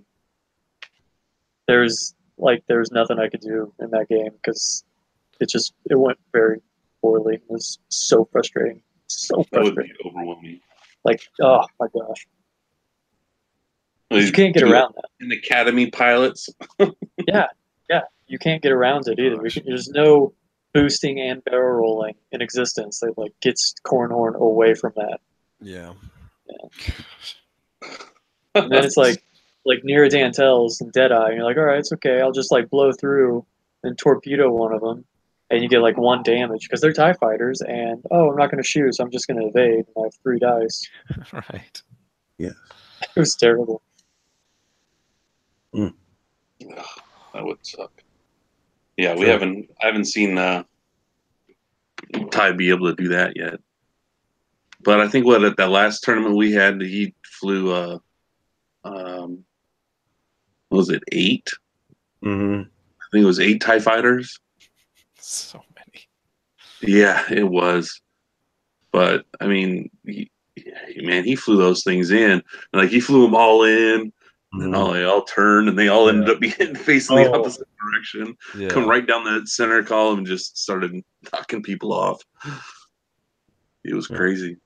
[SPEAKER 4] there's nothing I could do in that game because it went very poorly. It was so frustrating. So
[SPEAKER 1] That would be
[SPEAKER 4] frustrating.
[SPEAKER 1] overwhelming.
[SPEAKER 4] Like, oh my gosh. 'Cause you can't get
[SPEAKER 1] Do
[SPEAKER 4] around that.
[SPEAKER 1] an academy pilots.
[SPEAKER 4] Yeah, yeah. You can't get around it either. There's no boosting and barrel rolling in existence that like gets Cornhorn away from that.
[SPEAKER 2] Yeah.
[SPEAKER 4] And then it's like Nira Dantels and Deadeye, and you're like, all right, it's okay. I'll just like blow through and torpedo one of them, and you get like one damage because they're TIE fighters. And I'm not going to shoot, so I'm just going to evade. And I have 3 dice.
[SPEAKER 2] Right.
[SPEAKER 3] yeah.
[SPEAKER 4] It was terrible.
[SPEAKER 1] That would suck. Yeah,
[SPEAKER 3] True.
[SPEAKER 1] I haven't seen Ty be able to do that yet. But I think at that last tournament we had, he flew what was it 8?
[SPEAKER 3] Mm-hmm.
[SPEAKER 1] I think it was 8 TIE fighters.
[SPEAKER 2] So many.
[SPEAKER 1] Yeah, it was. But I mean, he flew those things in. And, like he flew them all in, and then they all turned, and they all ended up being facing the opposite direction.
[SPEAKER 2] Yeah.
[SPEAKER 1] Come right down the center column and just started knocking people off. It was crazy.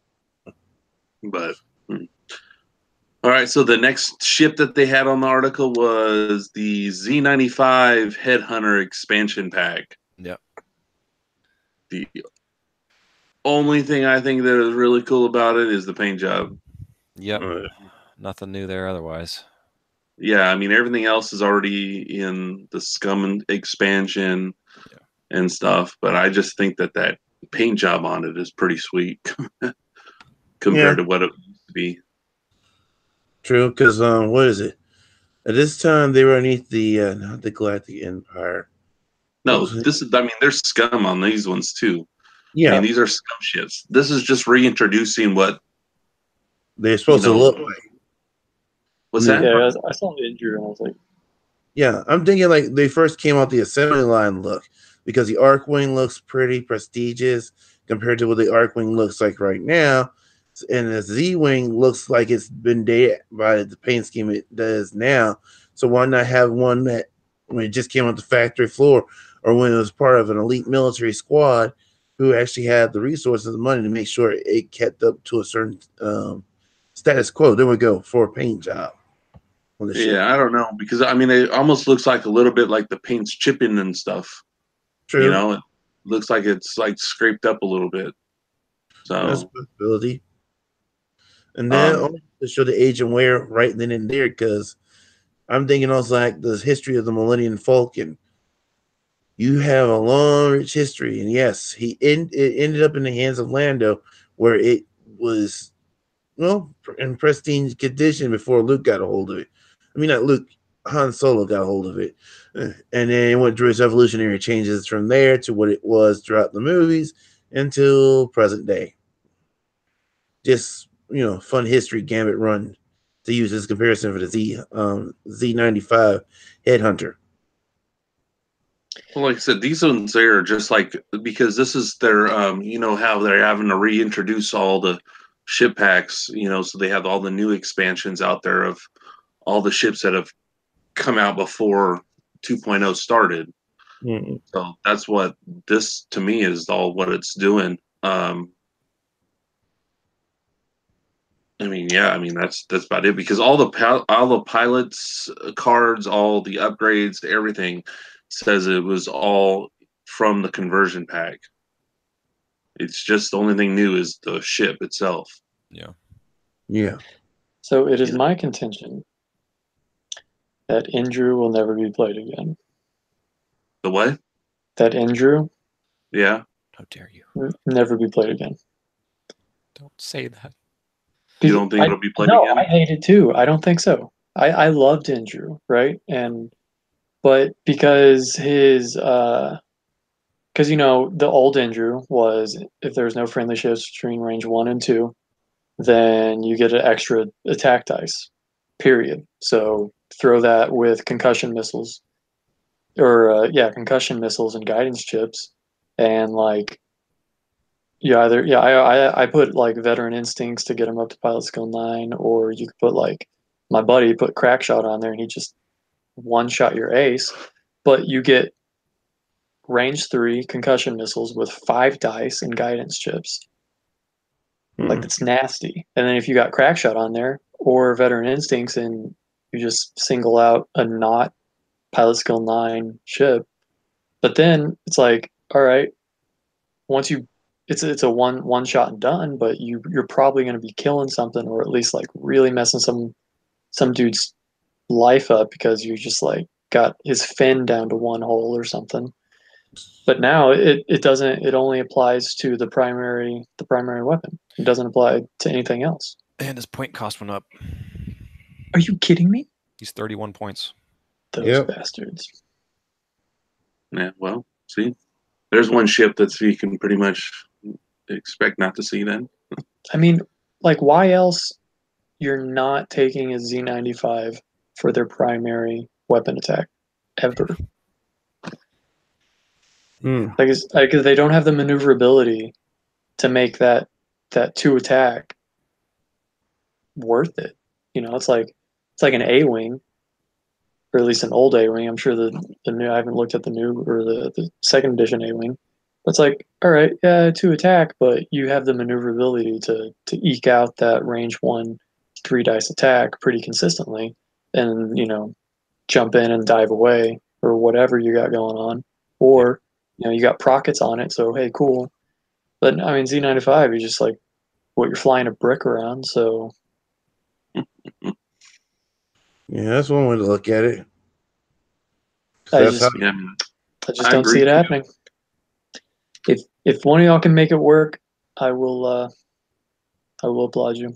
[SPEAKER 1] But all right, so the next ship that they had on the article was the Z95 Headhunter expansion pack.
[SPEAKER 2] Yep.
[SPEAKER 1] The only thing I think that is really cool about it is the paint job.
[SPEAKER 2] Yep. Nothing new there otherwise.
[SPEAKER 1] Yeah, I mean everything else is already in the Scum expansion and stuff, but I just think that paint job on it is pretty sweet compared to what it used to be.
[SPEAKER 3] True, because what is it? At this time, they were underneath the not the Galactic Empire.
[SPEAKER 1] No, there's Scum on these ones too.
[SPEAKER 3] Yeah,
[SPEAKER 1] I mean, these are Scum ships. This is just reintroducing what
[SPEAKER 3] they're supposed to look like.
[SPEAKER 1] What's that?
[SPEAKER 4] Yeah, I saw the injury and I was like,
[SPEAKER 3] yeah, I'm thinking like they first came out the assembly line look because the Archwing looks pretty prestigious compared to what the Archwing looks like right now, and the Z-wing looks like it's been dated by the paint scheme it does now. So why not have one that when it just came off the factory floor or when it was part of an elite military squad who actually had the resources and money to make sure it kept up to a certain status quo. There we go for a paint job. on the ship.
[SPEAKER 1] Yeah, I don't know because I mean it almost looks like a little bit like the paint's chipping and stuff.
[SPEAKER 3] True.
[SPEAKER 1] You know, it looks like it's like scraped up a little bit.
[SPEAKER 3] That's a
[SPEAKER 1] So
[SPEAKER 3] possibility. And then only to show the age and wear right then and there, because I'm thinking also like the history of the Millennium Falcon. You have a long, rich history, and yes, it ended up in the hands of Lando, where it was in pristine condition before Luke got a hold of it. I mean, not Luke, Han Solo got a hold of it, and then it went through its evolutionary changes from there to what it was throughout the movies until present day. Just fun history gambit run to use as comparison for the Z95 Headhunter.
[SPEAKER 1] well, like I said, these ones there are just like because this is their how they're having to reintroduce all the ship packs, so they have all the new expansions out there of all the ships that have come out before 2.0 started.
[SPEAKER 3] Mm-hmm.
[SPEAKER 1] So that's what this to me is all what it's doing. I mean, yeah, I mean that's about it because all the pilots cards, all the upgrades, everything says it was all from the conversion pack. It's just the only thing new is the ship itself.
[SPEAKER 2] Yeah.
[SPEAKER 3] Yeah.
[SPEAKER 4] So it is my contention that Indru will never be played again.
[SPEAKER 1] The what?
[SPEAKER 4] That Indru
[SPEAKER 1] Yeah.
[SPEAKER 2] How dare you?
[SPEAKER 4] never be played again.
[SPEAKER 2] Don't say that.
[SPEAKER 1] You don't think it'll be played
[SPEAKER 4] no,
[SPEAKER 1] again?
[SPEAKER 4] I hate it too. I don't think so. I loved Indru, right? But because his because the old Indru was if there's no friendly ships between range 1 and 2, then you get an extra attack dice. Period. So throw that with concussion missiles concussion missiles and guidance chips, and like I put like veteran instincts to get him up to pilot skill 9, or you could put like my buddy put crack shot on there and he just one shot your ace, but you get range 3 concussion missiles with 5 dice and guidance chips. Like that's nasty. And then if you got crack shot on there or veteran instincts and you just single out a not pilot skill 9 ship, but then it's like, all right, once you it's a one shot and done, but you're probably going to be killing something or at least like really messing some dude's life up because you just like got his fin down to one hole or something. But now it doesn't, it only applies to the primary weapon. It doesn't apply to anything else.
[SPEAKER 2] And his point cost went up.
[SPEAKER 4] Are you kidding me?
[SPEAKER 2] He's 31 points.
[SPEAKER 4] Those bastards.
[SPEAKER 1] Yeah, well, see. There's one ship that you can pretty much expect not to see then.
[SPEAKER 4] I mean, like why else you're not taking a Z95 for their primary weapon attack ever? Like, because they don't have the maneuverability to make that 2 attack worth it. It's like an A-wing, or at least an old A-wing. I'm sure the new, I haven't looked at the new or the second edition A-wing. But it's like, all right, yeah, 2 attack, but you have the maneuverability to eke out that range 1 3 dice attack pretty consistently, and jump in and dive away or whatever you got going on, or you got prockets on it, so hey, cool. But I mean, Z95, you're just like, you're flying a brick around, so
[SPEAKER 3] yeah, that's one way to look at it.
[SPEAKER 4] I
[SPEAKER 3] That's
[SPEAKER 4] just
[SPEAKER 1] Yeah,
[SPEAKER 4] I don't see it happening. If one of y'all can make it work, I will applaud you.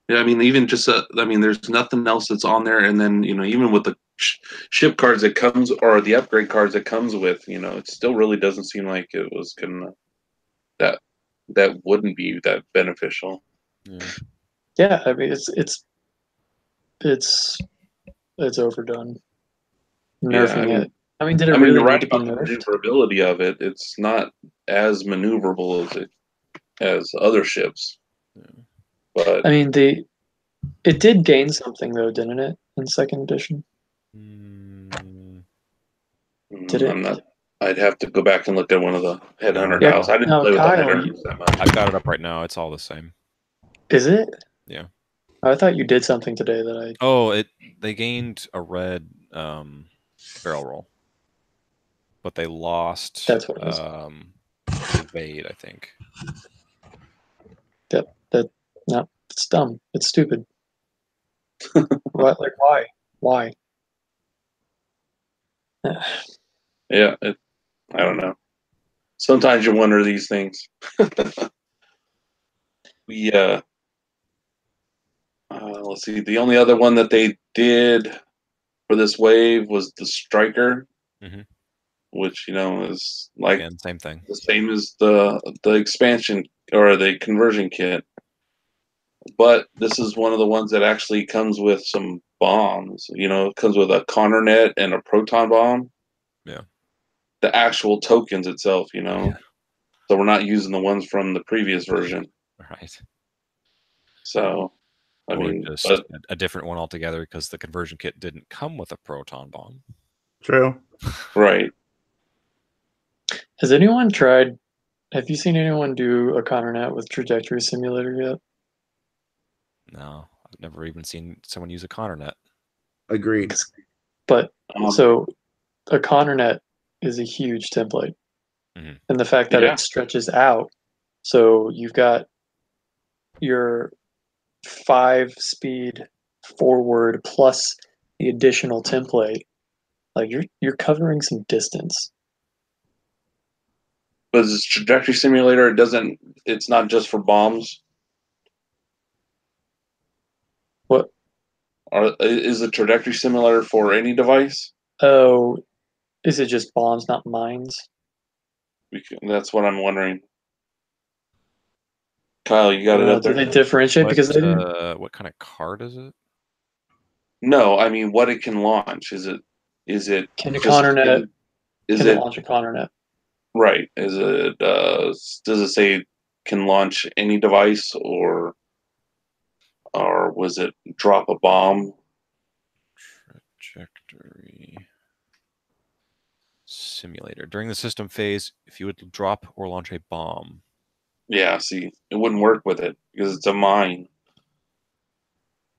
[SPEAKER 1] Yeah, I mean, even just there's nothing else that's on there, and then even with the ship cards that comes or the upgrade cards that comes with, it still really doesn't seem like it was gonna that wouldn't be that beneficial.
[SPEAKER 4] Yeah, I mean it's overdone. Nerfing it. I mean, did it really
[SPEAKER 1] you're
[SPEAKER 4] need
[SPEAKER 1] right
[SPEAKER 4] to be
[SPEAKER 1] about the
[SPEAKER 4] nerfed?
[SPEAKER 1] maneuverability of it. It's not as maneuverable as other ships. But
[SPEAKER 4] I mean, it did gain something though, didn't it, in second edition? Did it?
[SPEAKER 1] I'm not. I'd have to go back and look at one of the Headhunter
[SPEAKER 2] No.
[SPEAKER 1] dials. I didn't
[SPEAKER 4] No,
[SPEAKER 1] play with the
[SPEAKER 4] Kyle,
[SPEAKER 1] Headhunters that much.
[SPEAKER 2] I've got it up right now. It's all the same.
[SPEAKER 4] Is it?
[SPEAKER 2] Yeah.
[SPEAKER 4] I thought you did something today that
[SPEAKER 2] Oh, they gained a red barrel roll, but they lost
[SPEAKER 4] That's what it is.
[SPEAKER 2] evade, I think.
[SPEAKER 4] that no, it's dumb. It's stupid. What? Like why? Why?
[SPEAKER 1] Yeah, I don't know. Sometimes you wonder these things. We let's see. The only other one that they did for this wave was the striker,
[SPEAKER 2] Mhm.
[SPEAKER 1] which is like
[SPEAKER 2] Again, same thing.
[SPEAKER 1] the same as the expansion or the conversion kit. But this is one of the ones that actually comes with some bombs. It comes with a Connor net and a proton bomb.
[SPEAKER 2] Yeah.
[SPEAKER 1] The actual tokens itself,
[SPEAKER 2] Yeah.
[SPEAKER 1] So we're not using the ones from the previous version.
[SPEAKER 2] Right.
[SPEAKER 1] So, I
[SPEAKER 2] Or
[SPEAKER 1] mean,
[SPEAKER 2] just
[SPEAKER 1] but
[SPEAKER 2] a different one altogether because the conversion kit didn't come with a proton bomb.
[SPEAKER 3] True.
[SPEAKER 1] right.
[SPEAKER 4] Has anyone tried? Have you seen anyone do a ConnerNet with Trajectory Simulator yet?
[SPEAKER 2] No, I've never even seen someone use a Connor net.
[SPEAKER 3] Agreed.
[SPEAKER 4] But
[SPEAKER 1] Um,
[SPEAKER 4] so a ConnerNet is a huge template,
[SPEAKER 2] Mhm.
[SPEAKER 4] and the fact that
[SPEAKER 1] Yeah.
[SPEAKER 4] it stretches out, so you've got your 5-speed forward plus the additional template. Like you're covering some distance.
[SPEAKER 1] but this trajectory simulator, it's not just for bombs.
[SPEAKER 4] What?
[SPEAKER 1] Is the trajectory simulator for any device?
[SPEAKER 4] Oh, is it just bombs, not mines?
[SPEAKER 1] That's what I'm wondering. Kyle, you got it up
[SPEAKER 4] Do
[SPEAKER 1] there?
[SPEAKER 4] they differentiate? Because they didn't.
[SPEAKER 2] What kind of card is it?
[SPEAKER 1] No, I mean what it can launch. Is it
[SPEAKER 4] Can a
[SPEAKER 1] just
[SPEAKER 4] ConnerNet
[SPEAKER 1] is
[SPEAKER 4] can it
[SPEAKER 1] it
[SPEAKER 4] launch a ConnerNet?
[SPEAKER 1] right? Is it does it say can launch any device or was it drop a bomb?
[SPEAKER 2] Trajectory simulator. During the system phase, if you would drop or launch a bomb.
[SPEAKER 1] Yeah, see, it wouldn't work with it because it's a mine.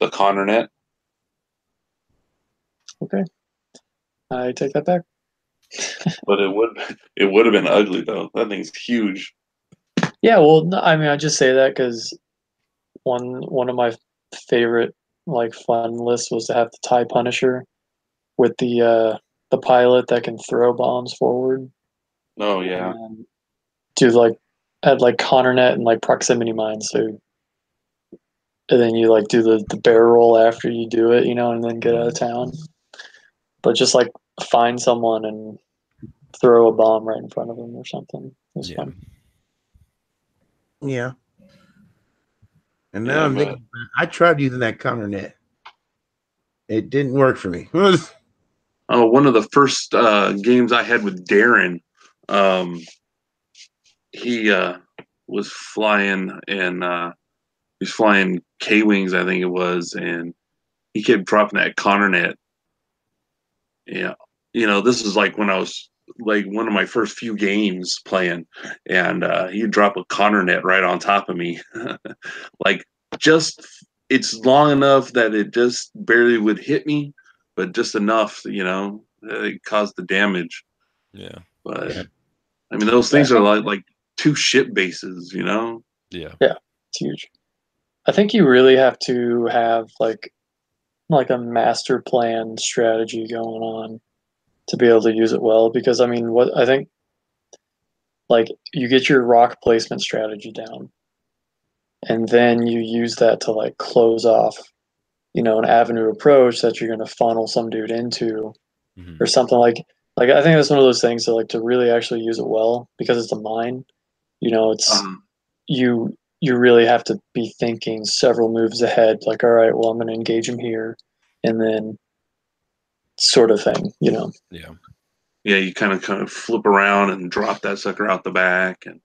[SPEAKER 1] The ConnerNet.
[SPEAKER 4] Okay, I take that back.
[SPEAKER 1] But it would have been ugly though. That thing's huge.
[SPEAKER 4] Yeah, well, no, I mean, I just say that because one of my favorite like fun lists was to have the TIE Punisher with the pilot that can throw bombs forward
[SPEAKER 1] Oh
[SPEAKER 4] and
[SPEAKER 1] yeah.
[SPEAKER 4] then do like add like ConnerNet and like proximity mines. So and then you like do the barrel roll after you do it, and then get out of town. But just like find someone and throw a bomb right in front of them or something. It was
[SPEAKER 2] Yeah.
[SPEAKER 4] fun.
[SPEAKER 3] Yeah. And now
[SPEAKER 1] Yeah,
[SPEAKER 3] I'm
[SPEAKER 1] but
[SPEAKER 3] thinking, I tried using that counter net. It didn't work for me.
[SPEAKER 1] one of the first games I had with Darren, he was flying and he was flying K Wings, I think it was, and he kept dropping that ConnerNet. Yeah. This is like when I was like one of my first few games playing, and he'd drop a ConnerNet right on top of me. like just it's long enough that it just barely would hit me, but just enough, that it caused the damage.
[SPEAKER 2] Yeah.
[SPEAKER 1] But
[SPEAKER 3] Yeah.
[SPEAKER 1] I mean, those
[SPEAKER 4] Yeah, I
[SPEAKER 1] things are
[SPEAKER 4] think
[SPEAKER 1] like two ship bases.
[SPEAKER 2] Yeah.
[SPEAKER 4] it's huge. I think you really have to have like a master plan strategy going on to be able to use it well. Because I mean, what I think like you get your rock placement strategy down, and then you use that to like close off, an avenue approach that you're going to funnel some dude into
[SPEAKER 2] Mhm.
[SPEAKER 4] or something like I think that's one of those things that like to really actually use it well because it's a mine. It's
[SPEAKER 1] Um,
[SPEAKER 4] you really have to be thinking several moves ahead. Like, all right, well, I'm going to engage him here, and then sort of thing.
[SPEAKER 2] Yeah.
[SPEAKER 1] yeah, you kind of flip around and drop that sucker out the back, and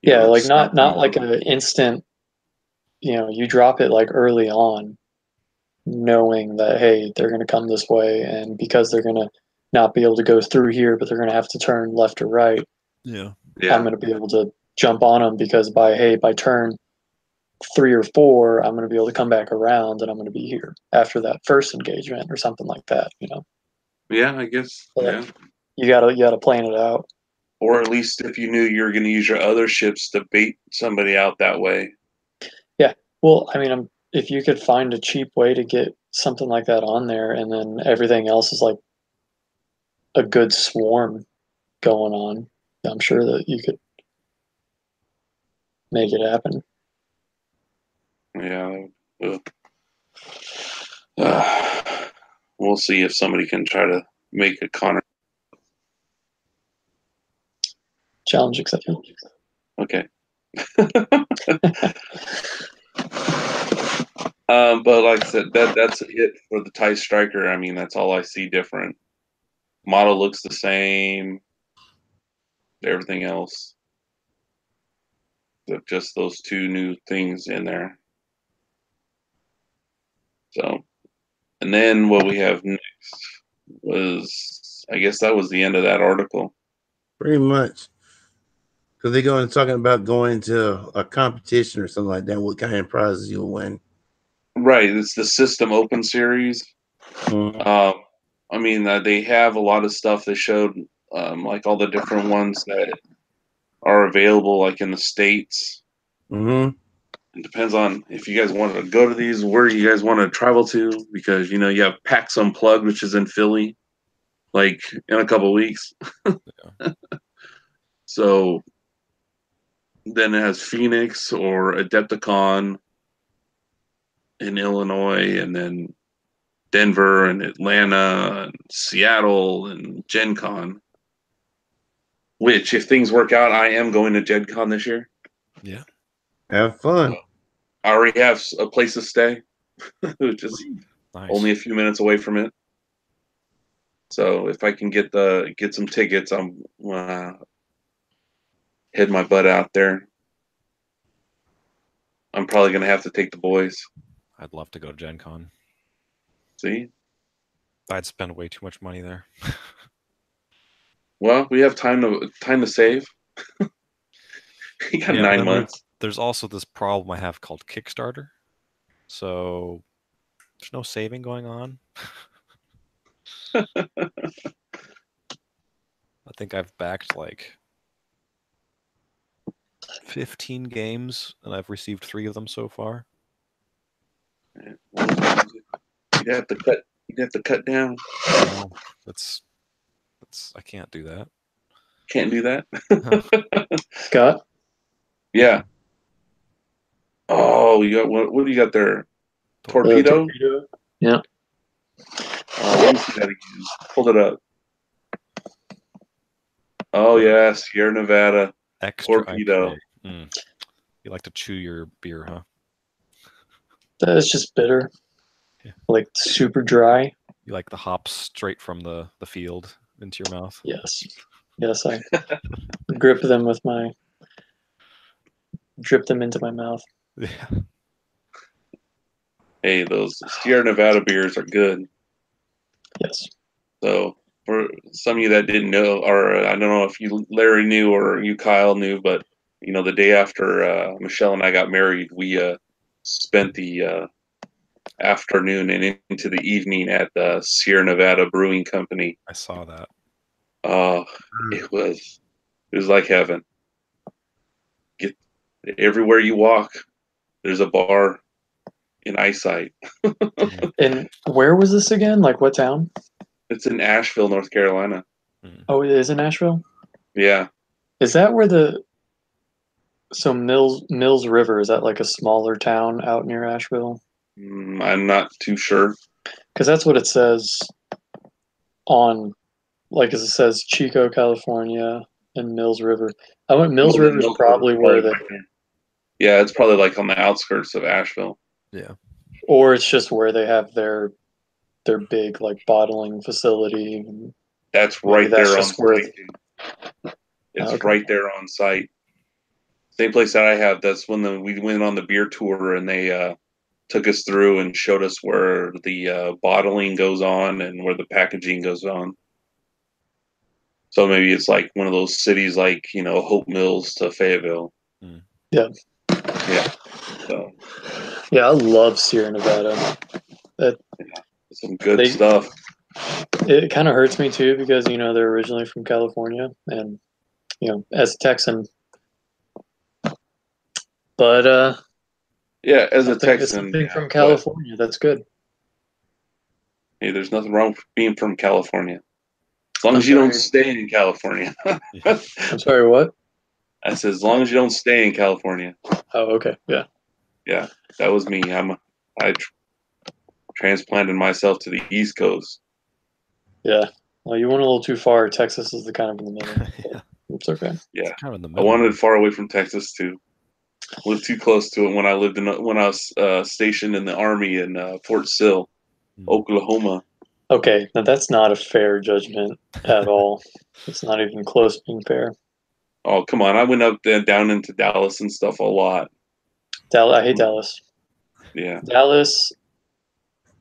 [SPEAKER 4] Yeah, like
[SPEAKER 1] snap
[SPEAKER 4] not
[SPEAKER 1] them
[SPEAKER 4] like
[SPEAKER 1] over.
[SPEAKER 4] an instant. You drop it like early on, knowing that hey, they're going to come this way, and because they're going to not be able to go through here, but they're going to have to turn left or right.
[SPEAKER 2] Yeah.
[SPEAKER 4] I'm
[SPEAKER 1] Yeah,
[SPEAKER 4] going to be able to jump on them because by turn 3 or 4, I'm going to be able to come back around and I'm going to be here after that first engagement or something like that.
[SPEAKER 1] Yeah, I guess. Yeah.
[SPEAKER 4] You gotta plan it out.
[SPEAKER 1] Or at least if you knew you were going to use your other ships to bait somebody out that way.
[SPEAKER 4] Yeah. Well, I mean, if you could find a cheap way to get something like that on there, and then everything else is like a good swarm going on, I'm sure that you could make it happen.
[SPEAKER 1] Yeah. We'll see if somebody can try to make a Connor.
[SPEAKER 4] Challenge accepted.
[SPEAKER 1] Okay. But like I said, that's it for the TIE Striker. I mean, that's all I see different. Model looks the same. Everything else. Just those 2 new things in there. So, and then what we have next was, I guess that was the end of that article.
[SPEAKER 3] Pretty much. Because they're going talking about going to a competition or something like that. What kind of prizes you'll win?
[SPEAKER 1] Right, it's the System Open series.
[SPEAKER 3] Mm-hmm.
[SPEAKER 1] I mean, they have a lot of stuff they showed, like all the different ones that are available, like in the States.
[SPEAKER 3] Mm-hmm.
[SPEAKER 1] It depends on if you guys wanted to go to these, where you guys want to travel to, because you have PAX Unplugged, which is in Philly, like in a couple weeks. So then it has Phoenix or Adepticon in Illinois, and then Denver and Atlanta and Seattle and Gen Con. Which, if things work out, I am going to Gen Con this year.
[SPEAKER 2] Yeah.
[SPEAKER 3] Have fun.
[SPEAKER 1] I already have a place to stay, which is
[SPEAKER 2] Nice.
[SPEAKER 1] only a few minutes away from it. So if I can get some tickets, I'm head my butt out there. I'm probably gonna have to take the boys.
[SPEAKER 2] I'd love to go to Gen Con.
[SPEAKER 1] See?
[SPEAKER 2] I'd spend way too much money there.
[SPEAKER 1] Well, we have time to save. You got 9 months.
[SPEAKER 2] There's also this problem I have called Kickstarter. So there's no saving going on. I think I've backed like 15 games, and I've received 3 of them so far.
[SPEAKER 1] You'd have to cut down.
[SPEAKER 2] No, that's I can't do that.
[SPEAKER 1] Can't do that.
[SPEAKER 4] Scott?
[SPEAKER 1] Yeah. Oh, you got what do you got there? Torpedo?
[SPEAKER 4] Yeah.
[SPEAKER 1] Let me see that again. Hold it up. Oh yeah, Sierra Nevada.
[SPEAKER 2] Extra
[SPEAKER 1] Torpedo.
[SPEAKER 2] IPA. You like to chew your beer, huh?
[SPEAKER 4] That's just bitter.
[SPEAKER 2] Yeah.
[SPEAKER 4] Like super dry.
[SPEAKER 2] You like the hops straight from the field into your mouth?
[SPEAKER 4] Yes. Yes, I drip them into my mouth.
[SPEAKER 2] Yeah.
[SPEAKER 1] Hey, those Sierra Nevada beers are good.
[SPEAKER 4] Yes.
[SPEAKER 1] So for some of you that didn't know, or I don't know if you Larry knew or you Kyle knew, but the day after Michelle and I got married, we spent the afternoon and into the evening at the Sierra Nevada Brewing Company.
[SPEAKER 2] I saw that.
[SPEAKER 1] It was like heaven. Everywhere you walk, there's a bar in eyesight.
[SPEAKER 4] And where was this again? Like what town?
[SPEAKER 1] It's in Asheville, North Carolina.
[SPEAKER 4] Oh, it is in Nashville?
[SPEAKER 1] Yeah.
[SPEAKER 4] Is that where so Mills River, is that like a smaller town out near Asheville?
[SPEAKER 1] I'm not too sure.
[SPEAKER 4] Because that's what it says on, like, as it says Chico, California, and Mills River. Mills River is probably where
[SPEAKER 1] Yeah, it's probably like on the outskirts of Asheville.
[SPEAKER 2] Yeah.
[SPEAKER 4] Or it's just where they have their big like bottling facility.
[SPEAKER 1] That's right there on site. It's
[SPEAKER 4] okay.
[SPEAKER 1] right there on site. Same place that I have. That's when we went on the beer tour and they took us through and showed us where the bottling goes on and where the packaging goes on. So maybe it's like one of those cities like Hope Mills to Fayetteville.
[SPEAKER 4] Yeah.
[SPEAKER 1] Yeah. So
[SPEAKER 4] Yeah, I love Sierra Nevada.
[SPEAKER 1] some good
[SPEAKER 4] They-
[SPEAKER 1] stuff.
[SPEAKER 4] It kind of hurts me too because they're originally from California, and as a Texan, but
[SPEAKER 1] Yeah, as a
[SPEAKER 4] something, it's
[SPEAKER 1] Texan,
[SPEAKER 4] something
[SPEAKER 1] yeah,
[SPEAKER 4] from
[SPEAKER 1] but
[SPEAKER 4] California. That's good.
[SPEAKER 1] hey, there's nothing wrong with being from California. As long
[SPEAKER 4] I'm
[SPEAKER 1] as you don't
[SPEAKER 4] sorry.
[SPEAKER 1] stay in California.
[SPEAKER 2] Yeah.
[SPEAKER 4] I'm sorry. What?
[SPEAKER 1] I said, as long as you don't stay in California.
[SPEAKER 4] Oh, okay. Yeah.
[SPEAKER 1] Yeah, that was me. I transplanted myself to the East Coast.
[SPEAKER 4] Yeah. Well, you went a little too far. Texas is the kind of in the middle.
[SPEAKER 2] Yeah.
[SPEAKER 4] It's okay.
[SPEAKER 1] Yeah,
[SPEAKER 2] It's kind of in the
[SPEAKER 1] I
[SPEAKER 2] middle.
[SPEAKER 1] wanted far away from Texas too. Lived too close to it when I was stationed in the Army in Fort Sill, Oklahoma.
[SPEAKER 4] Okay. Now that's not a fair judgment at all. It's not even close to being fair.
[SPEAKER 1] Oh, come on! I went up there, down into Dallas and stuff a lot.
[SPEAKER 4] Dallas. I hate Dallas.
[SPEAKER 1] Yeah,
[SPEAKER 4] Dallas.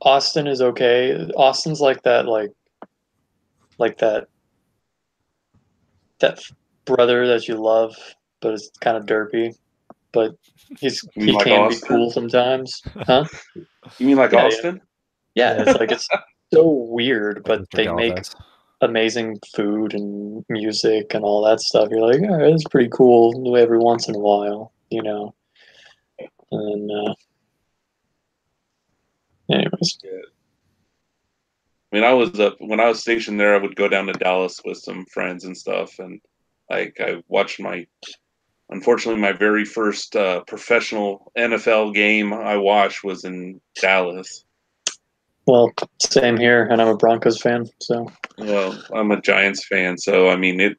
[SPEAKER 4] Austin is okay. Austin's like that. Like that brother that you love, but it's kind of derpy. But
[SPEAKER 1] you mean
[SPEAKER 4] he
[SPEAKER 1] like
[SPEAKER 4] can be
[SPEAKER 1] Austin?
[SPEAKER 4] cool sometimes, huh?
[SPEAKER 1] You mean like
[SPEAKER 4] Yeah,
[SPEAKER 1] Austin?
[SPEAKER 4] yeah. It's so weird,
[SPEAKER 2] Like
[SPEAKER 4] but
[SPEAKER 2] Mr.
[SPEAKER 4] they make
[SPEAKER 2] Galvez.
[SPEAKER 4] amazing food and music and all that stuff. You're like, all right, it's pretty cool every once in a while, And anyways,
[SPEAKER 1] I mean, I was up when I was stationed there. I would go down to Dallas with some friends and stuff, and like I watched unfortunately, my very first professional NFL game I watched was in Dallas.
[SPEAKER 4] well, same here, and I'm a Broncos fan, so
[SPEAKER 1] Well, I'm a Giants fan, so I mean,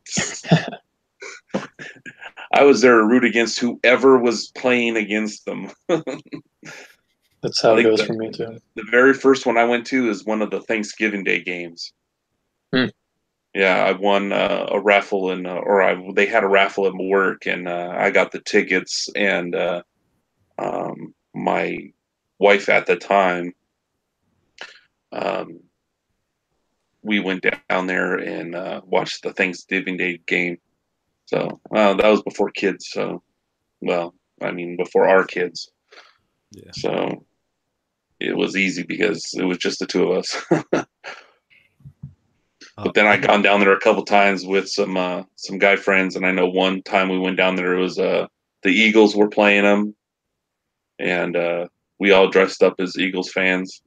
[SPEAKER 1] I was there to root against whoever was playing against them.
[SPEAKER 4] that's
[SPEAKER 1] I
[SPEAKER 4] how it
[SPEAKER 1] think
[SPEAKER 4] goes for me too.
[SPEAKER 1] the very first one I went to is one of the Thanksgiving Day games.
[SPEAKER 4] Hmm.
[SPEAKER 1] Yeah, I won a raffle they had a raffle at work, and I got the tickets, and my wife at the time, um, we went down there and watched the Thanksgiving Day game. So that was before kids. So, well, I mean, before our kids.
[SPEAKER 2] Yeah.
[SPEAKER 1] So it was easy because it was just the two of us. But then I'd gone down there a couple times with some guy friends, and I know one time we went down there, it was the Eagles were playing them, and we all dressed up as Eagles fans.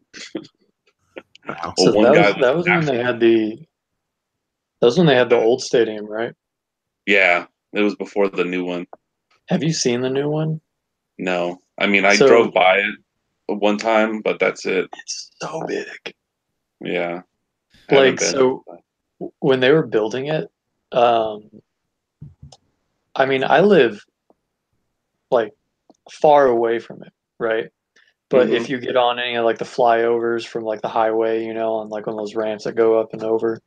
[SPEAKER 3] Wow.
[SPEAKER 1] Well,
[SPEAKER 4] So
[SPEAKER 1] one guy was
[SPEAKER 4] that was when they had the old stadium, right?
[SPEAKER 1] yeah, it was before the new one.
[SPEAKER 4] Have you seen the new one?
[SPEAKER 1] No, I mean I
[SPEAKER 4] So
[SPEAKER 1] drove by it one time, but that's it.
[SPEAKER 4] it's so big.
[SPEAKER 1] Yeah, haven't
[SPEAKER 4] Like
[SPEAKER 1] been.
[SPEAKER 4] so, when they were building it, um, I mean, I live like far away from it, right? But if you get on any of like the flyovers from like the highway, on like one of those ramps that go up and over,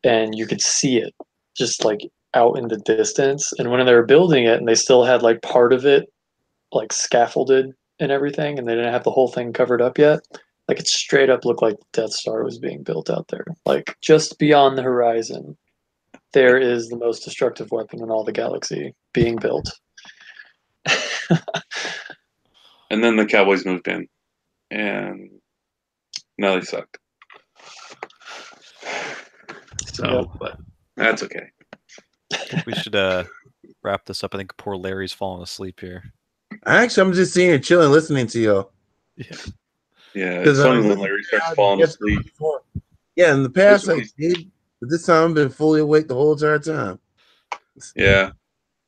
[SPEAKER 4] and you could see it just like out in the distance. And when they were building it, and they still had like part of it like scaffolded and everything, and they didn't have the whole thing covered up yet. Like it straight up looked like the Death Star was being built out there. Like just beyond the horizon, there is the most destructive weapon in all the galaxy being built.
[SPEAKER 1] And then the Cowboys moved in, and now they sucked. So,
[SPEAKER 4] Yep.
[SPEAKER 1] but that's okay.
[SPEAKER 2] I think we should wrap this up. I think poor Larry's falling asleep here.
[SPEAKER 3] Actually, I'm just sitting here chilling, listening to y'all.
[SPEAKER 2] Yeah.
[SPEAKER 1] Yeah, it's funny when Larry starts falling asleep.
[SPEAKER 3] Yeah, in the past I
[SPEAKER 1] Especially-
[SPEAKER 3] did, but this time I've been fully awake the whole entire time.
[SPEAKER 1] Yeah.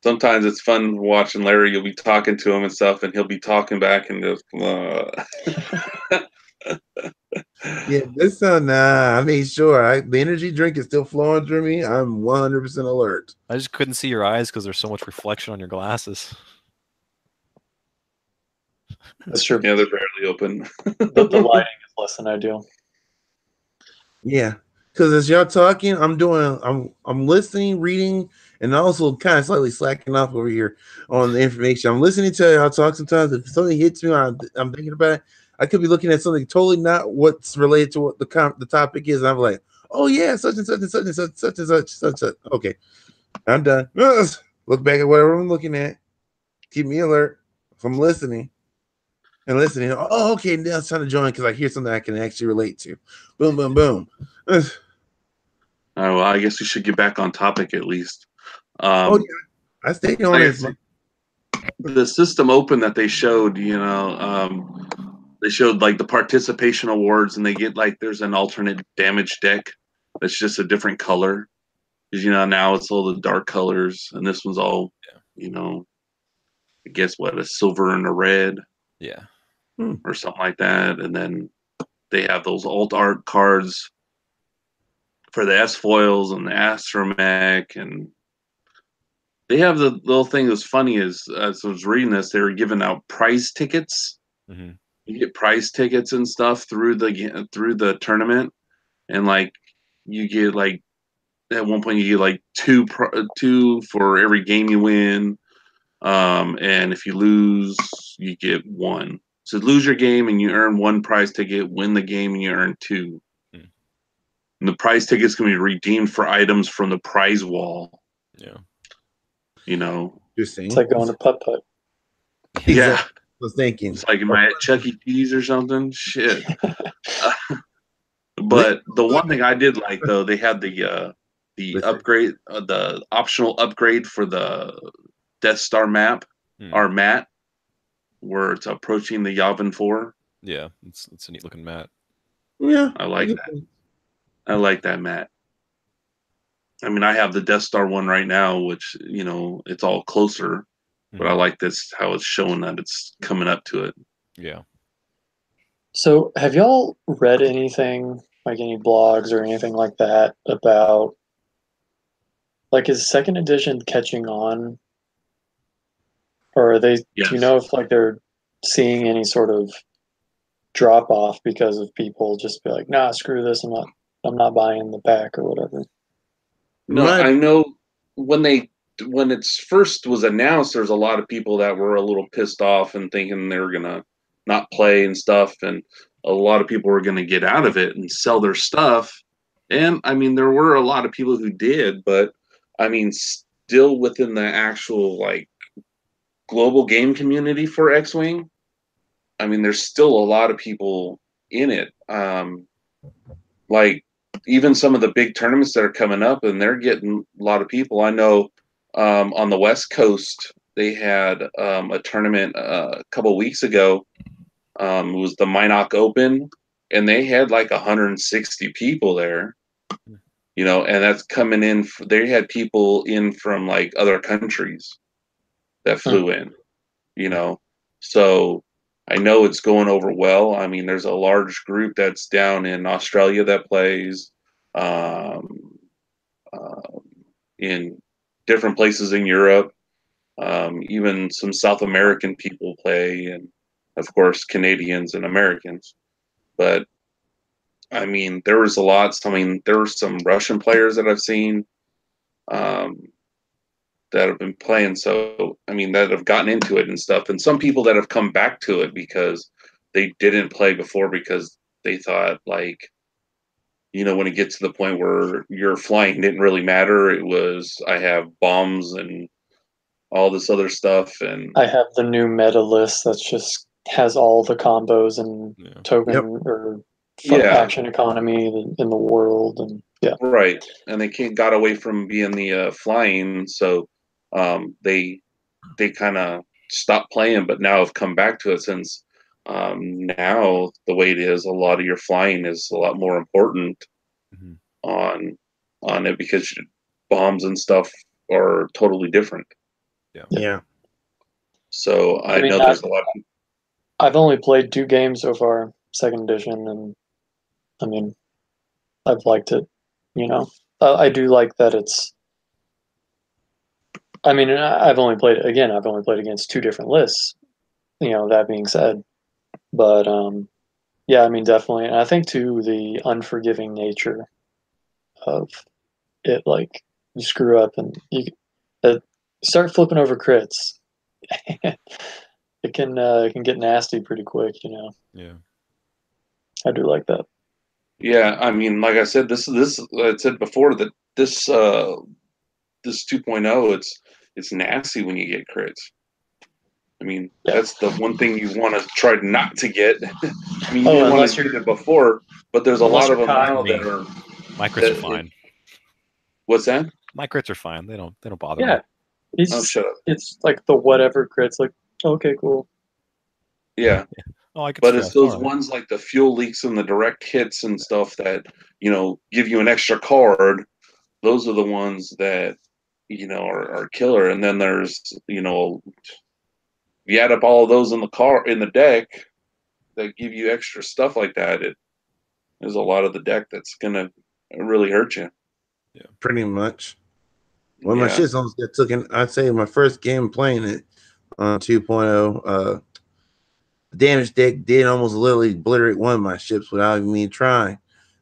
[SPEAKER 1] Sometimes it's fun watching Larry. You'll be talking to him and stuff, and he'll be talking back and just.
[SPEAKER 3] Yeah, this time, nah, I made sure the energy drink is still flowing through me. I'm 100% alert.
[SPEAKER 2] I just couldn't see your eyes because there's so much reflection on your glasses.
[SPEAKER 4] That's true.
[SPEAKER 1] Yeah, they're barely open.
[SPEAKER 4] The lighting is less than ideal.
[SPEAKER 3] Yeah, because as y'all talking, I'm listening, reading, and also kind of slightly slacking off over here on the information. I'm listening to y'all talk. Sometimes if something hits me, I'm thinking about it. I could be looking at something totally not what's related to what the topic is, and I'm like, oh yeah, such and such and such and such, such and such, such and such. Okay, I'm done. Look back at whatever I'm looking at. Keep me alert. So I'm listening and listening. Oh, okay, now it's time to join because I hear something I can actually relate to. Boom, boom, boom.
[SPEAKER 1] Oh, well, I guess we should get back on topic at least.
[SPEAKER 3] Oh, yeah. I stayed on
[SPEAKER 1] like
[SPEAKER 3] it.
[SPEAKER 1] the system open that they showed, they showed like the participation awards, and they get like there's an alternate damage deck that's just a different color. Because now it's all the dark colors, and this one's all, I guess what, a silver and a red.
[SPEAKER 2] Yeah.
[SPEAKER 1] Or something like that. And then they have those alt art cards for the S foils and the astromech, and they have the little thing that's funny is as I was reading this, they were giving out prize tickets.
[SPEAKER 2] Mm-hmm.
[SPEAKER 1] You get prize tickets and stuff through the tournament, and like you get like at one point you get like two for every game you win, and if you lose, you get one. So lose your game and you earn one prize ticket. Win the game and you earn two.
[SPEAKER 2] Mm.
[SPEAKER 1] And the prize tickets can be redeemed for items from the prize wall.
[SPEAKER 2] Yeah.
[SPEAKER 3] Interesting.
[SPEAKER 4] It's like going to putt putt.
[SPEAKER 1] Yeah.
[SPEAKER 3] I was thinking.
[SPEAKER 1] It's like, am I at Chuck E. Cheese or something? Shit. But the one thing I did like, though, they had the upgrade, the optional upgrade for the Death Star map, or mat, where it's approaching the Yavin 4.
[SPEAKER 2] Yeah, it's a neat looking mat.
[SPEAKER 3] Yeah.
[SPEAKER 1] I like that. I like that mat. I mean, I have the Death Star one right now, which, it's all closer, but I like this, how it's showing that it's coming up to it.
[SPEAKER 2] Yeah.
[SPEAKER 4] So, have y'all read anything, like any blogs or anything like that, about, like, is second edition catching on? Or are they, do you
[SPEAKER 1] Yes.
[SPEAKER 4] know if, like, they're seeing any sort of drop off because of people just be like, nah, screw this, I'm not buying the pack or whatever?
[SPEAKER 1] No, I know when it first was announced, there's a lot of people that were a little pissed off and thinking they were gonna not play and stuff, and a lot of people were gonna get out of it and sell their stuff. And I mean, there were a lot of people who did, but I mean, still within the actual like global game community for X-Wing, I mean, there's still a lot of people in it. Like even some of the big tournaments that are coming up, and they're getting a lot of people. I know on the West Coast they had a tournament a couple weeks ago. It was the Minot Open, and they had like 160 people there. And that's coming in. They had people in from like other countries that flew in. So I know it's going over well. I mean, there's a large group that's down in Australia that plays, in different places in Europe. Even some South American people play, and of course Canadians and Americans. But I mean, there was a lot. I mean, there were some Russian players that I've seen that have been playing. So I mean, that have gotten into it and stuff, and some people that have come back to it because they didn't play before because they thought like, when it gets to the point where your flying didn't really matter, it was I have bombs and all this other stuff, and
[SPEAKER 4] I have the new meta list that's just has all the combos and token or action economy in the world, and
[SPEAKER 1] right, and they got away from being the flying, so they kind of stopped playing, but now have come back to it since now the way it is, a lot of your flying is a lot more important on it because bombs and stuff are totally different.
[SPEAKER 3] Yeah.
[SPEAKER 1] So I
[SPEAKER 4] mean,
[SPEAKER 1] know there's a lot of people.
[SPEAKER 4] I've only played 2 games so far, second edition, and I mean, I've liked it. I do like that it's. I mean, I've only played against 2 different lists. That being said, but yeah, I mean, definitely, and I think too the unforgiving nature of it, like you screw up and you start flipping over crits. It can get nasty pretty quick.
[SPEAKER 2] Yeah.
[SPEAKER 4] I do like that.
[SPEAKER 1] Yeah, I mean, like I said, this I said before that this 2.0, it's nasty when you get crits. I mean,
[SPEAKER 4] Yeah.
[SPEAKER 1] that's the one thing you want to try not to get. I mean, you
[SPEAKER 4] Oh,
[SPEAKER 1] didn't want
[SPEAKER 4] unless
[SPEAKER 1] to
[SPEAKER 4] you're-
[SPEAKER 1] get it before, but there's a
[SPEAKER 4] unless
[SPEAKER 1] lot of
[SPEAKER 4] you're
[SPEAKER 1] them
[SPEAKER 4] caught-
[SPEAKER 1] now
[SPEAKER 2] Me.
[SPEAKER 1] that are.
[SPEAKER 2] My crits are
[SPEAKER 1] that-
[SPEAKER 2] fine.
[SPEAKER 1] What's that?
[SPEAKER 2] My crits are fine. They don't bother
[SPEAKER 4] Yeah,
[SPEAKER 2] me.
[SPEAKER 1] Oh, shut up.
[SPEAKER 4] it's like the whatever crits. Like, okay, cool.
[SPEAKER 1] Yeah.
[SPEAKER 2] Oh, I get
[SPEAKER 1] But it's
[SPEAKER 2] stressed.
[SPEAKER 1] those
[SPEAKER 2] All right.
[SPEAKER 1] ones like the fuel leaks and the direct hits and stuff that, give you an extra card. Those are the ones that, are killer. And then there's, you add up all of those in the deck that give you extra stuff like that. There's a lot of the deck that's going to really hurt you.
[SPEAKER 3] Pretty much. Well, my
[SPEAKER 1] Yeah.
[SPEAKER 3] shit's almost got taken. I'd say my first game playing it on 2.0. The damage deck did almost literally obliterate one of my ships without even me trying.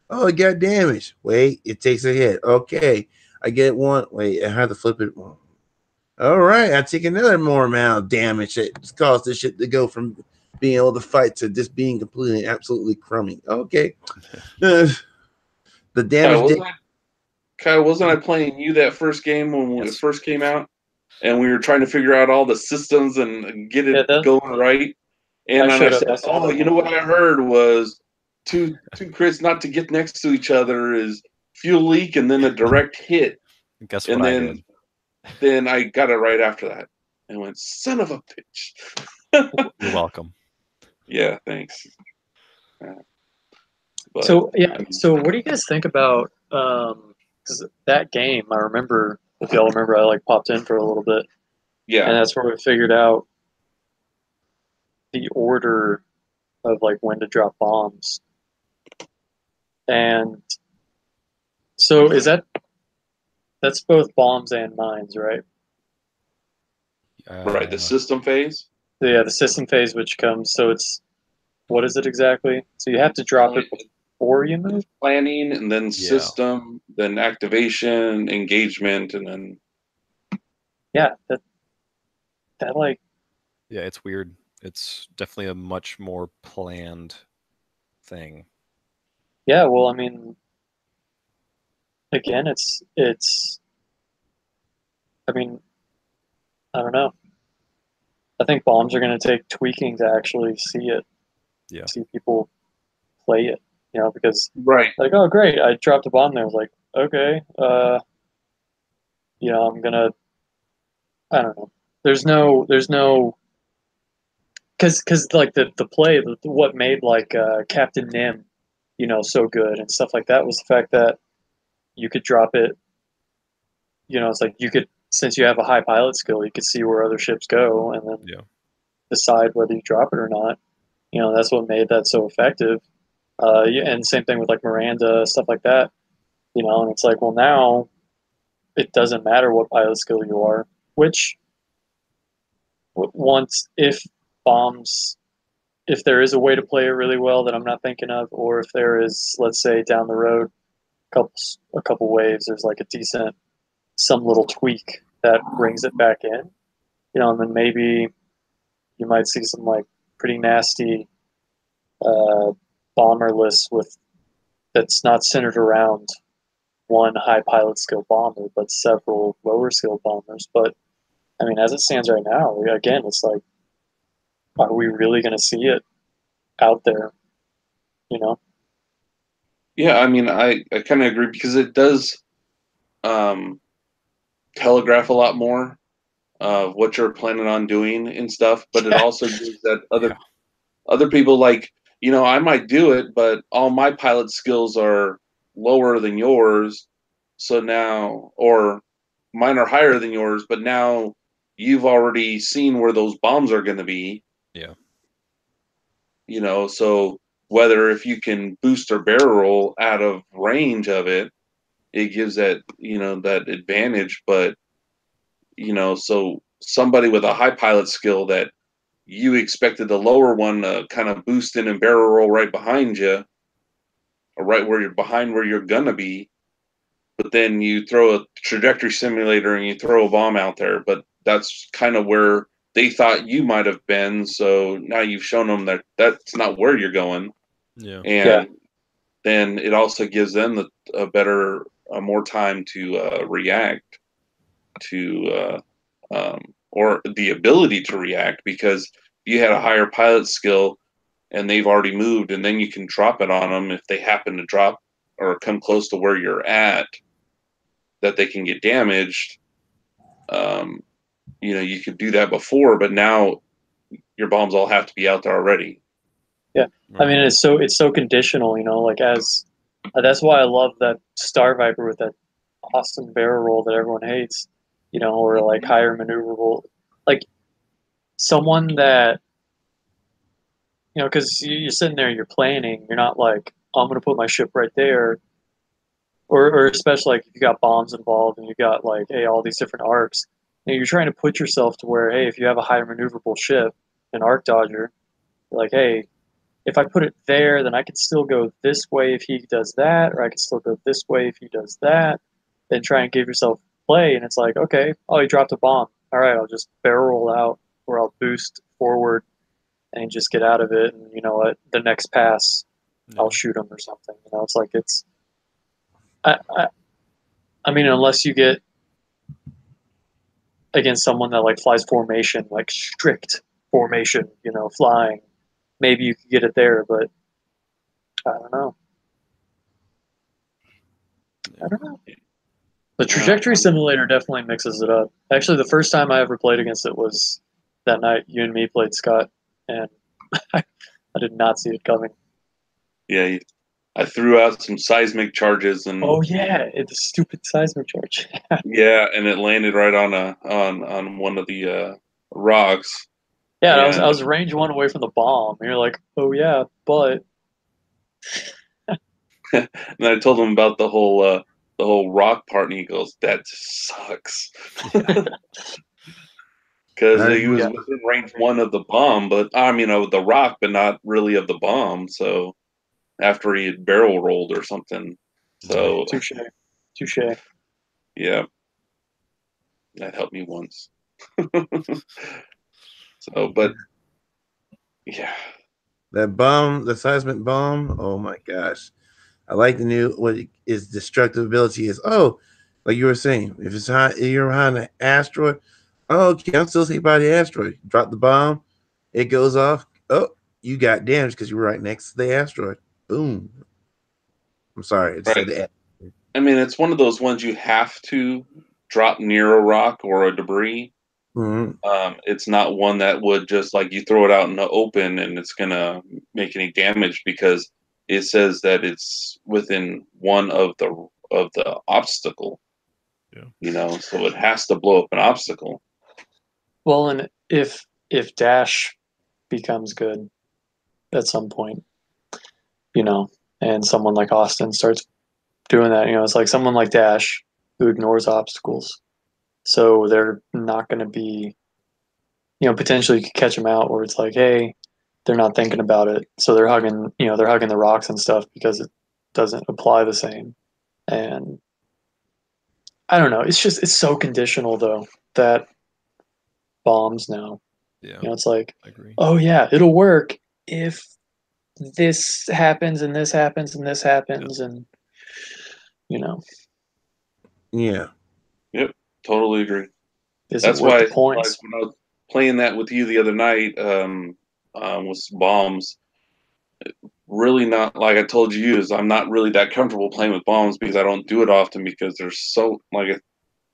[SPEAKER 3] Oh, it got damaged. Wait, it takes a hit. Okay, I get one. Wait, I had to flip it. All right, I take another more amount of damage. It's caused this shit to go from being able to fight to just being completely, absolutely crummy. Okay. The damage deck.
[SPEAKER 1] Kyle, wasn't I playing you that first game when it first came out? And we were trying to figure out all the systems and get it going right. And then I said, "Oh, you know what I heard was two crits not to get next to each other is fuel leak and then a direct hit."
[SPEAKER 2] Guess
[SPEAKER 1] and
[SPEAKER 2] what
[SPEAKER 1] then,
[SPEAKER 2] I did?
[SPEAKER 1] Then I got it right after that and went, "Son of a bitch."
[SPEAKER 2] You're welcome.
[SPEAKER 1] Yeah, thanks.
[SPEAKER 4] But, so what do you guys think about? Because that game, I remember, if y'all remember, I like popped in for a little bit.
[SPEAKER 1] Yeah.
[SPEAKER 4] And that's where we figured out the order of like when to drop bombs. And so that's both bombs and mines, right?
[SPEAKER 1] Right, the system phase?
[SPEAKER 4] So yeah, the system phase, which comes, so it's, what is it exactly? So you have to drop it before you move?
[SPEAKER 1] Planning, and then system, then activation, engagement, and then...
[SPEAKER 4] Yeah, that like...
[SPEAKER 2] Yeah, it's weird. It's definitely a much more planned thing.
[SPEAKER 4] Yeah, well, I mean, again, it's I mean, I don't know. I think bombs are going to take tweaking to actually see it.
[SPEAKER 2] Yeah.
[SPEAKER 4] See people play it, because
[SPEAKER 1] right,
[SPEAKER 4] like, oh great, I dropped a bomb there. I was like, okay, I'm gonna, I don't know. There's no, because like the play, what made like Captain Nim, so good and stuff like that was the fact that you could drop it. It's like you could, since you have a high pilot skill, you could see where other ships go and then decide whether you drop it or not. That's what made that so effective. And same thing with like Miranda, stuff like that. And it's like, well, now it doesn't matter what pilot skill you are, which once, if bombs, if there is a way to play it really well that I'm not thinking of, or if there is, let's say down the road, a couple waves, there's like a decent, some little tweak that brings it back in, and then maybe you might see some like pretty nasty bomber lists that's not centered around one high pilot skill bomber, but several lower skill bombers. But I mean, as it stands right now, again, it's like, are we really going to see it out there?
[SPEAKER 1] Yeah, I mean, I kind of agree because it does telegraph a lot more of what you're planning on doing and stuff, but it also gives that other people like, I might do it, but all my pilot skills are lower than yours. So now, or mine are higher than yours, but now you've already seen where those bombs are going to be.
[SPEAKER 2] Yeah.
[SPEAKER 1] So whether if you can boost or barrel roll out of range of it, it gives that, that advantage. But, so somebody with a high pilot skill that you expected the lower one to kind of boost in and barrel roll right behind you, or right where you're behind where you're gonna be, but then you throw a trajectory simulator and you throw a bomb out there, but that's kind of where they thought you might have been. So now you've shown them that that's not where you're going.
[SPEAKER 2] Yeah.
[SPEAKER 1] And then it also gives them more time to react to or the ability to react, because you had a higher pilot skill and they've already moved, and then you can drop it on them if they happen to drop or come close to where you're at, that they can get damaged. You could do that before, but now your bombs all have to be out there already.
[SPEAKER 4] Yeah, I mean it's so conditional, like that's why I love that Star Viper with that awesome barrel roll that everyone hates, or like higher maneuverable, like someone that because you're sitting there, you're planning, you're not like, oh, I'm gonna put my ship right there, or especially like if you got bombs involved and you got like, hey, all these different arcs, you're trying to put yourself to where, hey, if you have a higher maneuverable ship, an arc dodger, you're like, hey, if I put it there, then I could still go this way if he does that, or I could still go this way if he does that. Then try and give yourself play, and it's like, okay, oh, he dropped a bomb. All right, I'll just barrel roll out, or I'll boost forward and just get out of it. And you know what? The next pass, I'll shoot him or something. It's like I mean, unless you get against someone that like flies formation, like strict formation, flying, maybe you could get it there, but I don't know. The trajectory simulator definitely mixes it up. Actually, the first time I ever played against it was that night you and me played Scott, and I did not see it coming.
[SPEAKER 1] Yeah, I threw out some seismic charges, and
[SPEAKER 4] oh yeah, it's a stupid seismic charge.
[SPEAKER 1] yeah, and it landed right on one of the rocks.
[SPEAKER 4] Yeah, I was range 1 away from the bomb. And you're like, oh yeah, but
[SPEAKER 1] and I told him about the whole rock part, and he goes, "That sucks," because he was within range 1 of the bomb, but I mean of the rock, but not really of the bomb. So after he had barrel rolled or something, so
[SPEAKER 4] touche.
[SPEAKER 1] Yeah, that helped me once. So, but yeah,
[SPEAKER 3] that bomb, the seismic bomb. Oh my gosh, I like the new what its destructive ability is. Oh, like you were saying, if it's high, you're behind an asteroid. Oh, okay, I'm still safe by the asteroid. Drop the bomb, it goes off. Oh, you got damaged because you were right next to the asteroid. Boom. I'm sorry, I just said that.
[SPEAKER 1] I mean, it's one of those ones you have to drop near a rock or a debris.
[SPEAKER 3] Mm-hmm.
[SPEAKER 1] It's not one that would just like you throw it out in the open and it's gonna make any damage, because it says that it's within 1 of the obstacle.
[SPEAKER 2] Yeah.
[SPEAKER 1] So it has to blow up an obstacle.
[SPEAKER 4] Well, and if Dash becomes good at some point, and someone like Austin starts doing that, it's like someone like Dash who ignores obstacles. So they're not going to be, potentially you could catch them out where it's like, hey, they're not thinking about it. So they're hugging the rocks and stuff because it doesn't apply the same. And I don't know. It's so conditional though, that bombs now.
[SPEAKER 2] Yeah.
[SPEAKER 4] It's like,
[SPEAKER 2] I agree.
[SPEAKER 4] oh yeah, it'll work if this happens and this happens and this happens, and
[SPEAKER 3] Yeah.
[SPEAKER 1] Yep, totally agree.
[SPEAKER 4] That's why the points.
[SPEAKER 1] When I was playing that with you the other night, with bombs, really not, like I told you, is I'm not really that comfortable playing with bombs because I don't do it often, because they're so like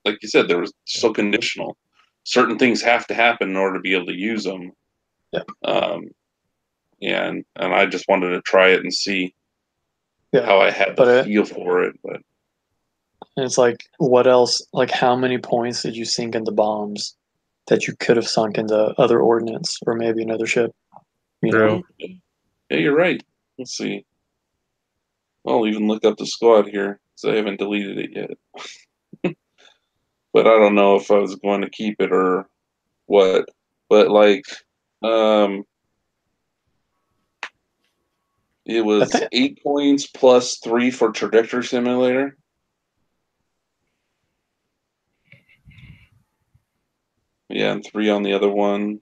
[SPEAKER 1] you said, they're so conditional. Certain things have to happen in order to be able to use them.
[SPEAKER 4] Yeah.
[SPEAKER 1] Yeah, and I just wanted to try it and see how I had the feel for it. But
[SPEAKER 4] it's like, what else? Like, how many points did you sink into bombs that you could have sunk into other ordnance or maybe another ship?
[SPEAKER 1] Yeah, you're right. Let's see. I'll even look up the squad here because I haven't deleted it yet. But I don't know if I was going to keep it or what. But like, it was 8 points plus 3 for trajectory simulator. Yeah, and 3 on the other one.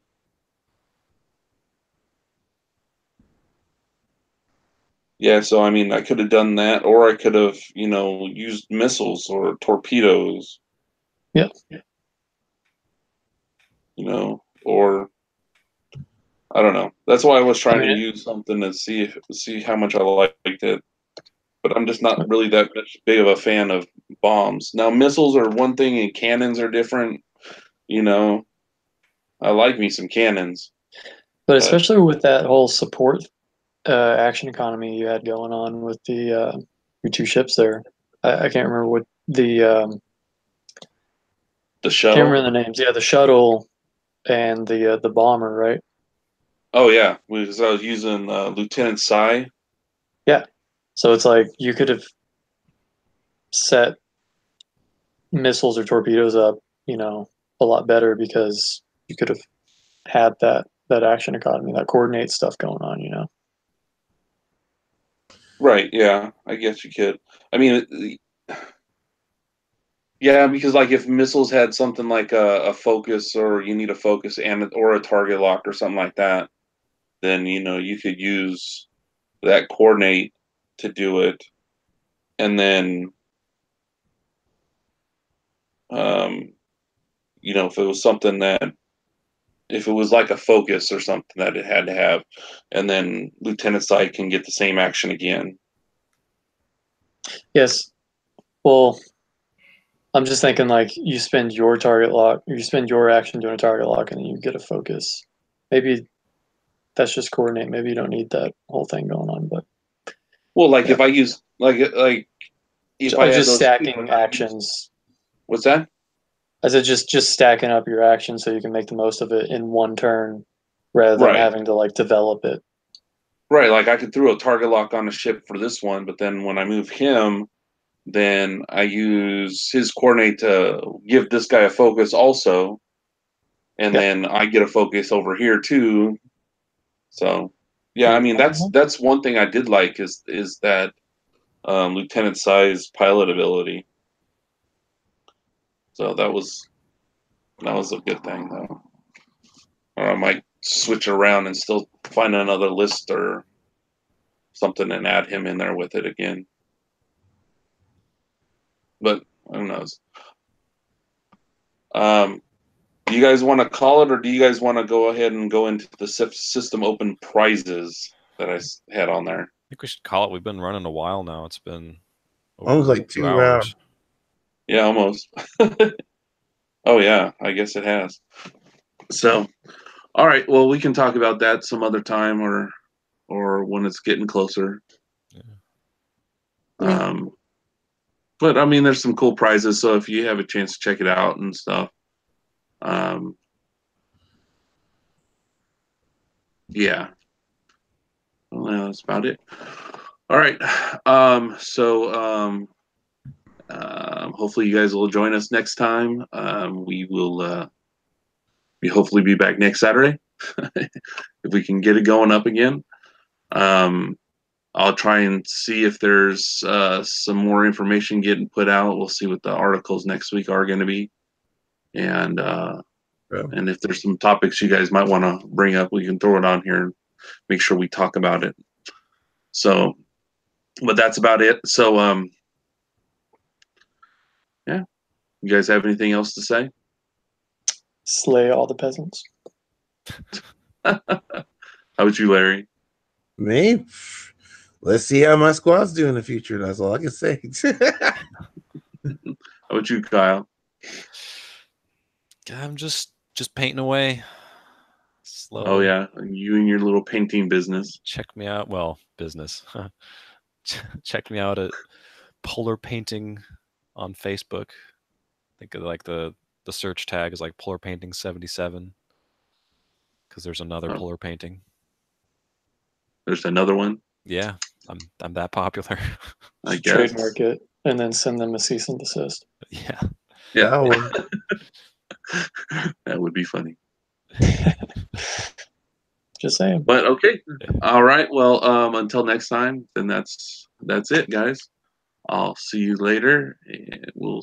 [SPEAKER 1] Yeah, so I mean, I could have done that, or I could have, used missiles or torpedoes.
[SPEAKER 4] Yeah.
[SPEAKER 1] or I don't know. That's why I was trying
[SPEAKER 4] I mean,
[SPEAKER 1] to use something to see how much I liked it. But I'm just not really that much big of a fan of bombs. Now missiles are one thing and cannons are different. I like me some cannons.
[SPEAKER 4] but especially with that whole support action economy you had going on with the your two ships there. I can't remember what the can't
[SPEAKER 1] shuttle.
[SPEAKER 4] remember the names. Yeah, the shuttle and the bomber, right?
[SPEAKER 1] Oh yeah, because I was using Lieutenant Sai.
[SPEAKER 4] Yeah. So it's like you could have set missiles or torpedoes up, a lot better because you could have had that action economy, that coordinate stuff going on.
[SPEAKER 1] Right. Yeah, I guess you could. I mean, yeah, because like if missiles had something like a focus, or you need a focus and or a target lock or something like that, then you could use that coordinate to do it, and then um, if it was something that if it was like a focus or something that it had to have, and then Lieutenant Sight can get the same action again.
[SPEAKER 4] Yes. Well, I'm just thinking like you spend your target lock, or you spend your action doing a target lock, and then you get a focus. Maybe that's just coordinate. Maybe you don't need that whole thing going on, but
[SPEAKER 1] Well, like
[SPEAKER 4] yeah.
[SPEAKER 1] if I use like if I
[SPEAKER 4] Oh,
[SPEAKER 1] had
[SPEAKER 4] just
[SPEAKER 1] those two,
[SPEAKER 4] stacking actions.
[SPEAKER 1] what's that?
[SPEAKER 4] I said just stacking up your actions so you can make the most of it in one turn rather than
[SPEAKER 1] Right.
[SPEAKER 4] having to like develop it.
[SPEAKER 1] Right, like I could throw a target lock on a ship for this one, but then when I move him, then I use his coordinate to give this guy a focus also, and
[SPEAKER 4] Yeah.
[SPEAKER 1] then I get a focus over here too. So, yeah, I mean
[SPEAKER 4] Mhm.
[SPEAKER 1] that's one thing I did like is that Lieutenant Sai's pilot ability. So that was a good thing though. Or I might switch around and still find another list or something and add him in there with it again. But who knows? Um, do you guys want to call it, or do you guys want to go ahead and go into the system open prizes that I had on there?
[SPEAKER 2] I think we should call it. We've been running a while now. It's been
[SPEAKER 3] Almost
[SPEAKER 2] over
[SPEAKER 3] like
[SPEAKER 2] 2
[SPEAKER 3] 2 hours.
[SPEAKER 2] hours.
[SPEAKER 1] Yeah, almost. Oh yeah, I guess it has. So, all right. Well, we can talk about that some other time, or when it's getting closer.
[SPEAKER 2] Yeah.
[SPEAKER 3] Yeah.
[SPEAKER 1] But I mean, there's some cool prizes. So if you have a chance to check it out and stuff, um, yeah. Well, yeah, that's about it. All right. Hopefully you guys will join us next time. We will we hopefully be back next Saturday if we can get it going up again. Um, I'll try and see if there's some more information getting put out. We'll see what the articles next week are going to be, and and if there's some topics you guys might want to bring up, we can throw it on here and make sure we talk about it. So, but that's about it. So, yeah. You guys have anything else to say?
[SPEAKER 4] Slay all the peasants.
[SPEAKER 1] How about you, Larry?
[SPEAKER 3] Me? Let's see how my squad's do in the future. That's all I can say.
[SPEAKER 1] How about you, Kyle?
[SPEAKER 2] I'm just painting away
[SPEAKER 1] Oh
[SPEAKER 2] slowly.
[SPEAKER 1] yeah, you and your little painting business.
[SPEAKER 2] Check me out. Well, business. Check me out at Polar Painting on Facebook. I think of like the search tag is like Polar Painting 77 because there's another
[SPEAKER 1] Oh,
[SPEAKER 2] Polar Painting.
[SPEAKER 1] there's another one,
[SPEAKER 2] Yeah, I'm that popular.
[SPEAKER 1] I guess.
[SPEAKER 4] Trademark it and then send them a cease and desist.
[SPEAKER 2] Yeah.
[SPEAKER 1] Yeah,
[SPEAKER 3] That one.
[SPEAKER 1] that would be funny.
[SPEAKER 4] Just saying.
[SPEAKER 1] But okay, all right. Well, until next time, then that's it, guys. I'll see you later, and we'll